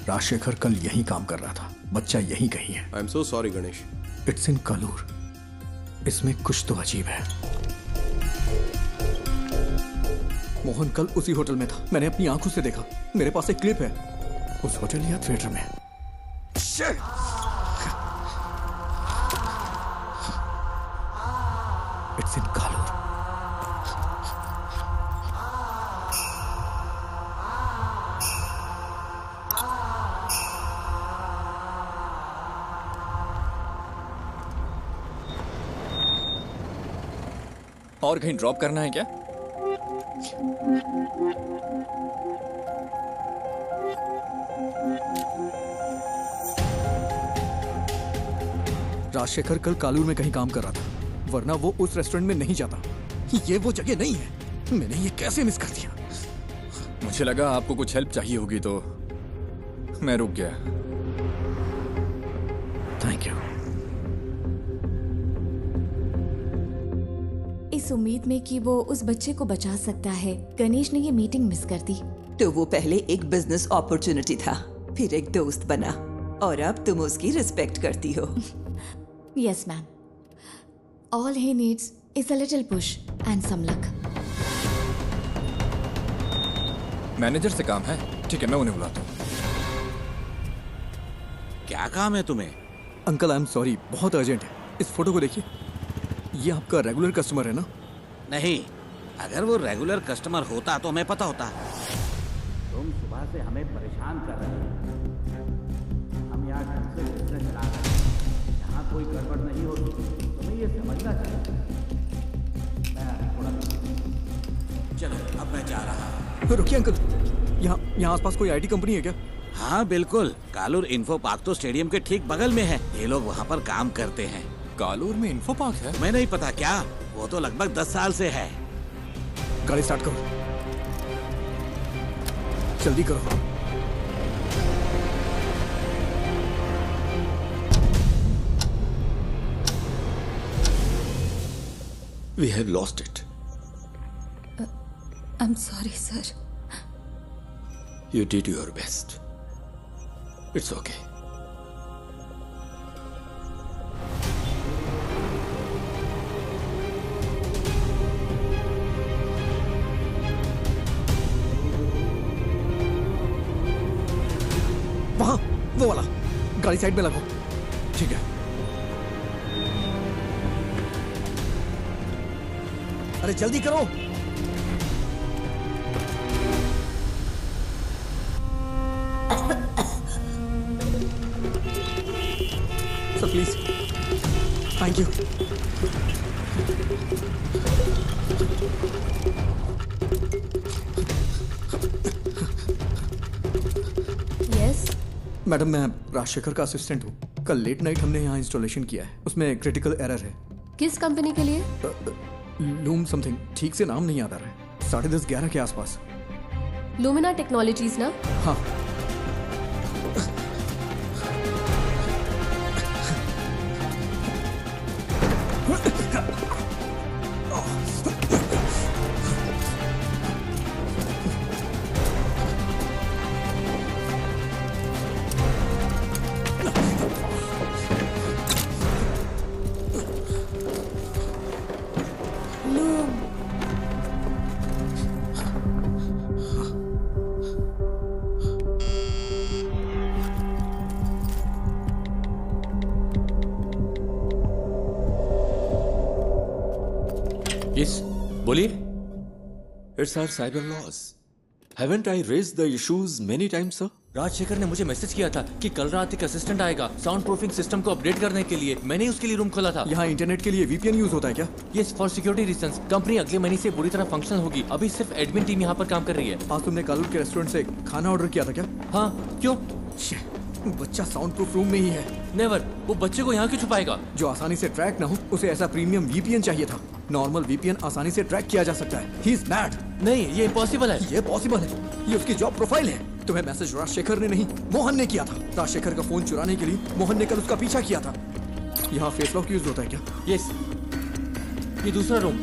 Speaker 1: Rajshekhar कल यहीं काम कर रहा था, बच्चा यहीं कहीं है।
Speaker 7: I'm so sorry Ganesh.
Speaker 1: It's in Kalur. इसमें कुछ तो अजीब है। मोहन कल उसी होटल में था, मैंने अपनी आंखों से देखा, मेरे पास एक क्लिप है, उस होटल या थिएटर में। It's in Kalur.
Speaker 14: और कहीं ड्रॉप करना है क्या?
Speaker 1: राजशेखर कल कालूर में कहीं काम कर रहा था, वरना वो उस रेस्टोरेंट में नहीं जाता। ये वो जगह नहीं है, मैंने ये कैसे मिस कर दिया?
Speaker 14: मुझे लगा आपको कुछ हेल्प चाहिए होगी तो मैं रुक गया।
Speaker 1: Thank you.
Speaker 3: इस उम्मीद में कि वो उस बच्चे को बचा सकता है, गणेश ने ये मीटिंग मिस कर दी।
Speaker 8: तो वो पहले एक बिजनेस अपॉर्चुनिटी था, फिर एक दोस्त बना, और अब तुम उसकी रिस्पेक्ट करती हो।
Speaker 3: Yes, ma'am. All he needs is a little push and some luck.
Speaker 14: Manager से काम है। ठीक है, मैं उन्हें बुलाता हूँ।
Speaker 2: क्या काम है तुम्हें?
Speaker 1: अंकल आई एम सॉरी, बहुत अर्जेंट है। इस फोटो को देखिए, ये आपका रेगुलर कस्टमर है ना?
Speaker 2: नहीं, अगर वो रेगुलर कस्टमर होता तो हमें पता होता। तुम सुबह से हमें परेशान कर रहे हो। हम यहाँ ढंग से बिजनेस चला रहे हैं, यहाँ कोई गड़बड़ नहीं होती, तुम्हें ये समझना चाहिए। मैं थोड़ा चलो, अब मैं जा रहा हूँ।
Speaker 1: रुकिए अंकल, यहाँ आसपास कोई आईटी कंपनी है क्या?
Speaker 2: हाँ बिल्कुल, कालूर इन्फो पार्क तो स्टेडियम के ठीक बगल में है। ये लोग वहाँ पर काम करते हैं।
Speaker 14: कालूर में इन्फो पार्क है?
Speaker 2: मैं नहीं पता क्या, वो तो लगभग 10 साल से है।
Speaker 1: गाड़ी स्टार्ट करो, जल्दी करो।
Speaker 18: We have lost it.
Speaker 13: I'm sorry, sir.
Speaker 18: You did your best. It's okay.
Speaker 1: वहाँ, वो वाला। गाड़ी साइड में लगाओ। ठीक है। अरे जल्दी करो। Sir please, thank you.
Speaker 3: Yes
Speaker 1: madam, मैं राजशेखर का असिस्टेंट हूँ। कल लेट नाइट हमने यहाँ इंस्टॉलेशन किया है, उसमें क्रिटिकल एरर है।
Speaker 19: किस कंपनी के लिए?
Speaker 1: लूम समथिंग, ठीक से नाम नहीं याद आ रहा है। 10:30-11 के आसपास।
Speaker 19: लूमिना टेक्नोलॉजीज ना?
Speaker 1: हाँ।
Speaker 18: Yes, बोलिए। It's our cyber laws. Haven't I raised the issues many times, sir?
Speaker 4: Rajshekhar ने मुझे मैसेज किया था कि कल रात एक असिस्टेंट आएगा साउंड प्रूफिंग सिस्टम को अपडेट करने के लिए। मैंने उसके लिए रूम खोला था।
Speaker 1: यहाँ इंटरनेट के लिए VPN यूज होता है क्या?
Speaker 4: Yes, for security reasons. Company अगले महीने से पूरी तरह फंक्शनल होगी। अभी सिर्फ एडमिन टीम यहाँ पर काम कर रही है।
Speaker 1: आज तुमने कालूर के रेस्टोरेंट से खाना ऑर्डर किया था क्या?
Speaker 4: हाँ, क्यों?
Speaker 1: बच्चा साउंड प्रूफ रूम में ही है।
Speaker 4: नेवर, वो बच्चे को यहाँ क्यों छुपाएगा?
Speaker 1: जो आसानी से ट्रैक ना हो, उसे ऐसा प्रीमियम VPN चाहिए था। नॉर्मल VPN आसानी से ट्रैक किया जा सकता है। He is bad।
Speaker 4: नहीं, ये इम्पॉसिबल है।
Speaker 1: ये पॉसिबल है, ये उसकी जॉब प्रोफाइल है। तुम्हें मैसेज राजशेखर ने नहीं, मोहन ने किया था। राजशेखर का फोन चुराने के लिए मोहन ने कल उसका पीछा किया था। यहाँ फेस लॉक यूज होता है क्या?
Speaker 4: यस, ये दूसरा रूम।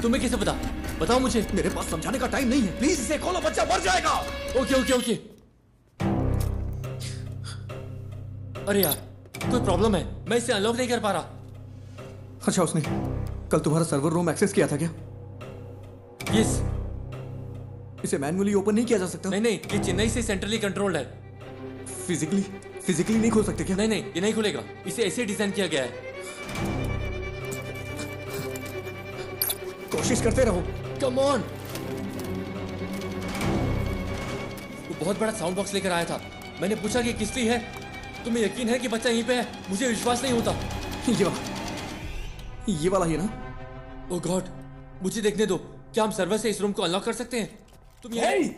Speaker 4: तुम्हें कैसे पता? बताओ मुझे।
Speaker 1: मेरे पास समझाने का टाइम नहीं है, प्लीज इसे खोलो, बच्चा मर जाएगा।
Speaker 4: Okay okay okay. अरे यार, कोई प्रॉब्लम है, मैं इसे अनलॉक नहीं कर पा रहा।
Speaker 1: अच्छा, उसने कल तुम्हारा सर्वर रूम एक्सेस किया था क्या?
Speaker 4: यस।
Speaker 1: इसे मैन्युअली ओपन नहीं किया जा सकता?
Speaker 4: नहीं, ये चेन्नई से सेंट्रली कंट्रोल्ड है।
Speaker 1: फिजिकली नहीं खोल सकते क्या?
Speaker 4: नहीं, ये नहीं खुलेगा। इसे ऐसे डिजाइन किया गया है।
Speaker 1: कोशिश करते रहो।
Speaker 4: Come on. वो बहुत बड़ा साउंड बॉक्स लेकर आया था। मैंने पूछा कि किसकी है। तुम्हें यकीन है कि बच्चा यहीं पे है? मुझे विश्वास नहीं होता।
Speaker 1: ये वाला ही ना?
Speaker 4: ओह गॉड, मुझे देखने दो। क्या हम सर्वर से इस रूम को अनलॉक कर सकते हैं? तुम
Speaker 1: hey!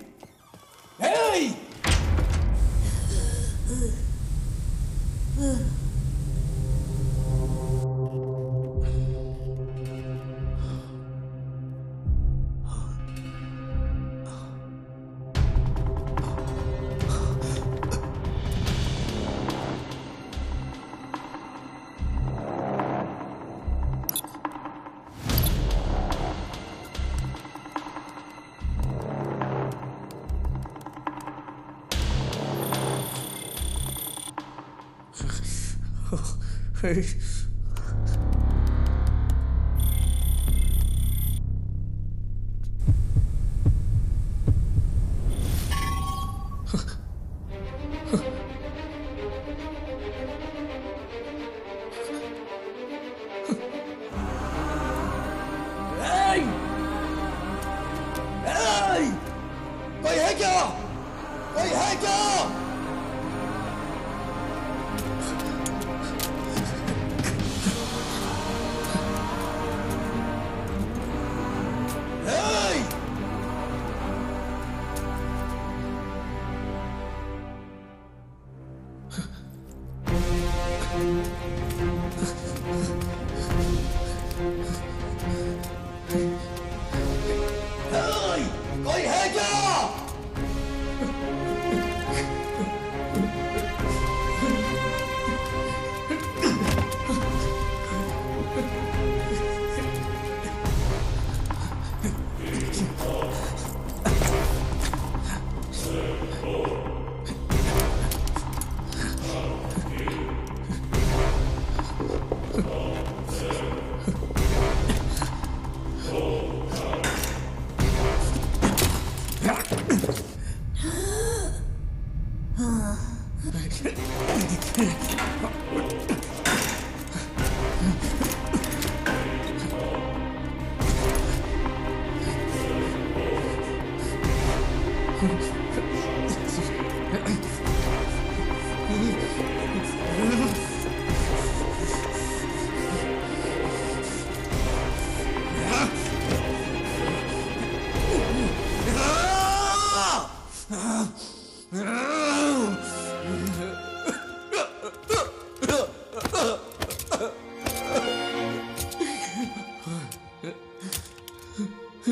Speaker 3: वो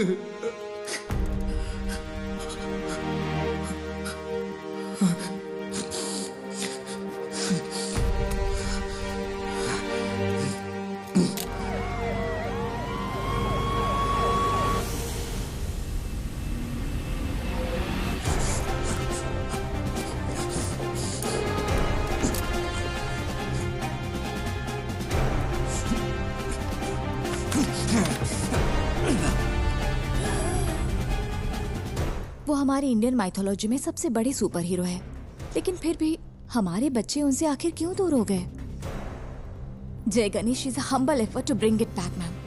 Speaker 3: हमारी इंडियन माइथोलॉजी में सबसे बड़े सुपर हीरो है, लेकिन फिर भी हमारे बच्चे उनसे आखिर क्यों दूर हो गए? Jai Ganesh is a humble effort to bring it back, ma'am.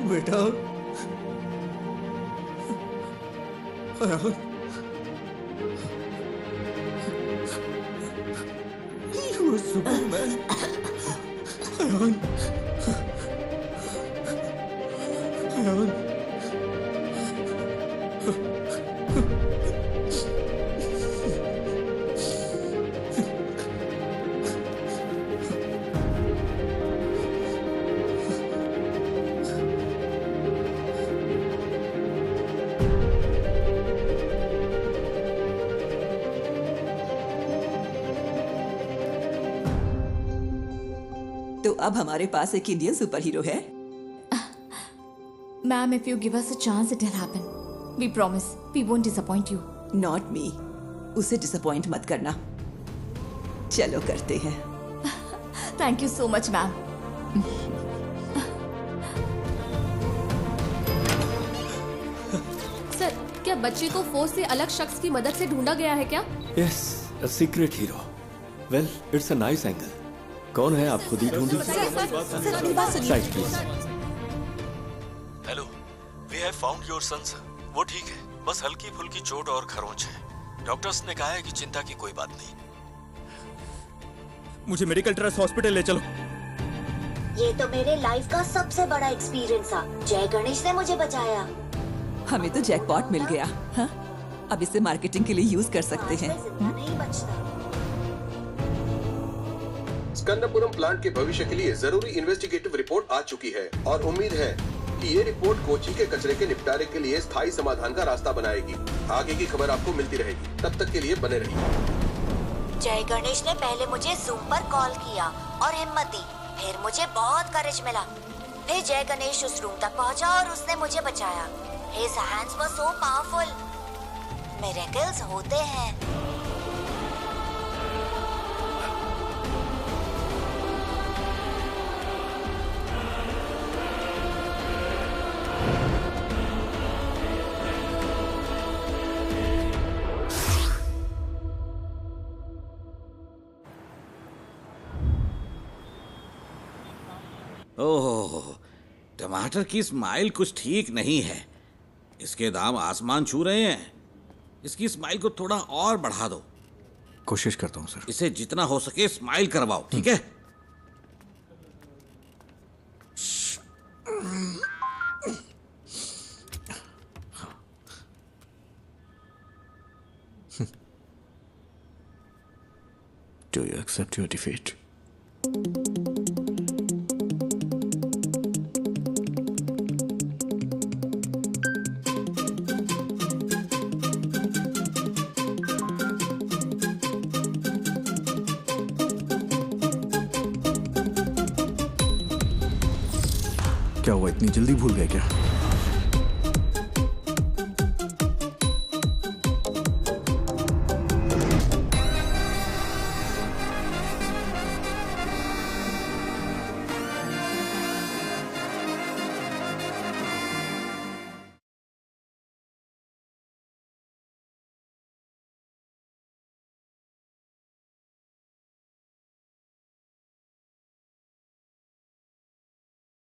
Speaker 20: बेटा You are Superman.
Speaker 8: अब हमारे पास एक इंडियन सुपर हीरो है।
Speaker 3: Ma'am, if you give us a chance, it'll happen. We promise. We won't disappoint you.
Speaker 8: Not me. उसे disappoint मत करना। चलो करते हैं।
Speaker 3: Thank you so much, ma'am.
Speaker 19: Sir, क्या बच्चे को फोर्स से अलग शख्स की मदद से ढूंढा गया है क्या?
Speaker 18: Yes, a secret hero. Well, it's a nice angle. कौन है आप खुद ही ढूंढ लीजिए। Right, please. Hello, we have found your son sir. वो ठीक है, बस हल्की फुल्की चोट और खरोंच है। डॉक्टर्स ने कहा है कि चिंता की कोई बात नहीं।
Speaker 12: मुझे मेडिकल ट्रस्ट हॉस्पिटल ले चलो।
Speaker 15: ये तो मेरे लाइफ का सबसे बड़ा एक्सपीरियंस था। जय गणेश ने मुझे बचाया।
Speaker 8: हमें तो जैकपॉट मिल गया। हाँ? अब इसे मार्केटिंग के लिए यूज कर सकते हैं।
Speaker 15: नहीं बचता।
Speaker 9: स्कंदपुरम प्लांट के भविष्य के लिए जरूरी इन्वेस्टिगेटिव रिपोर्ट आ चुकी है और उम्मीद है कि ये रिपोर्ट कोची के कचरे के निपटारे के लिए स्थायी समाधान का रास्ता बनाएगी। आगे की खबर आपको मिलती रहेगी, तब तक के लिए बने रहिए।
Speaker 15: जय गणेश ने पहले मुझे जूम पर कॉल किया और हिम्मत दी, फिर मुझे बहुत करेज मिला। फिर जय गणेश उस रूम तक पहुंचा और उसने मुझे बचाया। His hands were so powerful. Miracles होते हैं।
Speaker 2: ओह, टमाटर की स्माइल कुछ ठीक नहीं है। इसके दाम आसमान छू रहे हैं। इसकी स्माइल को थोड़ा और बढ़ा दो।
Speaker 1: कोशिश करता हूँ सर।
Speaker 2: इसे जितना हो सके स्माइल करवाओ, ठीक है?
Speaker 1: Do you accept your defeat? क्या हुआ, इतनी जल्दी भूल गए क्या?